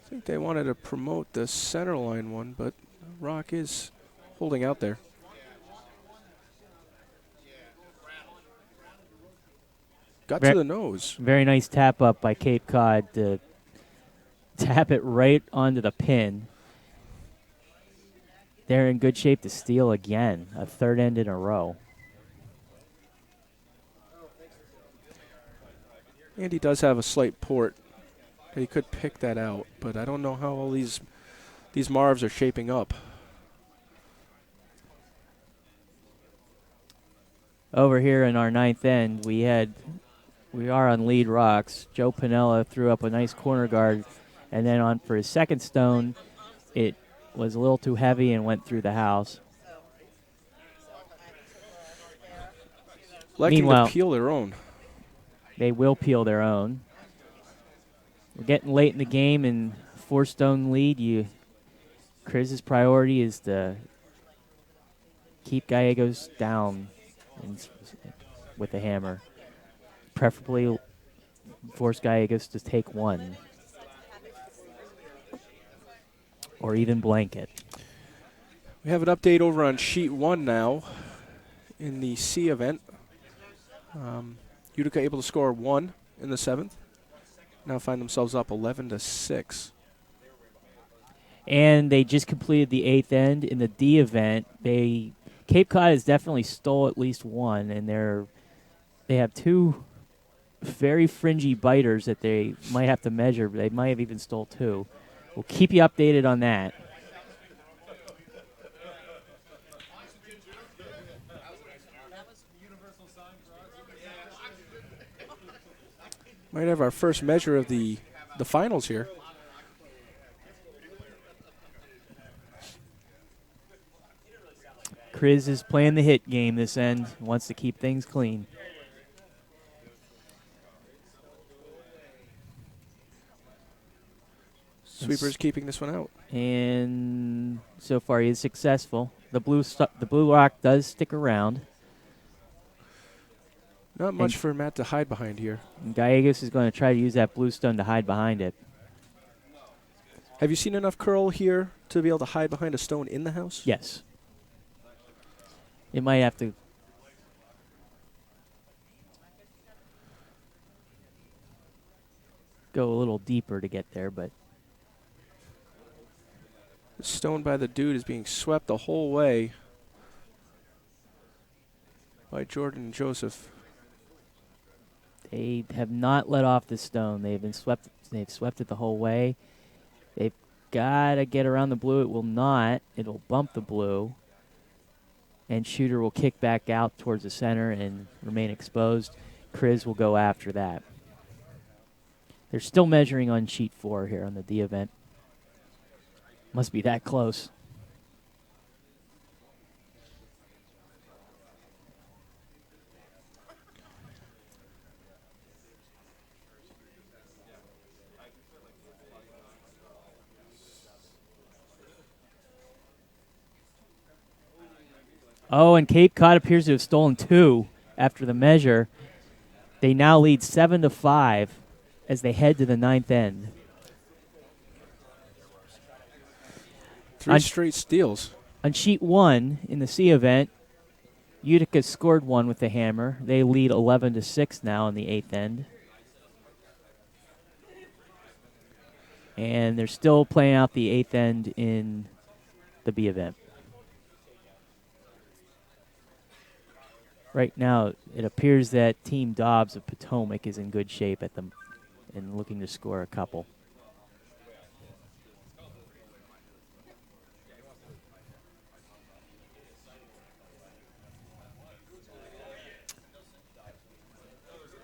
I think they wanted to promote the center line one, but Rock is holding out there. Got to the nose. Very nice tap up by Cape Cod to tap it right onto the pin. They're in good shape to steal again, a 3rd end in a row. Andy does have a slight port. He could pick that out, but I don't know how all these Marvs are shaping up. Over here in our 9th end, we are on lead rocks. Joe Pinella threw up a nice corner guard, and then on for his 2nd stone, it was a little too heavy and went through the house. Liking Meanwhile, to peel their own. They will peel their own. We're getting late in the game and 4-stone lead. Chris's priority is to keep Gallegos down with the hammer. Preferably force Gallegos to take 1. Or even blanket. We have an update over on sheet 1 now in the C event. Utica able to score 1 in the 7th. Now find themselves up 11-6. And they just completed the 8th end in the D event. Cape Cod has definitely stole at least 1, and they have 2 very fringy biters that they might have to measure. They might have even stole 2. We'll keep you updated on that. Might have our first measure of the finals here. Chris is playing the hit game this end, wants to keep things clean. Sweeper's keeping this one out. And so far he is successful. The blue rock does stick around. Not much for Matt to hide behind here. And Gallegos is going to try to use that blue stone to hide behind it. Have you seen enough curl here to be able to hide behind a stone in the house? Yes. It might have to go a little deeper to get there, but The stone by the dude is being swept the whole way by Jordan and Joseph. they have not let off the stone. They've swept it the whole way. They've got to get around the blue. It will not. It'll bump the blue. And shooter will kick back out towards the center and remain exposed. Chris will go after that. They're still measuring on sheet 4 here on the D event. Must be that close. Oh, and Cape Cod appears to have stolen 2 after the measure. They now lead 7-5 as they head to the 9th end. 3 straight steals. On sheet 1 in the C event, Utica scored 1 with the hammer. They lead 11-6 now in the 8th end. And they're still playing out the 8th end in the B event. Right now, it appears that Team Dobbs of Potomac is in good shape at them and looking to score a couple.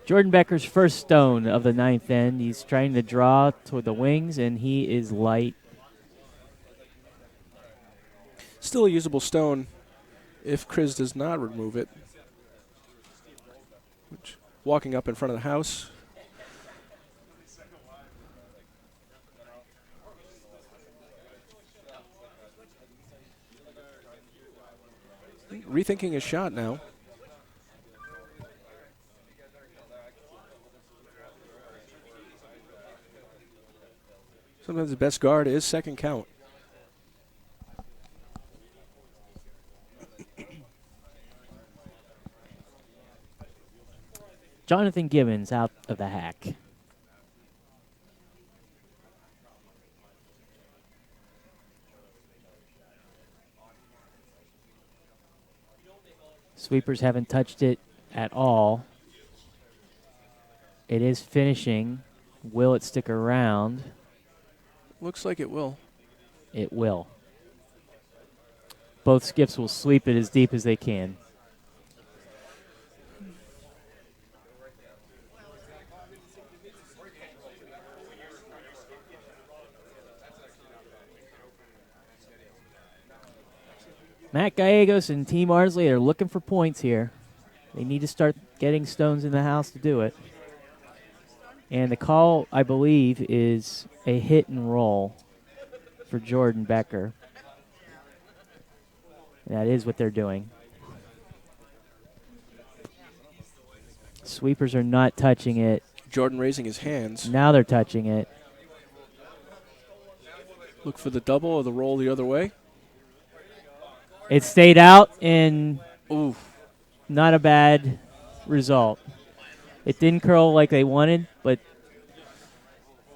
Jordan Becker's first stone of the 9th end. He's trying to draw toward the wings, and he is light. Still a usable stone if Chris does not remove it. Walking up in front of the house. Rethinking his shot now. Sometimes the best guard is second count. Jonathan Gibbons out of the hack. Sweepers haven't touched it at all. It is finishing. Will it stick around? Looks like it will. It will. Both skips will sweep it as deep as they can. Matt Gallegos and Team Ardsley are looking for points here. They need to start getting stones in the house to do it. And the call, I believe, is a hit and roll for Jordan Becker. That is what they're doing. Sweepers are not touching it. Jordan raising his hands. Now they're touching it. Look for the double or the roll the other way. It stayed out, and Ooh. not a bad result. It didn't curl like they wanted, but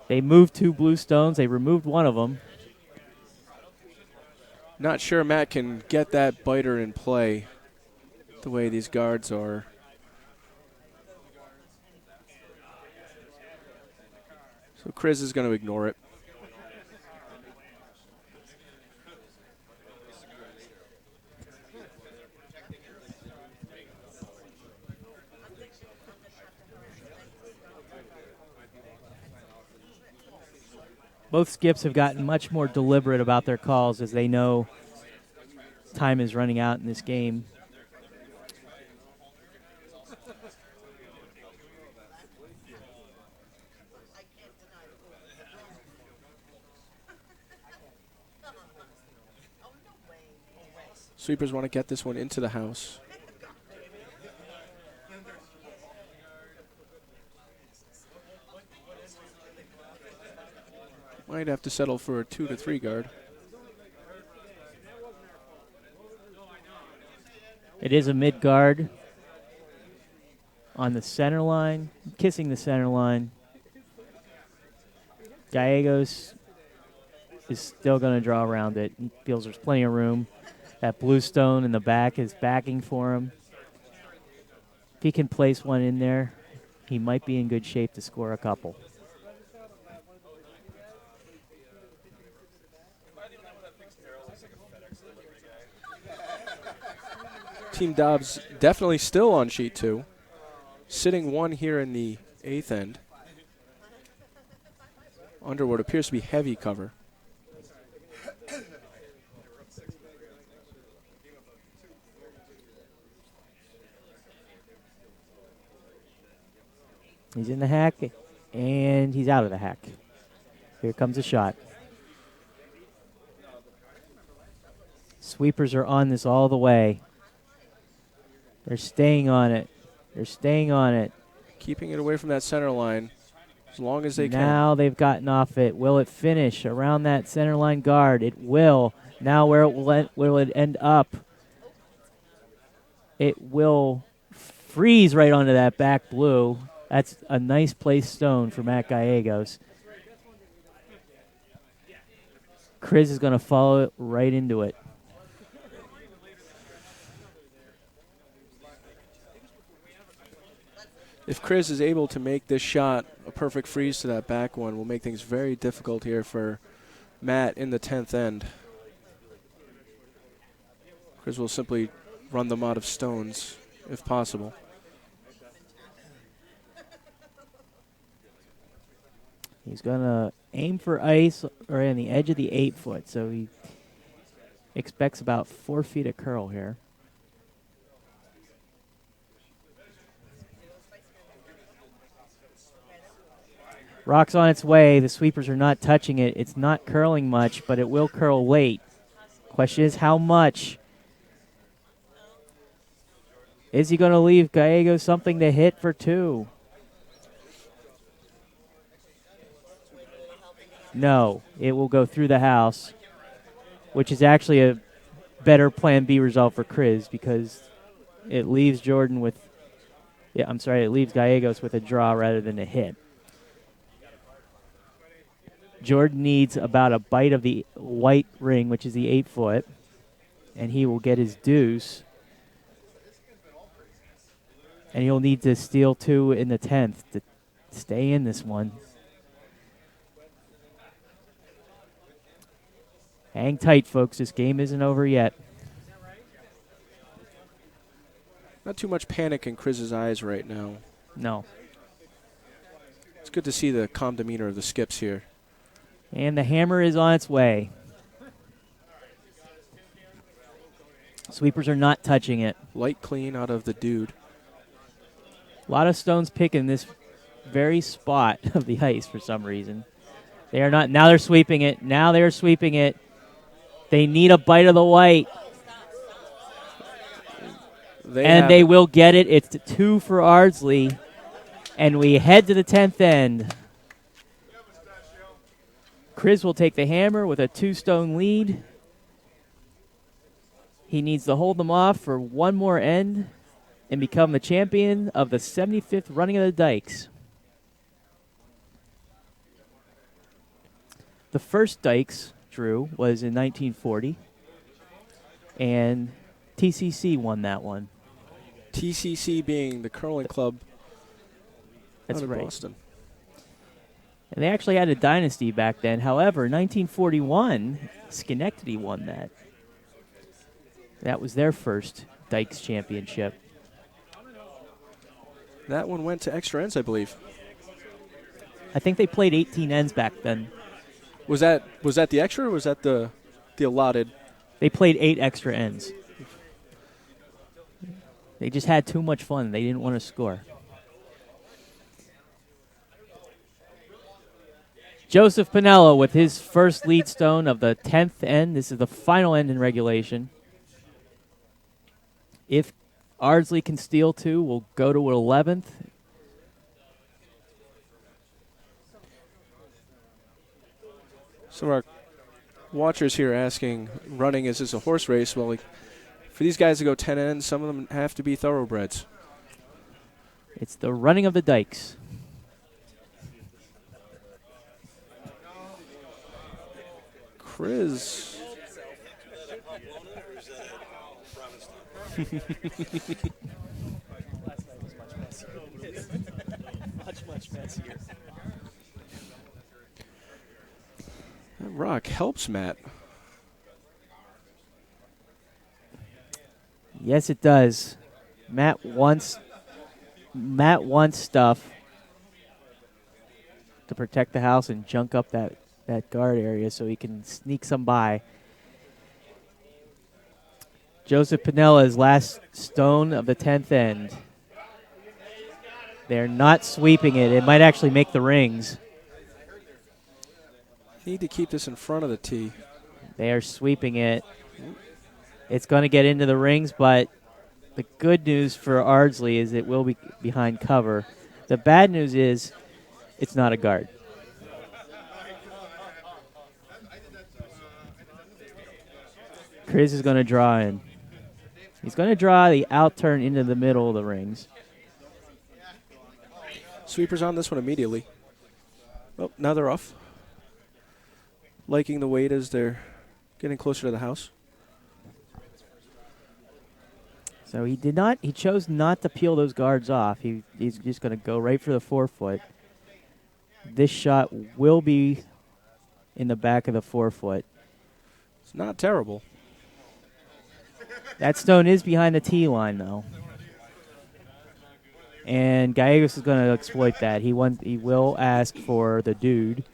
they moved 2 blue stones. They removed one of them. Not sure Matt can get that biter in play the way these guards are. So Chris is going to ignore it. Both skips have gotten much more deliberate about their calls as they know time is running out in this game. Sweepers want to get this one into the house. Might have to settle for a 2 to 3 guard. It is a mid guard on the center line, kissing the center line. Gallegos is still going to draw around it. He feels there's plenty of room. That blue stone in the back is backing for him. If he can place one in there, he might be in good shape to score a couple. Team Dobbs definitely still on sheet 2. Sitting 1 here in the 8th end. Under what appears to be heavy cover. He's in the hack, and he's out of the hack. Here comes a shot. Sweepers are on this all the way. They're staying on it. They're staying on it. Keeping it away from that center line as long as they can. Now they've gotten off it. Will it finish around that center line guard? It will. Now where will it end up? It will freeze right onto that back blue. That's a nice placed stone for Matt Gallegos. Chris is going to follow it right into it. If Chris is able to make this shot a perfect freeze to that back one, will make things very difficult here for Matt in the 10th end. Chris will simply run them out of stones if possible. He's going to aim for ice or on the edge of the 8-foot, so he expects about 4 feet of curl here. Rock's on its way. The sweepers are not touching it. It's not curling much, but it will curl late. Question is how much? Is he going to leave Gallegos something to hit for 2? No, it will go through the house, which is actually a better plan B result for Chris because it leaves Jordan with, it leaves Gallegos with a draw rather than a hit. Jordan needs about a bite of the white ring, which is the 8-foot, and he will get his deuce. And he'll need to steal 2 in the 10th to stay in this one. Hang tight, folks. This game isn't over yet. Not too much panic in Chris's eyes right now. No. It's good to see the calm demeanor of the skips here. And the hammer is on its way. Sweepers are not touching it. Light clean out of the dude. A lot of stones picking this very spot of the ice for some reason. They are not. Now they're sweeping it. Now they're sweeping it. They need a bite of the white. They will get it. It's 2 for Ardsley. And we head to the 10th end. Chris will take the hammer with a 2-stone lead. He needs to hold them off for one more end and become the champion of the 75th running of the Dykes. The first Dykes, Drew, was in 1940, and TCC won that one. TCC being the curling club That's out of right. Boston. And they actually had a dynasty back then. However, 1941, Schenectady won that. That was their first Dykes championship. That one went to extra ends, I believe. I think they played 18 ends back then. Was that the extra or was that the allotted? They played 8 extra ends. They just had too much fun. They didn't want to score. Joseph Pinello with his first lead stone of the 10th end. This is the final end in regulation. If Ardsley can steal 2, we'll go to 11th. Some of our watchers here asking, running, is this a horse race? Well, for these guys to go 10 ends, some of them have to be thoroughbreds. It's the running of the Dykes. Chris. Much messier. That rock helps Matt. Yes, it does. Matt wants stuff to protect the house and junk up that guard area so he can sneak some by. Joseph Pinella's last stone of the 10th end. They're not sweeping it. It might actually make the rings. Need to keep this in front of the tee. They are sweeping it. It's going to get into the rings, but the good news for Ardsley is it will be behind cover. The bad news is it's not a guard. Chris is going to draw in. He's going to draw the outturn into the middle of the rings. Sweepers on this one immediately. Oh, now they're off. Liking the weight as they're getting closer to the house. So he chose not to peel those guards off. He's just going to go right for the 4-foot. This shot will be in the back of the 4-foot. It's not terrible. That stone is behind the tee line, though. And Gallegos is going to exploit that. He will ask for the dude,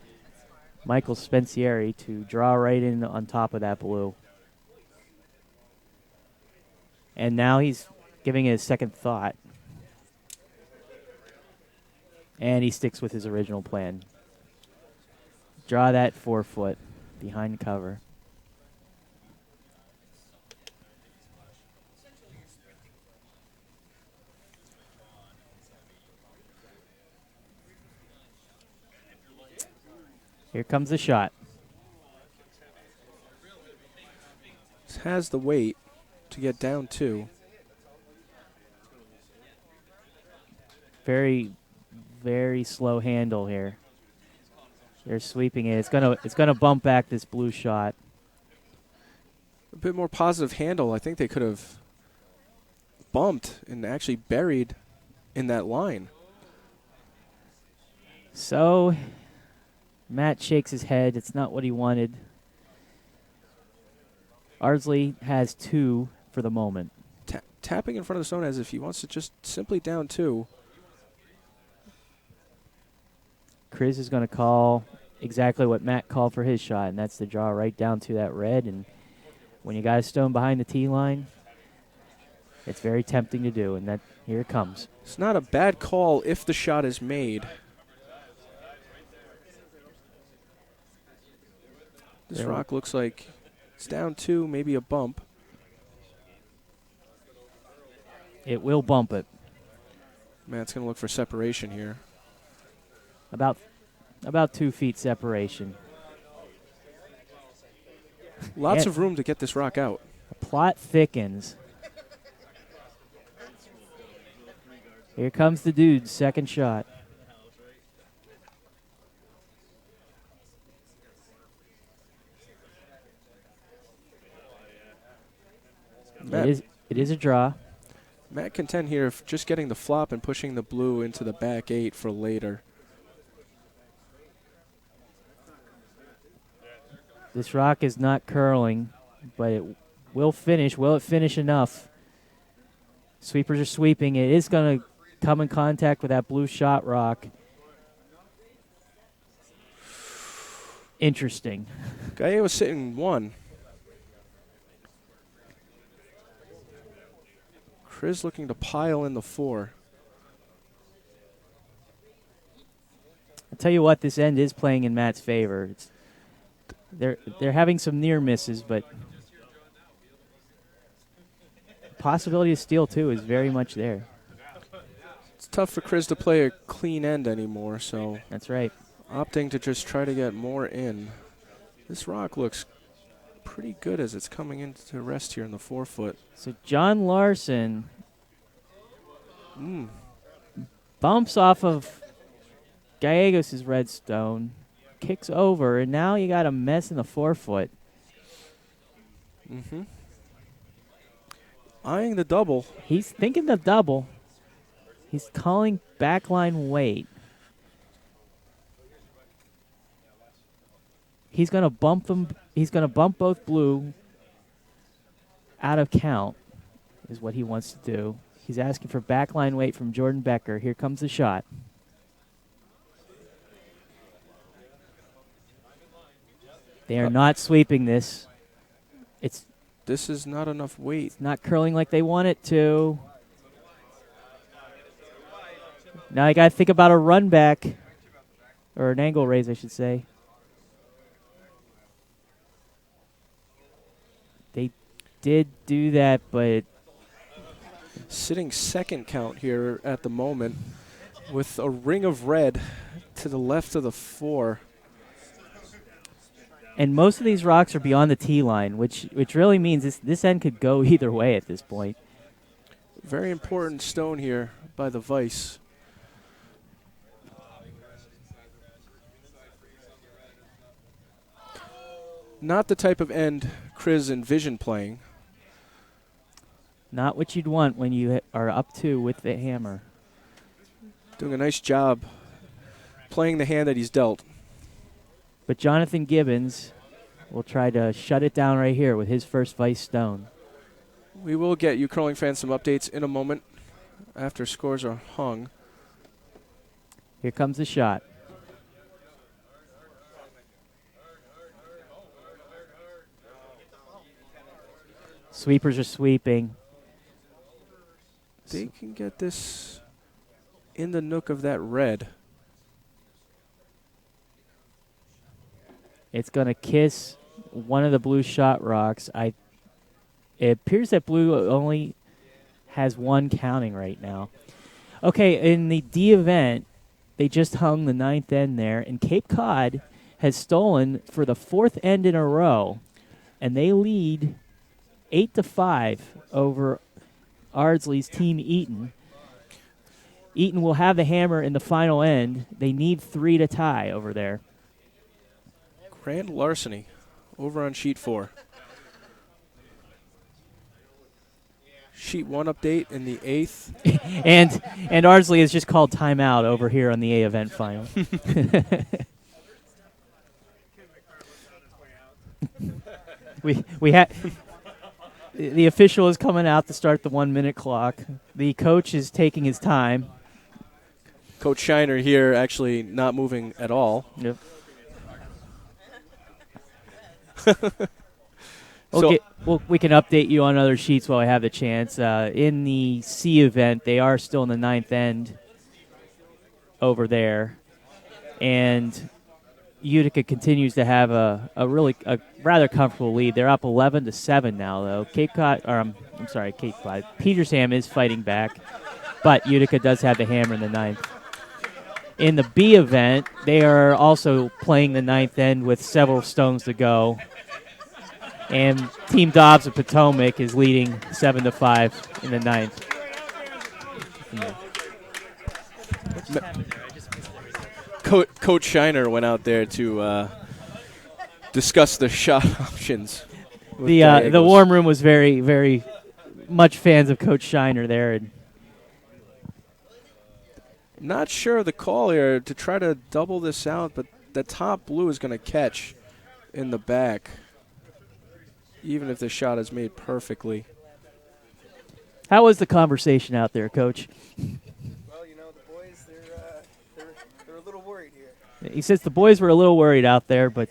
Michael Spencieri, to draw right in on top of that blue. And now he's giving it a second thought. And he sticks with his original plan. Draw that 4-foot behind cover. Here comes the shot. Has the weight to get down 2. Very, very slow handle here. They're sweeping it. It's gonna bump back this blue shot. A bit more positive handle. I think they could have bumped and actually buried in that line. So Matt shakes his head. It's not what he wanted. Ardsley has 2 for the moment. Tapping in front of the stone as if he wants to just simply down 2. Chris is going to call exactly what Matt called for his shot, and that's to draw right down to that red. And when you got a stone behind the tee line, it's very tempting to do, and that here it comes. It's not a bad call if the shot is made. This rock looks like it's down 2, maybe a bump. It will bump it. Matt's going to look for separation here. About 2 feet separation. Lots of room to get this rock out. The plot thickens. Here comes the dude's second shot. It is a draw. Matt contend here of just getting the flop and pushing the blue into the back 8 for later. This rock is not curling, but it will finish. Will it finish enough? Sweepers are sweeping. It is going to come in contact with that blue shot rock. Interesting. Gaye was sitting 1. Chris looking to pile in the 4. I'll tell you what, this end is playing in Matt's favor. They're having some near misses, but possibility of steal, too, is very much there. It's tough for Chris to play a clean end anymore, so That's right. opting to just try to get more in. This rock looks pretty good as it's coming into rest here in the 4-foot. So John Larson bumps off of Gallegos' redstone, kicks over, and now you got a mess in the 4-foot. Eyeing the double. He's thinking the double. He's calling backline weight. He's going to bump them. He's going to bump both blue out of count is what he wants to do. He's asking for backline weight from Jordan Becker. Here comes the shot. They are not sweeping this. This is not enough weight. It's not curling like they want it to. Now you got to think about a run back, or an angle raise, I should say. They did do that, but Sitting second count here at the moment with a ring of red to the left of the 4. and most of these rocks are beyond the tee line, which really means this end could go either way at this point. Very important stone here by the Vice. Not the type of end Chris envisioned playing. Not what you'd want when you are up 2 with the hammer. Doing a nice job playing the hand that he's dealt. But Jonathan Gibbons will try to shut it down right here with his first Vice stone. We will get you curling fans some updates in a moment after scores are hung. Here comes the shot. Sweepers are sweeping. They can get this in the nook of that red. It's going to kiss one of the blue shot rocks. It appears that blue only has one counting right now. Okay, in the D event, they just hung the 9th end there, and Cape Cod has stolen for the 4th end in a row, and they lead 8-5 over Ardsley's team Eaton. Eaton will have the hammer in the final end. They need 3 to tie over there. Grand larceny over on sheet 4. Sheet 1 update in the 8th. and Ardsley has just called timeout over here on the A event final. we had the official is coming out to start the 1-minute clock. The coach is taking his time. Coach Shiner here actually not moving at all. Yep. We can update you on other sheets while I have the chance. In the C event, they are still in the 9th end over there. And Utica continues to have a rather comfortable lead. They're up 11-7 now, though. Cape Cod. Petersham is fighting back, but Utica does have the hammer in the 9th. In the B event, they are also playing the 9th end with several stones to go. And Team Dobbs of Potomac is leading 7-5 in the 9th. Coach Shiner went out there to discuss the shot options. The warm room was very, very much fans of Coach Shiner there. And not sure of the call here to try to double this out, but the top blue is going to catch in the back, even if the shot is made perfectly. How was the conversation out there, Coach? Well, the boys, they're a little worried here. He says the boys were a little worried out there, but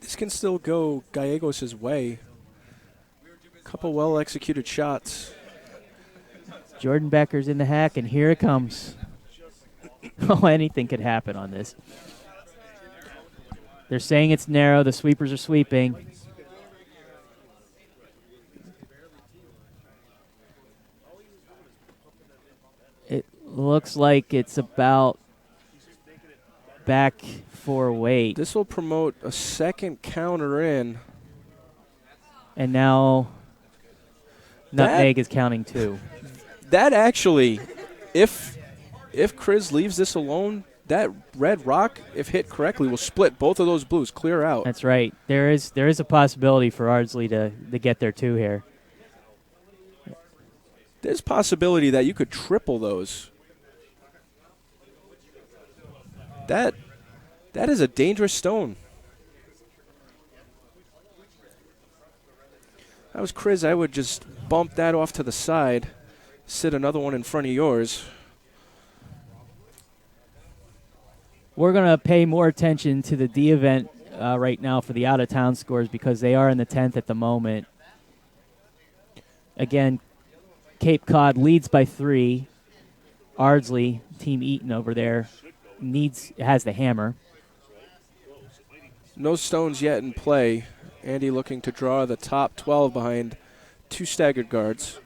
this can still go Gallegos' way. Couple well-executed shots. Jordan Becker's in the hack, and here it comes. Oh, anything could happen on this. They're saying it's narrow. The sweepers are sweeping. It looks like it's about back for weight. This will promote a second counter in. And now Nutmeg is counting 2. That actually, if Chris leaves this alone, that red rock, if hit correctly, will split both of those blues clear out. That's right. There is a possibility for Ardsley to get their 2 here. There's possibility that you could triple those. That is a dangerous stone. If I was Chris, I would just bump that off to the side, sit another one in front of yours. We're going to pay more attention to the D event right now for the out-of-town scores because they are in the 10th at the moment. Again, Cape Cod leads by 3. Ardsley, Team Eaton over there, has the hammer. No stones yet in play. Andy looking to draw the top 12 behind 2 staggered guards.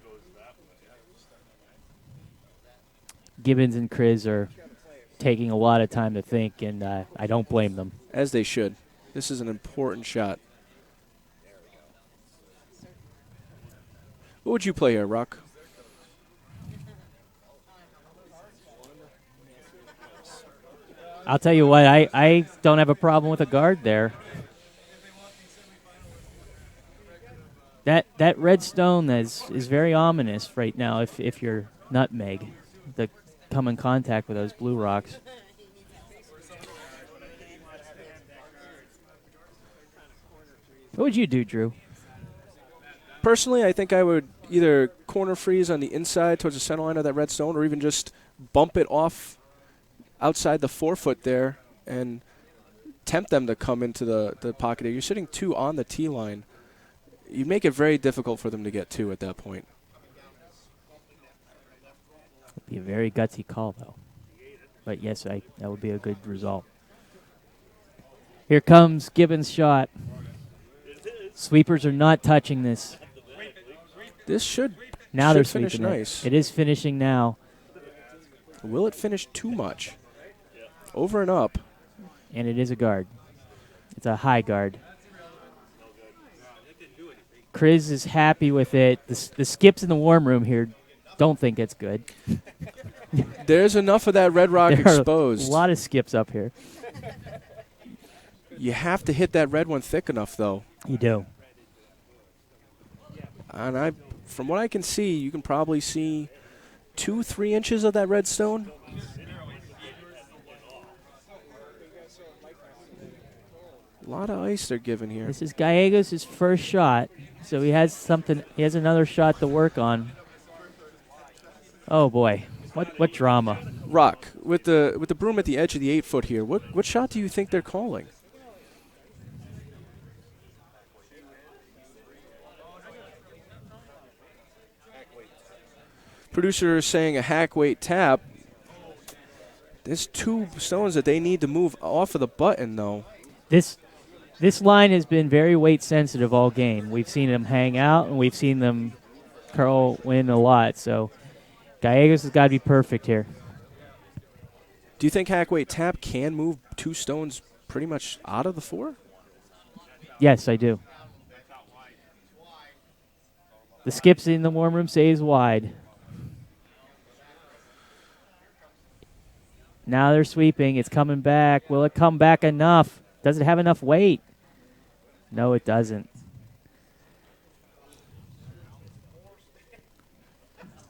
Gibbons and Chris are taking a lot of time to think, and I don't blame them. As they should. This is an important shot. What would you play here, Rock? I'll tell you what, I don't have a problem with a guard there. That red stone is very ominous right now if you're Nutmeg to come in contact with those blue rocks. What would you do, Drew? Personally, I think I would either corner freeze on the inside towards the center line of that red stone or even just bump it off outside the 4-foot there and tempt them to come into the pocket. You're sitting 2 on the tee line. You make it very difficult for them to get 2 at that point. It'd be a very gutsy call, though. But yes, that would be a good result. Here comes Gibbons' shot. Sweepers are not touching this. This should Now they're finish sweeping nice. It is finishing now. Will it finish too much? Over and up. And it is a guard. It's a high guard. Chris is happy with it. The skips in the warm room here don't think it's good. There's enough of that red rock There exposed. are a lot of skips up here. You have to hit that red one thick enough, though. You do. And from what I can see, you can probably see 2-3 inches of that red stone. A lot of ice they're giving here. This is Gallegos' first shot, so he has something. He has another shot to work on. Oh boy, what drama! Rock, with the broom at the edge of the 8-foot here, what shot do you think they're calling? Producer is saying a hack weight tap. There's 2 stones that they need to move off of the button, though. This line has been very weight sensitive all game. We've seen them hang out, and we've seen them curl win a lot. So Gallegos has got to be perfect here. Do you think hack weight tap can move 2 stones pretty much out of the 4? Yes, I do. The skips in the warm room stays wide. Now they're sweeping. It's coming back. Will it come back enough? Does it have enough weight? No, it doesn't.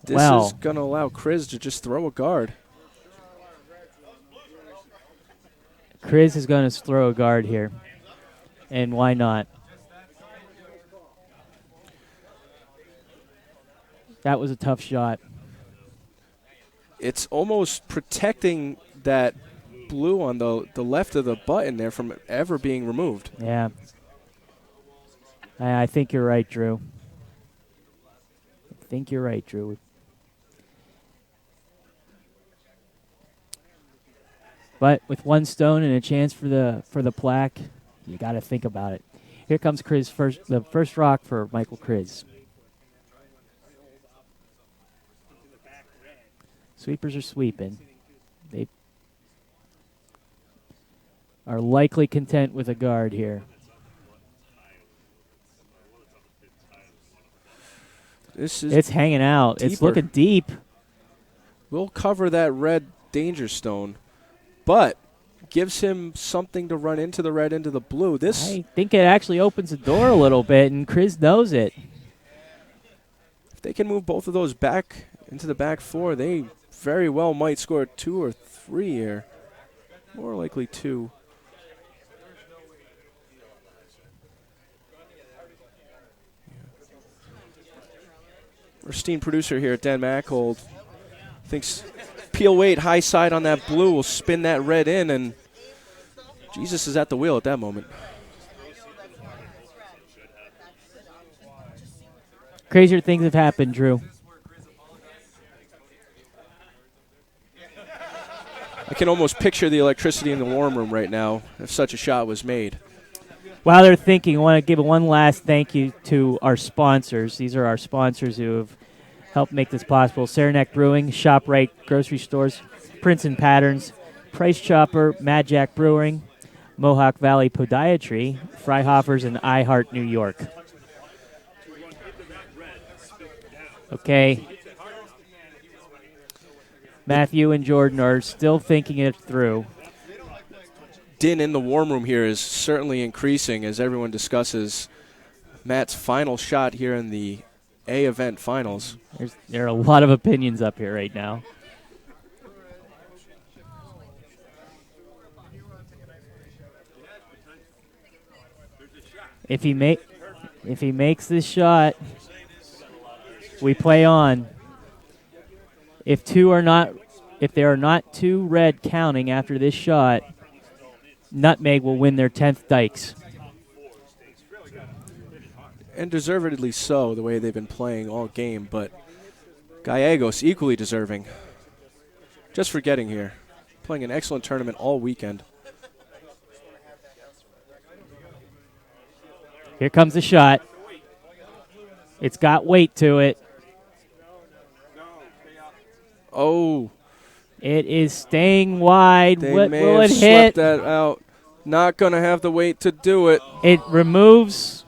This is going to allow Chris to just throw a guard. Chris is going to throw a guard here. And why not? That was a tough shot. It's almost protecting that blue on the left of the button there from ever being removed. Yeah. I think you're right, Drew. But with 1 stone and a chance for the plaque, You got to think about it. Here comes the first rock for Michael Kriz. Sweepers are sweeping. They are likely content with a guard here. It's hanging out. Deeper. It's looking deep. We'll cover that red danger stone, but gives him something to run into the red, into the blue. I think it actually opens the door a little bit, and Kriz knows it. If they can move both of those back into the back four, they very well might score 2 or 3 here. More likely 2. Our esteemed producer here, Dan Machold, thinks peel weight, high side on that blue will spin that red in, and Jesus is at the wheel at that moment. Crazier things have happened, Drew. I can almost picture the electricity in the warm room right now if such a shot was made. While they're thinking, I want to give one last thank you to our sponsors. These are our sponsors who have helped make this possible. Saranac Brewing, ShopRite Grocery Stores, Prince and Patterns, Price Chopper, Mad Jack Brewing, Mohawk Valley Podiatry, Freihofer's, and iHeart New York. Okay. Matthew and Jordan are still thinking it through. Din in the warm room here is certainly increasing as everyone discusses Matt's final shot here in the A event finals. There are a lot of opinions up here right now. If he makes this shot, we play on. If there are not 2 red counting after this shot, Nutmeg will win their 10th Dykes. And deservedly so, the way they've been playing all game, but Gallegos equally deserving. Just for getting here. Playing an excellent tournament all weekend. Here comes the shot. It's got weight to it. Oh. It is staying wide. They may will have it slept hit? that out. Not going to have the weight to do it. It removes.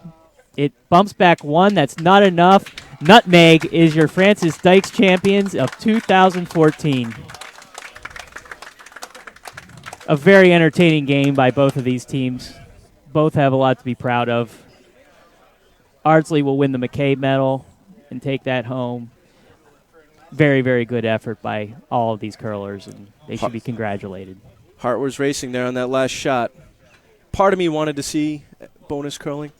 It bumps back 1. That's not enough. Nutmeg is your Francis Dykes champions of 2014. A very entertaining game by both of these teams. Both have a lot to be proud of. Ardsley will win the McCabe medal and take that home. Very, very good effort by all of these curlers, and they should be congratulated. Hart was racing there on that last shot. Part of me wanted to see bonus curling.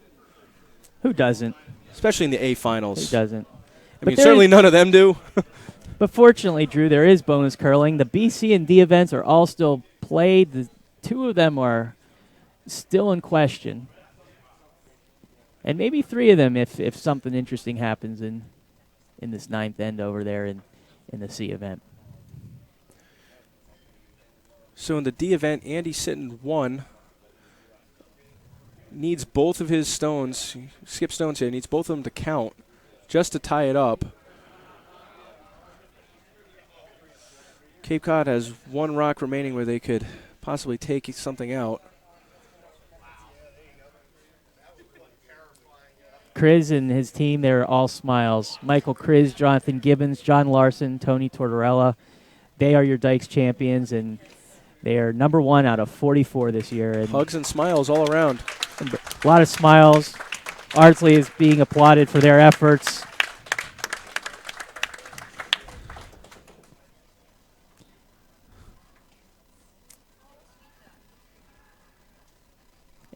Who doesn't? Especially in the A finals. Who doesn't? I mean, certainly none of them do. But fortunately, Drew, there is bonus curling. The B, C, and D events are all still played. The 2 of them are still in question. And maybe 3 of them if something interesting happens in this 9th end over there in the C event. So in the D event, Andy sitting 1. Needs both of his stones. Skip stones here. Needs both of them to count just to tie it up. Cape Cod has 1 rock remaining where they could possibly take something out. Kriz and his team, they're all smiles. Michael Kriz, Jonathan Gibbons, John Larson, Tony Tortorella. They are your Dykes champions, and they are number 1 out of 44 this year. And hugs and smiles all around. A lot of smiles. Ardsley is being applauded for their efforts.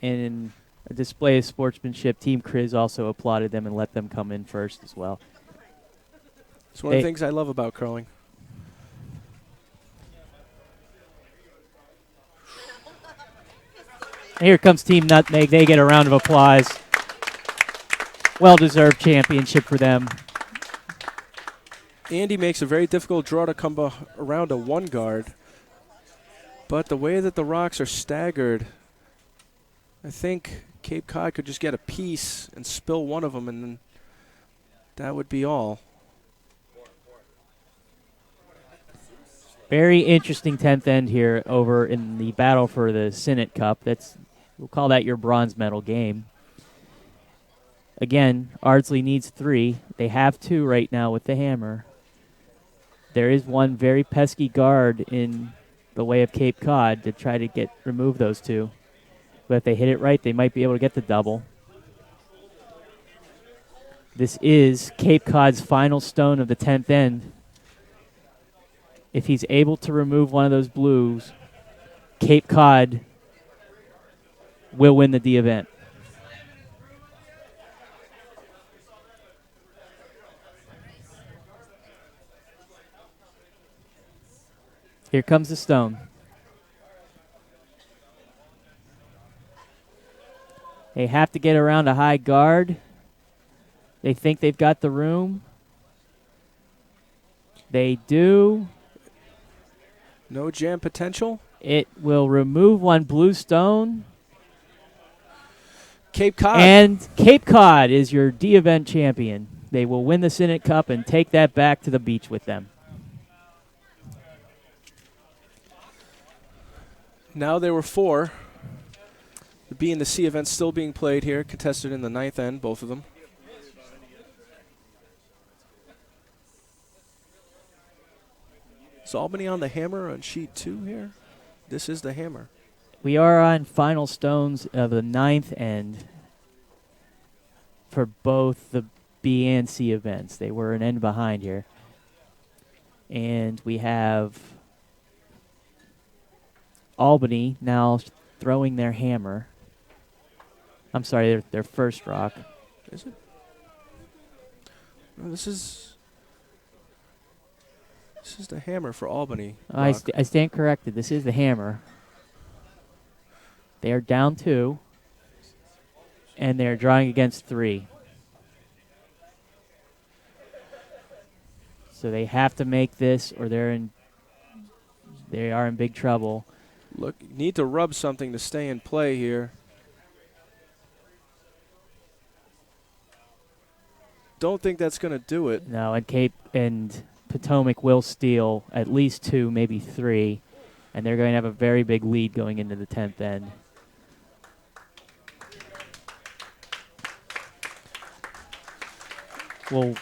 And in a display of sportsmanship, Team Kriz also applauded them and let them come in first as well. It's one of the things I love about curling. Here comes Team Nutmeg. They get a round of applause. Well-deserved championship for them. Andy makes a very difficult draw to come around a 1 guard. But the way that the rocks are staggered, I think Cape Cod could just get a piece and spill one of them, and then that would be all. Very interesting 10th end here over in the battle for the Senate Cup. We'll call that your bronze medal game. Again, Ardsley needs 3. They have 2 right now with the hammer. There is one very pesky guard in the way of Cape Cod to try to remove those 2. But if they hit it right, they might be able to get the double. This is Cape Cod's final stone of the 10th end. If he's able to remove one of those blues, Cape Cod will win the D event. Here comes the stone. They have to get around a high guard. They think they've got the room. They do. No jam potential. It will remove one blue stone. Cape Cod. And Cape Cod is your D event champion. They will win the Senate Cup and take that back to the beach with them. Now there were 4. The B and the C events still being played here, contested in the 9th end, both of them. Is Albany on the hammer on sheet 2 here? This is the hammer. We are on final stones of the 9th end for both the B and C events. They were an end behind here. And we have Albany now throwing their hammer. I'm sorry, their first rock. Is it? No, this is the hammer for Albany. I stand corrected. This is the hammer. They are down 2, and they're drawing against 3. So they have to make this, or they are in big trouble. Look, need to rub something to stay in play here. Don't think that's going to do it. No, and Cape and Potomac will steal at least 2, maybe 3, and they're going to have a very big lead going into the 10th end. Well,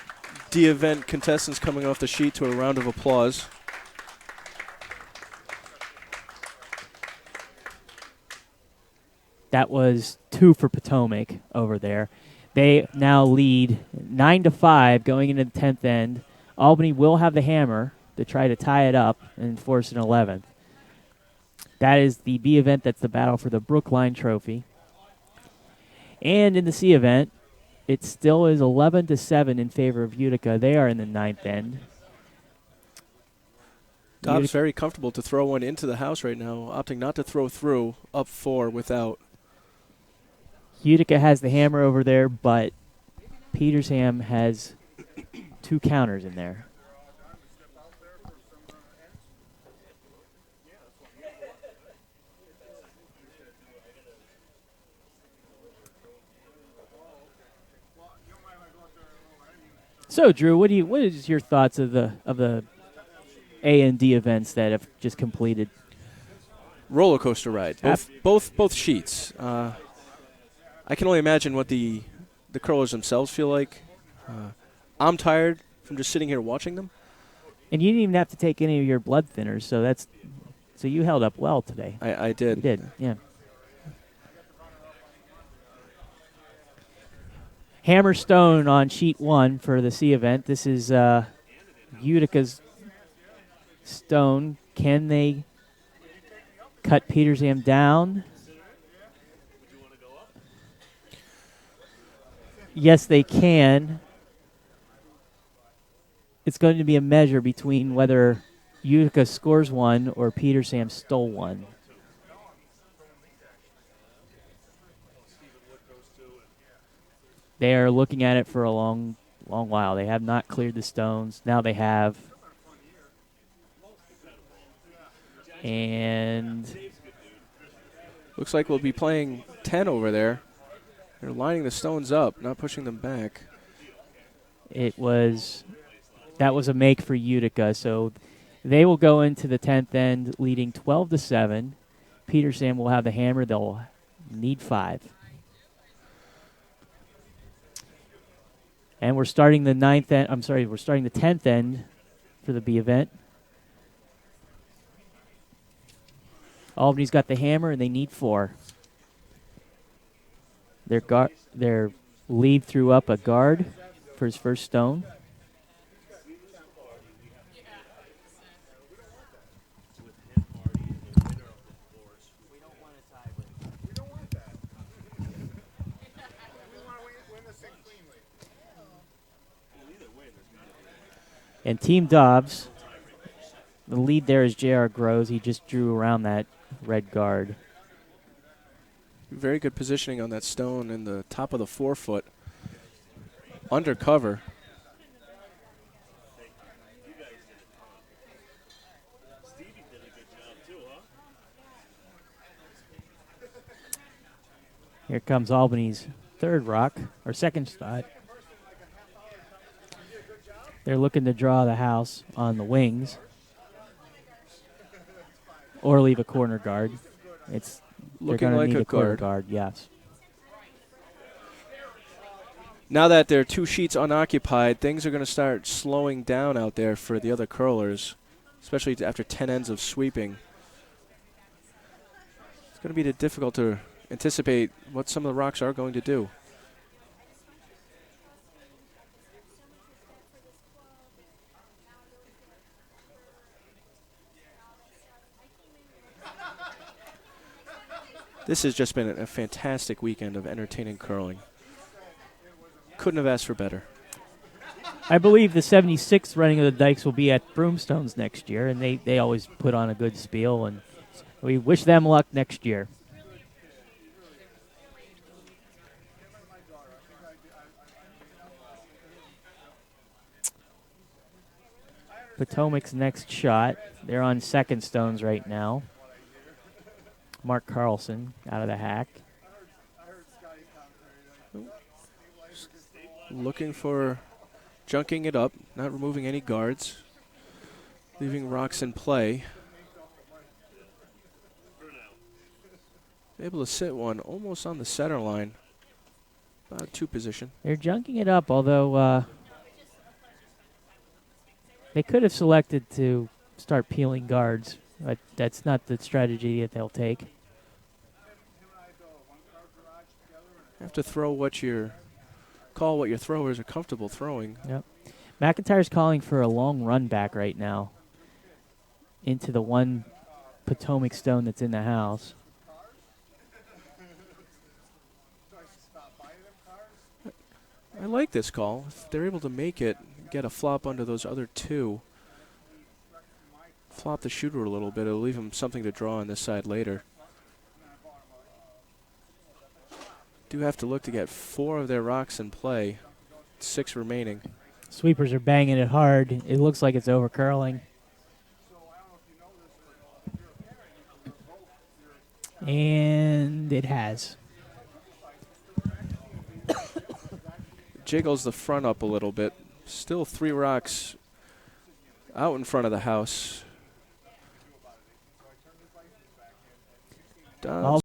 D event contestants coming off the sheet to a round of applause. that was 2 for Potomac over there. They now lead 9-5 going into the 10th end. Albany will have the hammer to try to tie it up and force an 11th. That is the B event. That's the battle for the Brookline Trophy. And in the C event, it still is 11-7 in favor of Utica. They are in the 9th end. Dobbs very comfortable to throw one into the house right now, opting not to throw through, up 4 without. Utica has the hammer over there, but Petersham has 2 counters in there. So, Drew, what is your thoughts of the A and D events that have just completed? Roller coaster ride. Both sheets. I can only imagine what the curlers themselves feel like. I'm tired from just sitting here watching them. And you didn't even have to take any of your blood thinners, so you held up well today. I did. You did, yeah. Hammer Stone on sheet 1 for the C event. This is Utica's stone. Can they cut Petersham down? Yes, they can. It's going to be a measure between whether Utica scores 1 or Petersham stole 1. They are looking at it for a long while. They have not cleared the stones. Now they have. And Looks like we'll be playing 10 over there. They're lining the stones up, not pushing them back. That was a make for Utica, so they will go into the 10th end leading 12-7. Peterson will have the hammer. They'll need 5. And we're starting the 9th end. I'm sorry, we're starting the 10th end for the B event. Albany's got the hammer, and they need 4. Their lead threw up a guard for his first stone. And Team Dobbs, the lead there is J.R. Groves. He just drew around that red guard. Very good positioning on that stone in the top of the 4-foot. Undercover. Here comes Albany's third rock, or second spot. They're looking to draw the house on the wings or leave a corner guard. They're Looking going to like need a a corner guard. guard, yes. Now that there are 2 sheets unoccupied, things are going to start slowing down out there for the other curlers, especially after 10 ends of sweeping. It's going to be difficult to anticipate what some of the rocks are going to do. This has just been a fantastic weekend of entertaining curling. Couldn't have asked for better. I believe the 76th running of the Dykes will be at Broomstones next year, and they always put on a good spiel, and we wish them luck next year. Potomac's next shot. They're on second stones right now. Mark Carlson out of the hack. Looking for junking it up, not removing any guards, leaving rocks in play. Able to sit one almost on the center line, about 2 position. They're junking it up, although they could have selected to start peeling guards, but that's not the strategy that they'll take. Have to throw call what your throwers are comfortable throwing. Yep. McIntyre's calling for a long run back right now into the one Potomac stone that's in the house. I like this call. If they're able to make it, get a flop under those other 2, flop the shooter a little bit, it'll leave him something to draw on this side later. Do have to look to get 4 of their rocks in play, 6 remaining. Sweepers are banging it hard. It looks like it's over curling. And it has. Jiggles the front up a little bit. Still 3 rocks out in front of the house. Dobbs